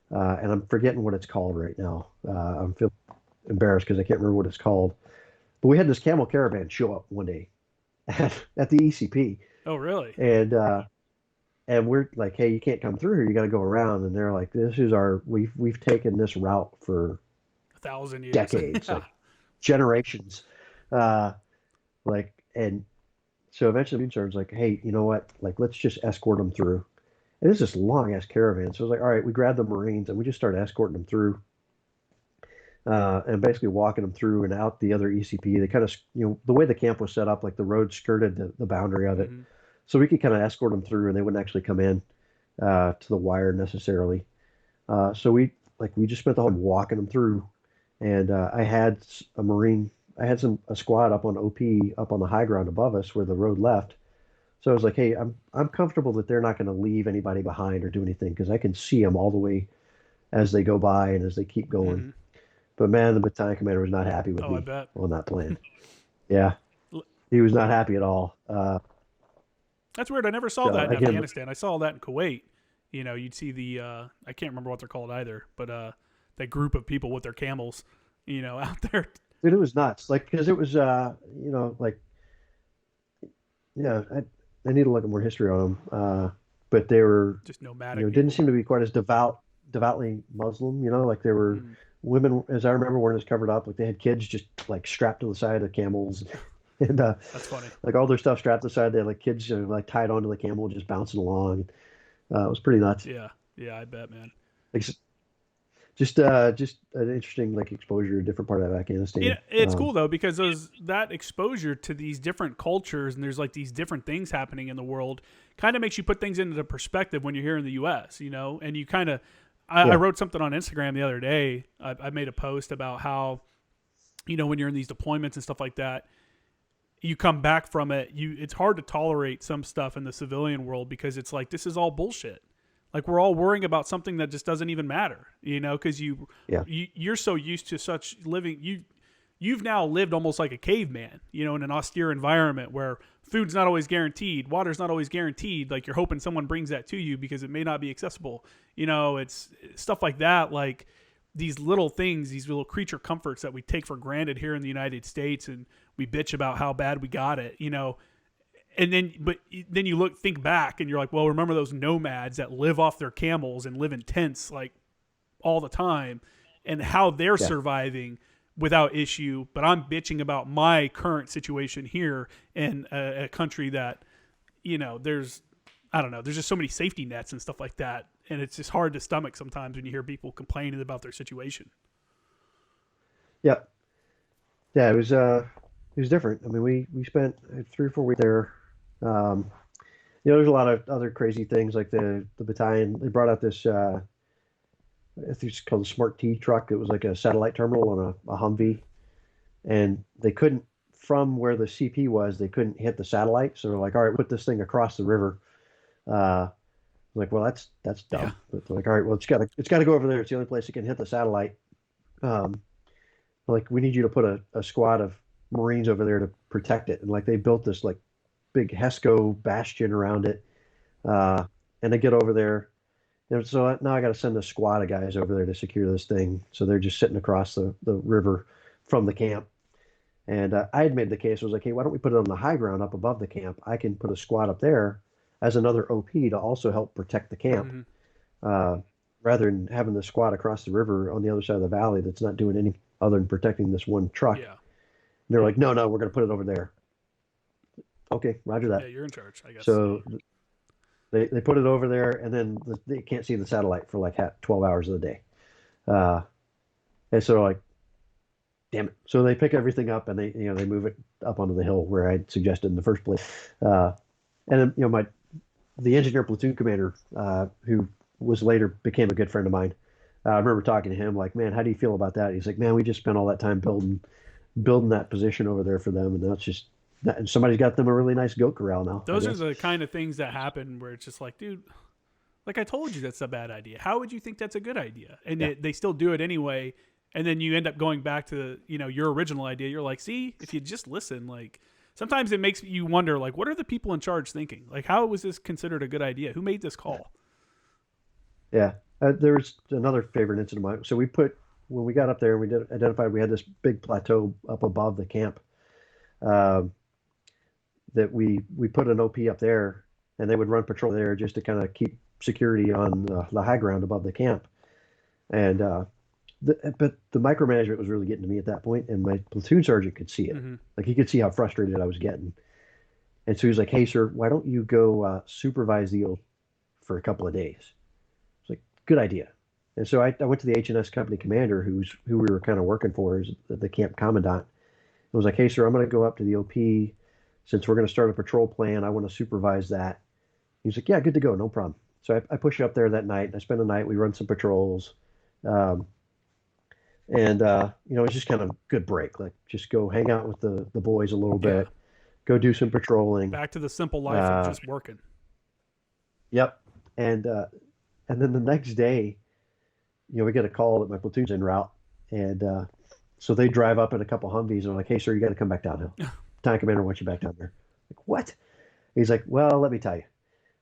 and I'm forgetting what it's called right now. I'm feel embarrassed because I can't remember what it's called. But we had this camel caravan show up one day at the ECP, Oh, really? and we're like, "Hey, you can't come through here. You got to go around." And they're like, "This is our we've taken this route for 1,000 years. decades, Yeah. like generations." Uh, and so eventually, the sergeant's like, "Hey, you know what? Like, let's just escort them through." And it's this long ass caravan. So I was like, "All right." We grabbed the Marines and we just started escorting them through, and basically walking them through and out the other ECP. They kind of, the way the camp was set up, like the road skirted the boundary of it, Mm-hmm. so we could kind of escort them through, and they wouldn't actually come in to the wire necessarily. So we just spent the whole time walking them through, and I had a Marine, I had a squad up on OP up on the high ground above us where the road left. So I was like, hey, I'm comfortable that they're not going to leave anybody behind or do anything because I can see them all the way as they go by and as they keep going. Mm-hmm. But man, the battalion commander was not happy with Oh, I me bet. on that plan. Yeah, L- he was not happy at all. That's weird. I never saw So that in again, Afghanistan. I saw that in Kuwait. You'd see the I can't remember what they're called either, but that group of people with their camels, out there. dude, it was nuts. Like because it was like yeah, I need to look at more history on them. But they were, Just nomadic didn't people. seem to be quite as devoutly Muslim. Like they were Mm. women, as I remember, weren't as covered up. Like they had kids just like strapped to the side of the camels, and That's funny. like all their stuff strapped to the side. They had like kids like tied onto the camel, just bouncing along. It was pretty nuts. Yeah. Yeah, I bet, man. Like, just an interesting like exposure to a different part of Afghanistan. It's cool though because that exposure to these different cultures and there's like these different things happening in the world kind of makes you put things into perspective when you're here in the U.S. And you kind of I Yeah, wrote something on Instagram the other day. I made a post about how when you're in these deployments and stuff like that, you come back from it. It's hard to tolerate some stuff in the civilian world because it's like this is all bullshit. Like we're all worrying about something that just doesn't even matter, because yeah, you're so used to such living. You've now lived almost like a caveman, in an austere environment where food's not always guaranteed, water's not always guaranteed. Like you're hoping someone brings that to you because it may not be accessible. It's stuff like that, like these little things, these little creature comforts that we take for granted here in the United States, and we bitch about how bad we got it, and then you think back and you're like, well, remember those nomads that live off their camels and live in tents like all the time and how they're yeah, surviving without issue. But I'm bitching about my current situation here in a country that, there's, I don't know, there's just so many safety nets and stuff like that. And it's just hard to stomach sometimes when you hear people complaining about their situation. yeah, yeah. It was different. I mean, we spent 3 or 4 weeks there. Um, there's a lot of other crazy things like the battalion. They brought out this I think it's called a Smart T truck. It was like a satellite terminal on a Mm. Humvee, and they couldn't from where the CP was, they couldn't hit the satellite. So they're like, all right, put this thing across the river. Like, well, that's Yeah. dumb. But they're like, all right, well, it's gotta go over there. It's the only place it can hit the satellite. Um, like, we need you to put a squad of Marines over there to protect it. And like, they built this like big HESCO bastion around it. Uh, and they get over there. And so now I got to send a squad of guys over there to secure this thing. So they're just sitting across the river from the camp. And I had made the case, I was like, hey, why don't we put it on the high ground up above the camp? I can put a squad up there as another OP to also help protect the camp, Mm-hmm. uh, rather than having the squad across the river on the other side of the valley that's not doing any other than protecting this one truck. Yeah. And they're like, no, we're going to put it over there. Okay, roger Yeah, that. you're in charge, I guess. So they put it over there, and then they can't see the satellite for like 12 hours of the day. Uh, and so like, damn it. So they pick everything up and they move it up onto the hill where I suggested in the first place. And then, the engineer platoon commander, who was later became a good friend of mine. I remember talking to him like, man, how do you feel about that? He's like, man, we just spent all that time building that position over there for them, and now it's just and somebody's got them a really nice goat corral now. Those are the kind of things that happen where it's just like, dude, like I told you that's a bad idea. How would you think that's a good idea? And they still do it anyway. And then you end up going back to, your original idea. You're like, see, if you just listen, like sometimes it makes you wonder, like, what are the people in charge thinking? Like, how was this considered a good idea? Who made this call? Yeah. There was another favorite incident of mine. So when we got up there, we identified we had this big plateau up above the camp, that we put an OP up there, and they would run patrol there just to kind of keep security on the high ground above the camp. And but the micromanagement was really getting to me at that point, and my platoon sergeant could see it. Mm-hmm. Like, he could see how frustrated I was getting. And so he was like, hey, sir, why don't you go supervise the yield for a couple of days? It's like, good idea. And so I went to the H&S company commander, who we were kind of working for as the camp commandant. I was like, hey, sir, I'm going to go up to the OP. Since we're going to start a patrol plan, I want to supervise that. He's like, yeah, good to go. No problem. So I push up there that night. I spend the night. We run some patrols. And it's just kind of good break. Like, just go hang out with the boys a little bit, go do some patrolling. Back to the simple life of just working. Yep. And then the next day, we get a call that my platoon's en route. And so they drive up in a couple Humvees and are like, hey, sir, you got to come back down here. Battalion commander wants you back down there. Like, what? He's like, well, let me tell you.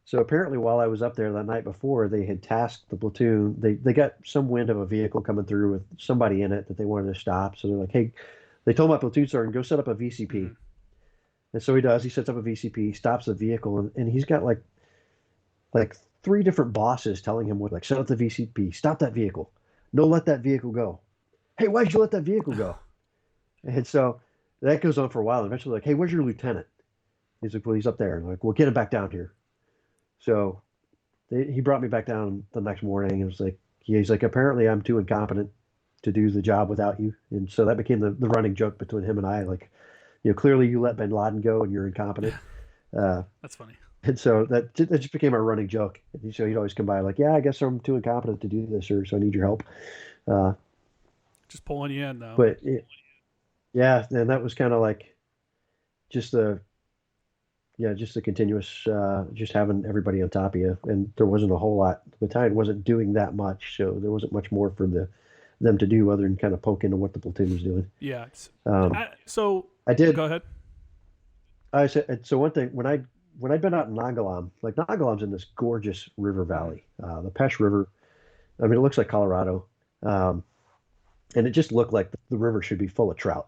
So apparently while I was up there that night before, they had tasked the platoon. They got some wind of a vehicle coming through with somebody in it that they wanted to stop. So they're like, hey, they told my platoon sergeant, go set up a VCP. Mm-hmm. And so he does. He sets up a VCP, stops the vehicle, and he's got like 3 different bosses telling him what, like, set up the VCP, stop that vehicle, no, let that vehicle go. Hey, why'd you let that vehicle go? And so that goes on for a while. And eventually, like, hey, where's your lieutenant? He's like, well, he's up there. And like, well, get him back down here. So he brought me back down the next morning, and was like, he's like, apparently I'm too incompetent to do the job without you. And so that became the running joke between him and I. Like, clearly you let Bin Laden go and you're incompetent. That's funny. And so that just became a running joke. And so he'd always come by like, yeah, I guess I'm too incompetent to do this, sir, so I need your help. Just pulling you in, though. But yeah, and that was kind of like just the continuous, just having everybody on top of you. And there wasn't a whole lot. The battalion wasn't doing that much, so there wasn't much more for them to do other than kind of poke into what the platoon was doing. Yeah. So I did. Go ahead. I said, so one thing, when I'd been out in Nagalam, like Nagalam's in this gorgeous river valley, the Pesh River. I mean, it looks like Colorado. And it just looked like the river should be full of trout.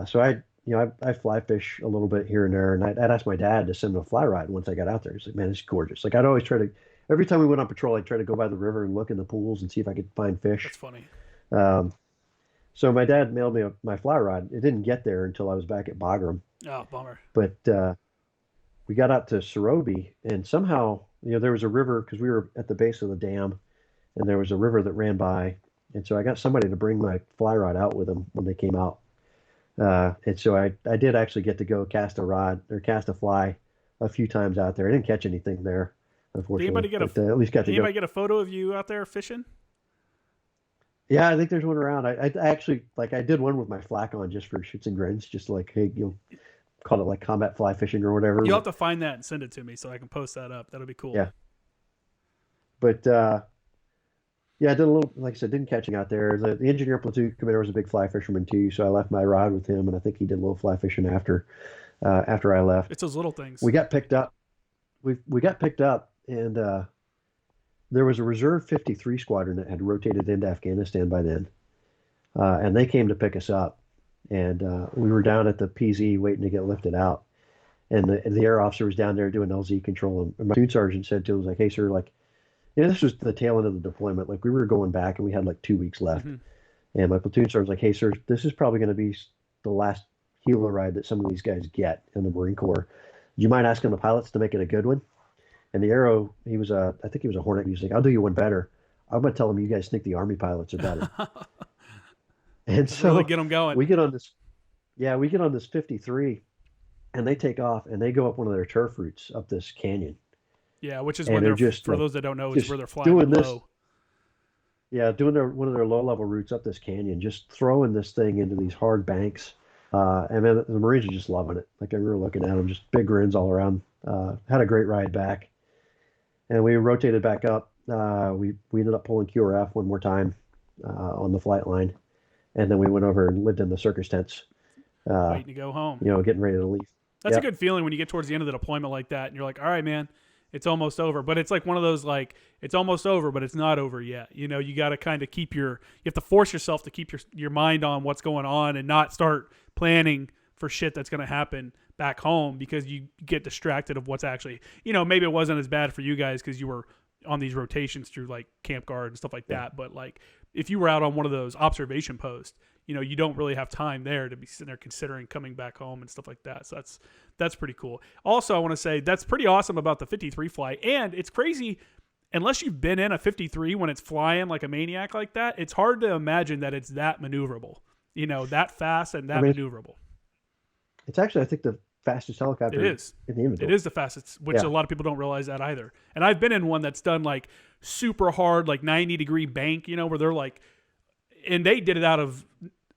So I fly fish a little bit here and there, and I'd ask my dad to send me a fly ride once I got out there. He's like, man, it's gorgeous. Like, I'd always every time we went on patrol, I'd try to go by the river and look in the pools and see if I could find fish. That's funny. So my dad mailed me my fly rod. It didn't get there until I was back at Bagram. Oh, bummer. But we got out to Sorobi, and somehow, there was a river, because we were at the base of the dam, and there was a river that ran by. And so I got somebody to bring my fly rod out with them when they came out. And so I did actually get to go cast a fly a few times out there. I didn't catch anything there, unfortunately. Did anybody get at least got to go. Get a photo of you out there fishing? Yeah, I think there's one around. I actually like I did one with my flak on just for shits and grins, just like hey, call it like combat fly fishing or whatever. You'll have But to find that and send it to me so I can post that up. That'll be cool. yeah, but yeah, I did a little like I said, didn't catching out there. The engineer platoon commander was a big fly fisherman too, so I left my rod with him, and I think he did a little fly fishing after I left. It's those little things. We got picked up. We got picked up, and there was a reserve 53 squadron that had rotated into Afghanistan by then, and they came to pick us up, and we were down at the PZ waiting to get lifted out, and the air officer was down there doing LZ control, and my platoon sergeant said to him, like, "Hey, sir, like, this was the tail end of the deployment. Like, we were going back, and we had like 2 weeks left, and my platoon sergeant was like, "Hey, sir, this is probably going to be the last helo ride that some of these guys get in the Marine Corps. Do you mind asking the pilots to make it a good one?" And the Arrow, I think he was a Hornet. He was like, "I'll do you one better. I'm going to tell them you guys think the Army pilots are better." And so really get them going. we get on this, yeah, we get on this 53, and they take off and they go up one of their turf routes up this canyon. Yeah, which is And when they're they're just for like, those that don't know, it's just where they're flying doing this. low. Yeah, doing one of their low level routes up this canyon, just throwing this thing into these hard banks. And then the Marines are just loving it. Like we were looking at them, just big grins all around. Had a great ride back, and we rotated back up. We ended up pulling QRF one more time on the flight line, and then we went over and lived in the circus tents. Waiting to go home. Getting ready to leave. That's Yep. a good feeling when you get towards the end of the deployment like that, and you're like, all right, man, it's almost over. But it's like one of those like it's almost over, but it's not over yet. You got to kind of you have to force yourself to keep your mind on what's going on and not start planning for shit that's going to happen back home because you get distracted of what's actually, maybe it wasn't as bad for you guys because you were on these rotations through like Camp Guard and stuff like that. But like if you were out on one of those observation posts, you don't really have time there to be sitting there considering coming back home and stuff like that. So that's pretty cool. Also, I want to say that's pretty awesome about the 53 flight. And it's crazy, unless you've been in a 53 when it's flying like a maniac like that, it's hard to imagine that it's that maneuverable, that fast and that maneuverable. It's actually, I think, the fastest helicopter it is. in the inventory. It is the fastest, which a lot of people don't realize that either. And I've been in one that's done like super hard, like 90-degree bank, where they're like, and they did it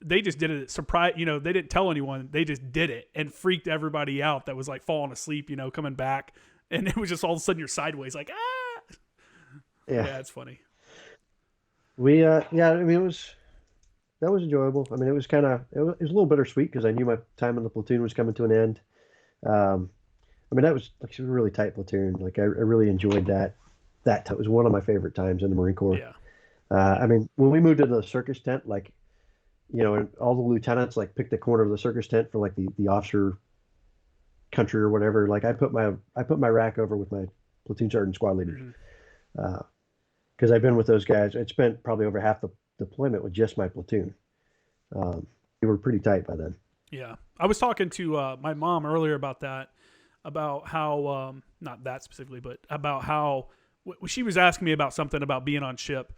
they just did it surprise, they didn't tell anyone. They just did it and freaked everybody out that was like falling asleep, coming back. And it was just all of a sudden you're sideways like, ah. Yeah, it's funny. We, I mean, that was enjoyable. I mean, it was it was a little bittersweet because I knew my time in the platoon was coming to an end. I mean, that was like a really tight platoon. Like I really enjoyed that. That was one of my favorite times in the Marine Corps. Yeah. I mean, when we moved into the circus tent, like, and all the lieutenants like picked the corner of the circus tent for like the officer country or whatever. Like I put my rack over with my platoon sergeant squad leaders. Because I've been with those guys. I spent probably over half the deployment with just my platoon. We were pretty tight by then. Yeah. I was talking to my mom earlier about that, about how, not that specifically, but about how she was asking me about something about being on ship.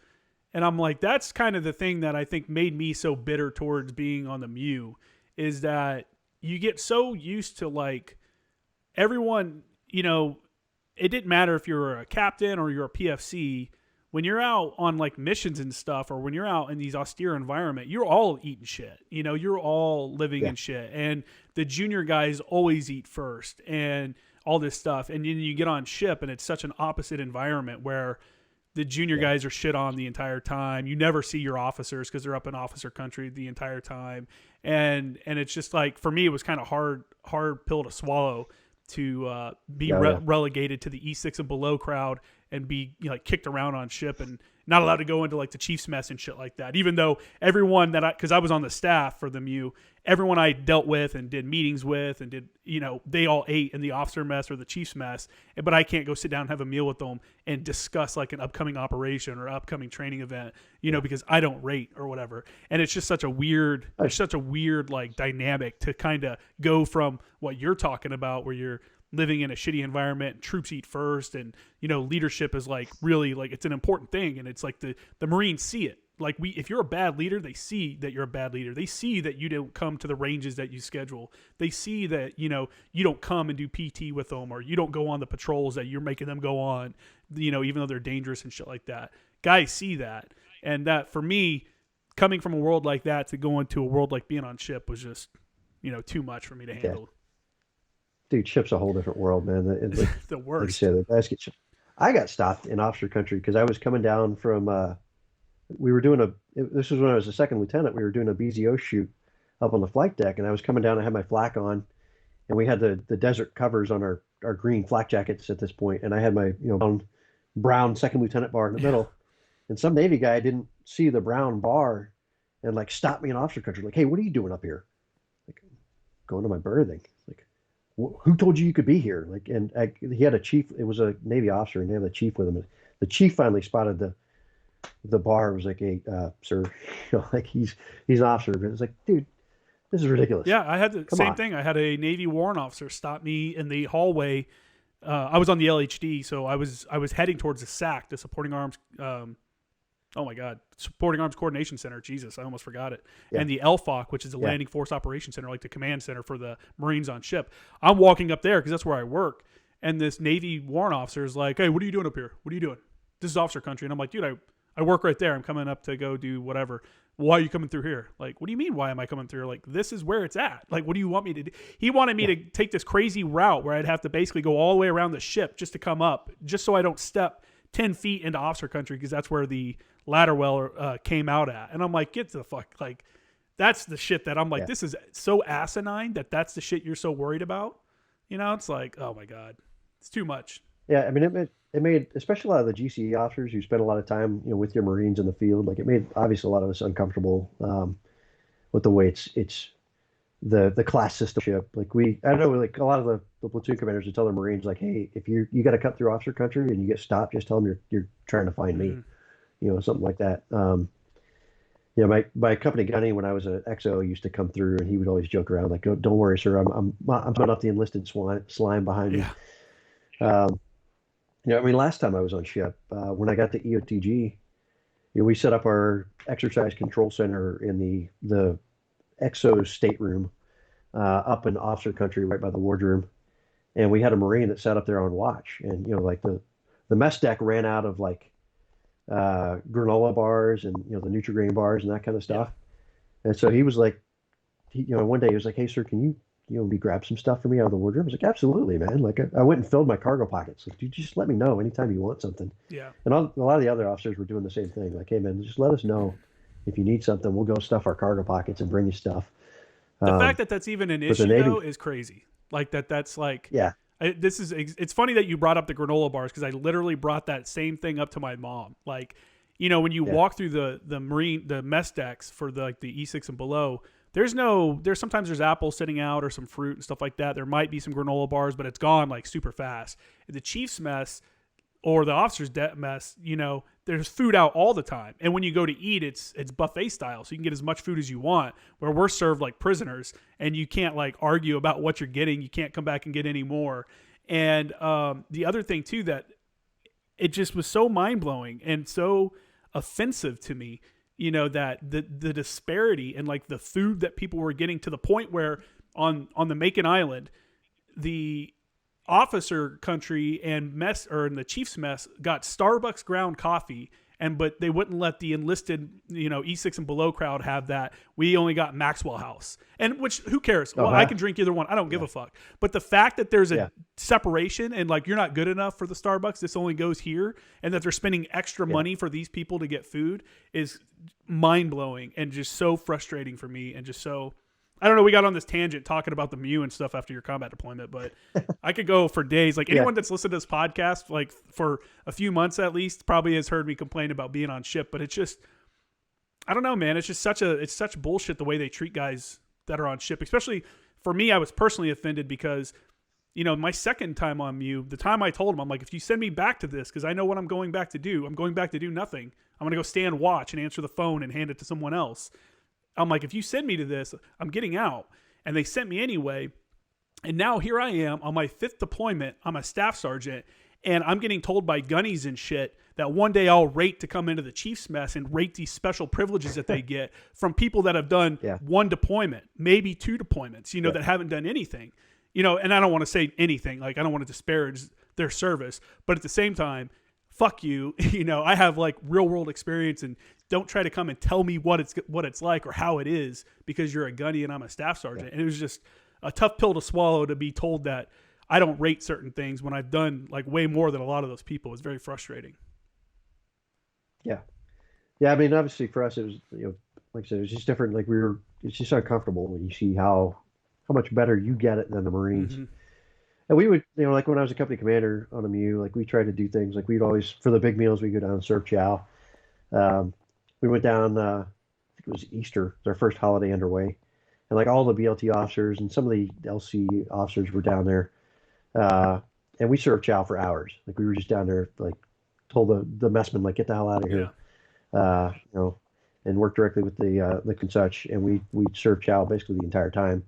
And I'm like, that's kind of the thing that I think made me so bitter towards being on the MEU is that you get so used to like everyone, it didn't matter if you're a captain or you're a PFC. When you're out on like missions and stuff, or when you're out in these austere environment, you're all eating shit. You're all living in shit. And the junior guys always eat first and all this stuff. And then you get on ship and it's such an opposite environment where the junior guys are shit on the entire time. You never see your officers because they're up in officer country the entire time. And it's just like, for me, it was kind of hard pill to swallow to be relegated to the E6 and below crowd and be kicked around on ship and not allowed to go into like the chief's mess and shit like that. Even though everyone because I was on the staff for the MEU, everyone I dealt with and did meetings with and did, they all ate in the officer mess or the chief's mess, but I can't go sit down and have a meal with them and discuss like an upcoming operation or upcoming training event, because I don't rate or whatever. And it's just such a weird like dynamic to kind of go from what you're talking about where you're living in a shitty environment and troops eat first and leadership is like really like it's an important thing and it's like the Marines see it like if you're a bad leader they see that you're a bad leader, they see that you don't come to the ranges that you schedule, they see that you don't come and do PT with them or you don't go on the patrols that you're making them go on, even though they're dangerous and shit like that. Guys see that, and that for me coming from a world like that to go into a world like being on ship was just, too much for me to handle. Dude, ship's a whole different world, man. The Like you worst. said, the guys get. I got stopped in officer country because I was coming down from. We were doing this was when I was a second lieutenant. We were doing a BZO shoot up on the flight deck, and I was coming down. I had my flak on, and we had the desert covers on our green flak jackets at this point, and I had my brown second lieutenant bar in the middle, and some Navy guy didn't see the brown bar, and like stopped me in officer country, like, hey, what are you doing up here? Like, going to my berthing. Like, who told you could be here? Like, and he had a chief. It was a Navy officer, and he had a chief with him. And the chief finally spotted the bar. Was like, hey, sir, like he's an officer. But it's like, dude, this is ridiculous. Yeah, I had the same thing. I had a Navy warrant officer stop me in the hallway. I was on the LHD, so I was heading towards the SAC, the Supporting Arms. Oh my God, Supporting Arms Coordination Center. Jesus, I almost forgot it. Yeah. And the LFOC, which is the Landing Force Operations Center, like the command center for the Marines on ship. I'm walking up there because that's where I work. And this Navy warrant officer is like, hey, what are you doing up here? What are you doing? This is officer country. And I'm like, dude, I work right there. I'm coming up to go do whatever. Why are you coming through here? Like, what do you mean, why am I coming through? Like, this is where it's at. Like, what do you want me to do? He wanted me to take this crazy route where I'd have to basically go all the way around the ship just to come up, just so I don't step 10 feet into officer country, because that's where the ladder well came out at. And I'm like, get the fuck. Like, that's the shit that I'm like, this is so asinine that's the shit you're so worried about. It's like, oh my God, it's too much. Yeah, I mean, it made, especially a lot of the GCE officers who spend a lot of time, with your Marines in the field, like it made obviously a lot of us uncomfortable with the way it's the class system ship. Like I don't know, like a lot of the platoon commanders would tell their Marines, like, hey, if you got to cut through officer country and you get stopped, just tell them you're trying to find me, something like that. My company gunny, when I was an XO, used to come through, and he would always joke around like, don't worry, sir, I'm putting up the enlisted slime behind me. I mean, last time I was on ship, when I got to EOTG, we set up our exercise control center in the XO stateroom up in officer country right by the wardroom. And we had a Marine that sat up there on watch. And, like the mess deck ran out of like granola bars and, the Nutri-Grain bars and that kind of stuff. Yeah. And so he was like, one day he was like, hey, sir, can you grab some stuff for me out of the wardrobe? I was like, absolutely, man. Like I went and filled my cargo pockets. Like, dude, just let me know anytime you want something. Yeah. And a lot of the other officers were doing the same thing. Like, hey, man, just let us know if you need something. We'll go stuff our cargo pockets and bring you stuff. The fact that that's even an issue, though, is crazy. Like that's like, it's funny that you brought up the granola bars, because I literally brought that same thing up to my mom. Like, when you walk through the mess decks for the E6 and below, sometimes there's apples sitting out or some fruit and stuff like that. There might be some granola bars, but it's gone like super fast. The chief's mess or the officer's mess, there's food out all the time. And when you go to eat, it's buffet style. So you can get as much food as you want, where we're served like prisoners, and you can't like argue about what you're getting. You can't come back and get any more. And the other thing too, that it just was so mind blowing and so offensive to me, that the disparity and like the food that people were getting, to the point where on the Macon Island, the officer country and mess, or in the chief's mess, got Starbucks ground coffee, but they wouldn't let the enlisted, E6 and below crowd have that. We only got Maxwell House, and which, who cares? Well, I can drink either one. I don't give a fuck. But the fact that there's a separation, and like, you're not good enough for the Starbucks, this only goes here, and that they're spending extra money for these people to get food, is mind blowing and just so frustrating for me. And just so, I don't know, we got on this tangent talking about the MEU and stuff after your combat deployment, but I could go for days. Like, anyone that's listened to this podcast, like for a few months at least, probably has heard me complain about being on ship. But it's just, I don't know, man. It's just it's such bullshit the way they treat guys that are on ship. Especially for me, I was personally offended because, my second time on MEU, the time I told him, I'm like, if you send me back to this, because I know what I'm going back to do. I'm going back to do nothing. I'm going to go stand watch and answer the phone and hand it to someone else. I'm like, if you send me to this, I'm getting out. And they sent me anyway. And now here I am on my 5th deployment. I'm a staff sergeant, and I'm getting told by gunnies and shit that one day I'll rate to come into the chief's mess and rate these special privileges that they get from people that have done one deployment, maybe 2 deployments, that haven't done anything, and I don't want to say anything. Like, I don't want to disparage their service, but at the same time, fuck you. I have like real world experience and don't try to come and tell me what it's like or how it is because you're a gunny and I'm a staff sergeant. And it was just a tough pill to swallow to be told that I don't rate certain things when I've done like way more than a lot of those people. It's very frustrating. Yeah. Yeah. I mean, obviously for us, it was, like I said, it was just different. Like it's just uncomfortable when you see how much better you get it than the Marines. Mm-hmm. And we would, like when I was a company commander on a MEU, like we tried to do things like we'd always, for the big meals, we go down and serve chow. We went down, I think it was Easter, it was our first holiday underway. And like all the BLT officers and some of the LC officers were down there. And we served chow for hours. Like we were just down there, like told the messman, like, get the hell out of here. And worked directly with the and such. And we served chow basically the entire time.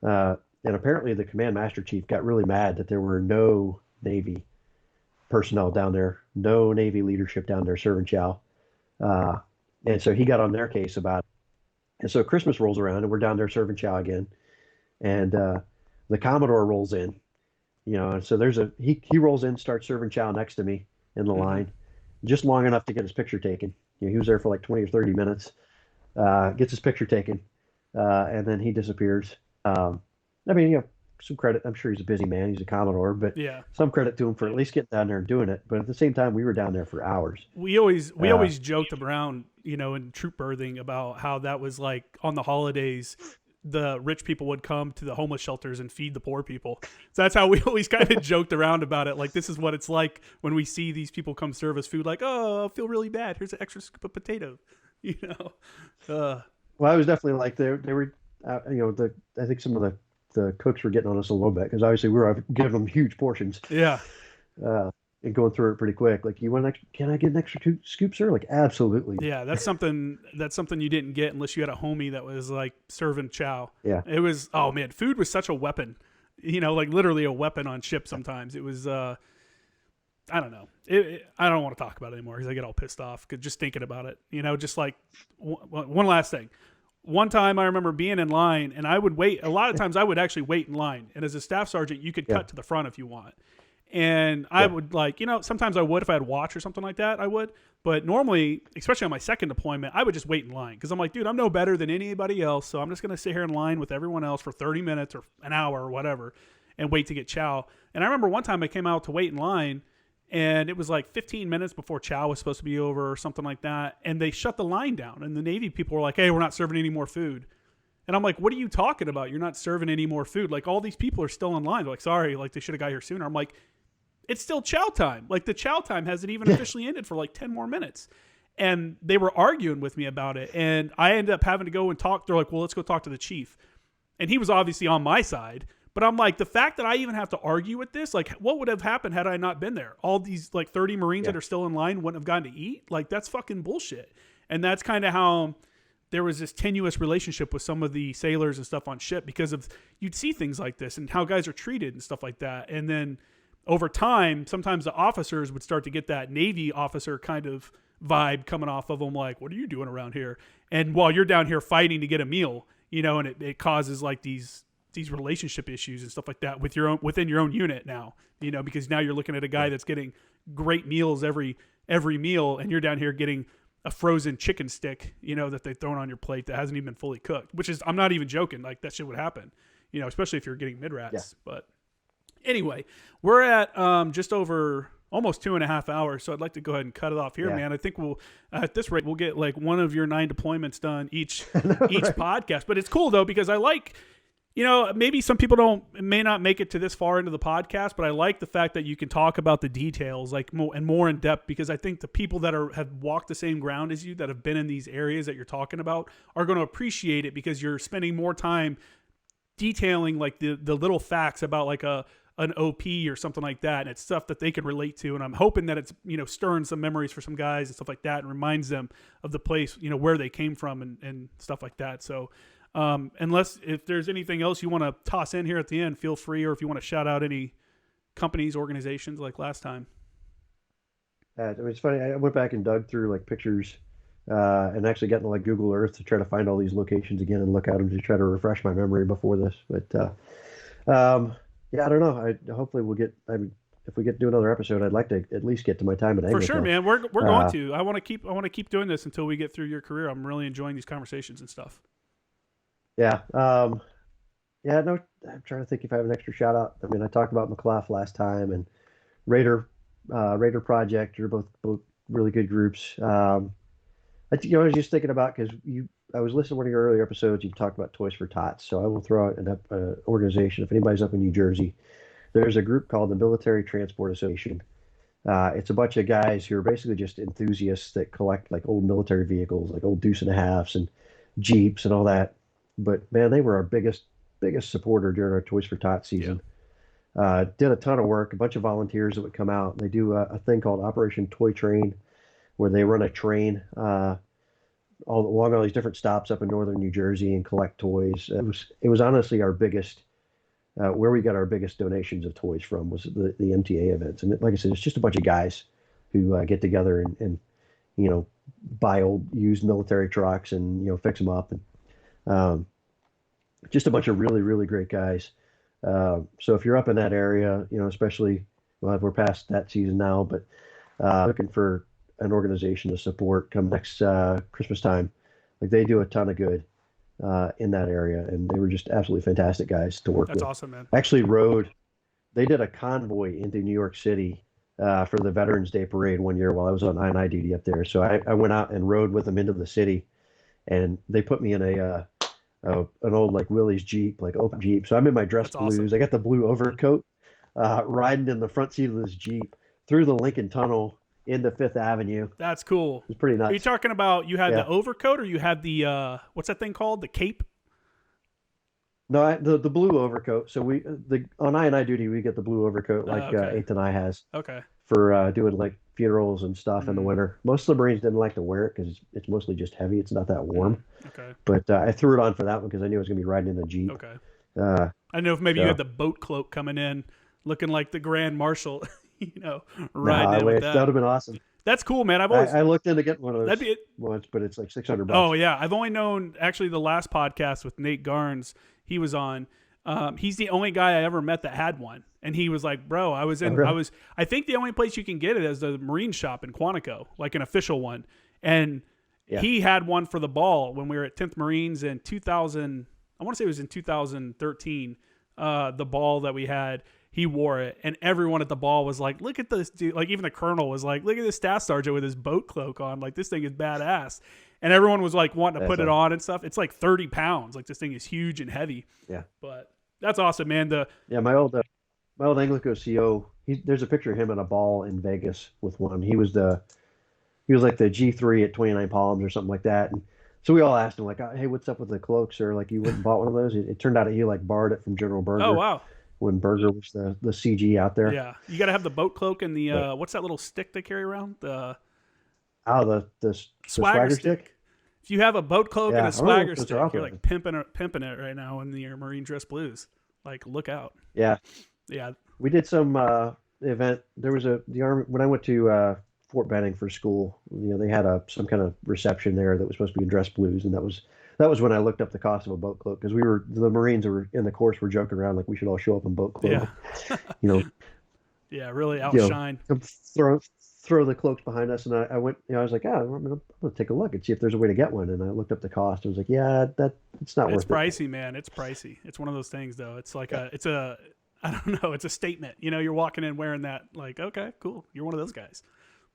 And apparently the command master chief got really mad that there were no Navy personnel down there, no Navy leadership down there serving chow. And so he got on their case about it. And so Christmas rolls around and we're down there serving chow again. And the Commodore rolls in, and so he rolls in, starts serving chow next to me in the line, just long enough to get his picture taken. He was there for like 20 or 30 minutes, gets his picture taken, and then he disappears. I mean, some credit. I'm sure he's a busy man. He's a Commodore, but some credit to him for at least getting down there and doing it. But at the same time, we were down there for hours. We always joked around, in troop birthing about how that was like on the holidays, the rich people would come to the homeless shelters and feed the poor people. So that's how we always kind of joked around about it. Like, this is what it's like when we see these people come serve us food. Like, oh, I feel really bad. Here's an extra scoop of potato. Well, I was definitely like they were, I think some of the cooks were getting on us a little bit because obviously we were giving them huge portions. Yeah. And going through it pretty quick. Like, can I get an extra scoop, sir? Like, absolutely. Yeah, that's something you didn't get unless you had a homie that was like serving chow. Yeah. It was, oh man, food was such a weapon. Like literally a weapon on ship sometimes. It was I don't know. I don't want to talk about it anymore because I get all pissed off just thinking about it. Just like one last thing. One time I remember being in line and I would wait. A lot of times I would actually wait in line. And as a staff sergeant, you could cut to the front if you want. And I would sometimes I would if I had watch or something like that, I would. But normally, especially on my second deployment, I would just wait in line because I'm like, dude, I'm no better than anybody else. So I'm just going to sit here in line with everyone else for 30 minutes or an hour or whatever and wait to get chow. And I remember one time I came out to wait in line and it was like 15 minutes before chow was supposed to be over or something like that. And they shut the line down and the Navy people were like, hey, we're not serving any more food. And I'm like, what are you talking about? You're not serving any more food. Like all these people are still in line. They're like, sorry, like they should have got here sooner. I'm like, it's still chow time. Like the chow time hasn't even officially ended for like 10 more minutes. And they were arguing with me about it. And I ended up having to go and talk. They're like, well, let's go talk to the chief. And he was obviously on my side. But I'm like, the fact that I even have to argue with this, like what would have happened had I not been there? All these like 30 Marines that are still in line wouldn't have gotten to eat. Like that's fucking bullshit. And that's kind of how there was this tenuous relationship with some of the sailors and stuff on ship because of you'd see things like this and how guys are treated and stuff like that. And then over time, sometimes the officers would start to get that Navy officer kind of vibe coming off of them, like, what are you doing around here? And while you're down here fighting to get a meal, and it causes like these relationship issues and stuff like that within your own unit now, because now you're looking at a guy that's getting great meals every meal, and you're down here getting a frozen chicken stick, that they've thrown on your plate that hasn't even been fully cooked, which is, I'm not even joking, like that shit would happen, especially if you're getting mid-rats. Yeah. But anyway, we're at just over almost 2.5 hours, so I'd like to go ahead and cut it off here, man. I think at this rate, we'll get like one of your 9 deployments done each podcast. But it's cool though, because I like, maybe some people may not make it to this far into the podcast, but I like the fact that you can talk about the details like more in depth, because I think the people that have walked the same ground as you, that have been in these areas that you're talking about, are going to appreciate it because you're spending more time detailing like the little facts about like an OP or something like that, and it's stuff that they can relate to. And I'm hoping that it's stirring some memories for some guys and stuff like that, and reminds them of the place where they came from and stuff like that. So unless if there's anything else you want to toss in here at the end, feel free, or if you want to shout out any companies, organizations like last time. It's funny, I went back and dug through like pictures and actually got into like Google Earth to try to find all these locations again and look at them to try to refresh my memory before this. But yeah, I don't know. Hopefully we'll get. I if we get to do another episode, I'd like to at least get to my time at Anglican. For sure, man. We're going to. I want to keep doing this until we get through your career. I'm really enjoying these conversations and stuff. Yeah. Yeah. No, I'm trying to think if I have an extra shout out. I mean, I talked about McClough last time and Raider Project. You're both really good groups. I was just thinking about because I was listening to one of your earlier episodes. You talked about Toys for Tots, so I will throw out an organization. If anybody's up in New Jersey, there's a group called the Military Transport Association. It's a bunch of guys who are basically just enthusiasts that collect like old military vehicles, like old Deuce and a Halves and Jeeps and all that. But man, they were our biggest supporter during our Toys for Tots season. Yeah. Did a ton of work, a bunch of volunteers that would come out. They do a thing called Operation Toy Train, where they run a train all along all these different stops up in northern New Jersey and collect toys. It was honestly our biggest, where we got our biggest donations of toys from was the MTA events. And like I said, it's just a bunch of guys who get together and buy old used military trucks and fix them up, and just a bunch of really, really great guys. So if you're up in that area, especially, well, we're past that season now, but looking for an organization to support come next Christmas time, like they do a ton of good in that area, and they were just absolutely fantastic guys to work with. That's awesome, man. Actually they did a convoy into New York City for the Veterans Day Parade one year while I was on I&I duty up there. So I went out and rode with them into the city, and they put me in an old like Willie's Jeep, like open Jeep. So I'm in my dress blues. Awesome. I got the blue overcoat, riding in the front seat of this Jeep through the Lincoln Tunnel into Fifth Avenue. That's cool. It's pretty nuts. Are you talking about you had the overcoat, or you had the what's that thing called? The cape? No, the blue overcoat. So on I&I duty we get the blue overcoat like okay. 8th and I has. Okay. For doing like funerals and stuff in the winter. Most of the Marines didn't like to wear it because it's mostly just heavy. It's not that warm. Okay. But I threw it on for that one because I knew I was gonna be riding in the Jeep. Okay. I know if maybe you had the boat cloak coming in, looking like the Grand Marshal, riding in with that. That would have been awesome. That's cool, man. I looked into getting one of those once, but it's like $600. Oh yeah, I've only known actually the last podcast with Nate Garnes he was on. He's the only guy I ever met that had one, and he was like, "Bro, I think the only place you can get it is the Marine shop in Quantico, like an official one." And he had one for the ball when we were at 10th Marines in 2000. I want to say it was in 2013. The ball that we had. He wore it, and everyone at the ball was like, "Look at this dude!" Like even the colonel was like, "Look at this staff sergeant with his boat cloak on. Like this thing is badass." And everyone was like wanting to put it on and stuff. It's like 30 pounds. Like this thing is huge and heavy. Yeah, but that's awesome, man. My old Anglico CO. There's a picture of him at a ball in Vegas with one. He was like the G3 at 29 Palms or something like that. And so we all asked him like, "Hey, what's up with the cloaks?" Or like, you went and bought one of those. It turned out that he like borrowed it from General Berger. Oh wow. When Berger was the CG out there. Yeah, you got to have the boat cloak and the what's that little stick they carry around? The swagger stick. If you have a boat cloak and a swagger stick, you're like pimping it right now in your Marine dress blues. Like, look out. Yeah. Yeah. We did some event. There was the Army when I went to Fort Benning for school. They had some kind of reception there that was supposed to be in dress blues, and that was when I looked up the cost of a boat cloak because the Marines who were in the course were joking around like we should all show up in boat cloak. Yeah. Yeah, really outshine. Throw the cloaks behind us, and I went. I was like, I'm gonna take a look and see if there's a way to get one. And I looked up the cost. I was like, it's not worth it. It's pricey, man. It's pricey. It's one of those things, though. It's like I don't know. It's a statement. You're walking in wearing that. Like, okay, cool. You're one of those guys.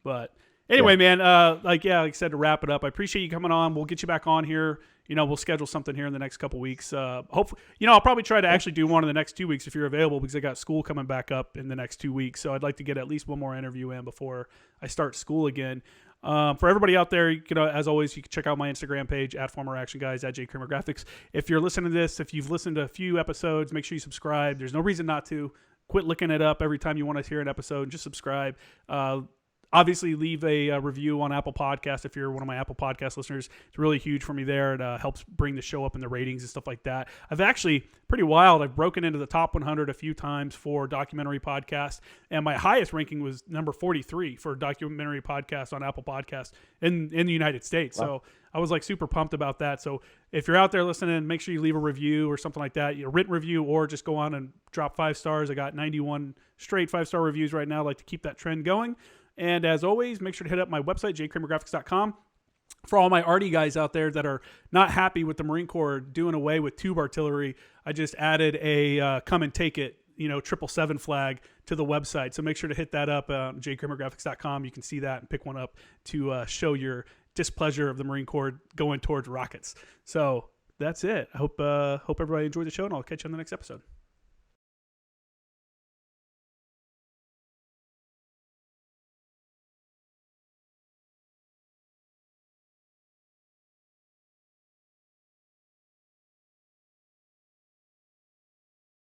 But anyway, man. Like I said, to wrap it up, I appreciate you coming on. We'll get you back on here. We'll schedule something here in the next couple weeks. Hopefully, I'll probably try to actually do one in the next 2 weeks if you're available because I got school coming back up in the next 2 weeks. So I'd like to get at least one more interview in before I start school again. For everybody out there, as always, you can check out my Instagram page at Former Action Guys at JKramer Graphics. If you're listening to this, if you've listened to a few episodes, make sure you subscribe. There's no reason not to. Quit looking it up every time you want to hear an episode and just subscribe. Obviously, leave a review on Apple Podcasts if you're one of my Apple Podcast listeners. It's really huge for me there. It helps bring the show up in the ratings and stuff like that. I've actually, pretty wild, I've broken into the top 100 a few times for documentary podcasts, and my highest ranking was number 43 for documentary podcast on Apple Podcasts in the United States. Wow. So I was like super pumped about that. So if you're out there listening, make sure you leave a review or something like that, written review, or just go on and drop 5 stars. I got 91 straight 5-star reviews right now. I like to keep that trend going. And as always, make sure to hit up my website, jkramergraphics.com. For all my arty guys out there that are not happy with the Marine Corps doing away with tube artillery, I just added a come and take it, 777 flag to the website. So make sure to hit that up, jkramergraphics.com. You can see that and pick one up to show your displeasure of the Marine Corps going towards rockets. So that's it. I hope everybody enjoyed the show, and I'll catch you on the next episode.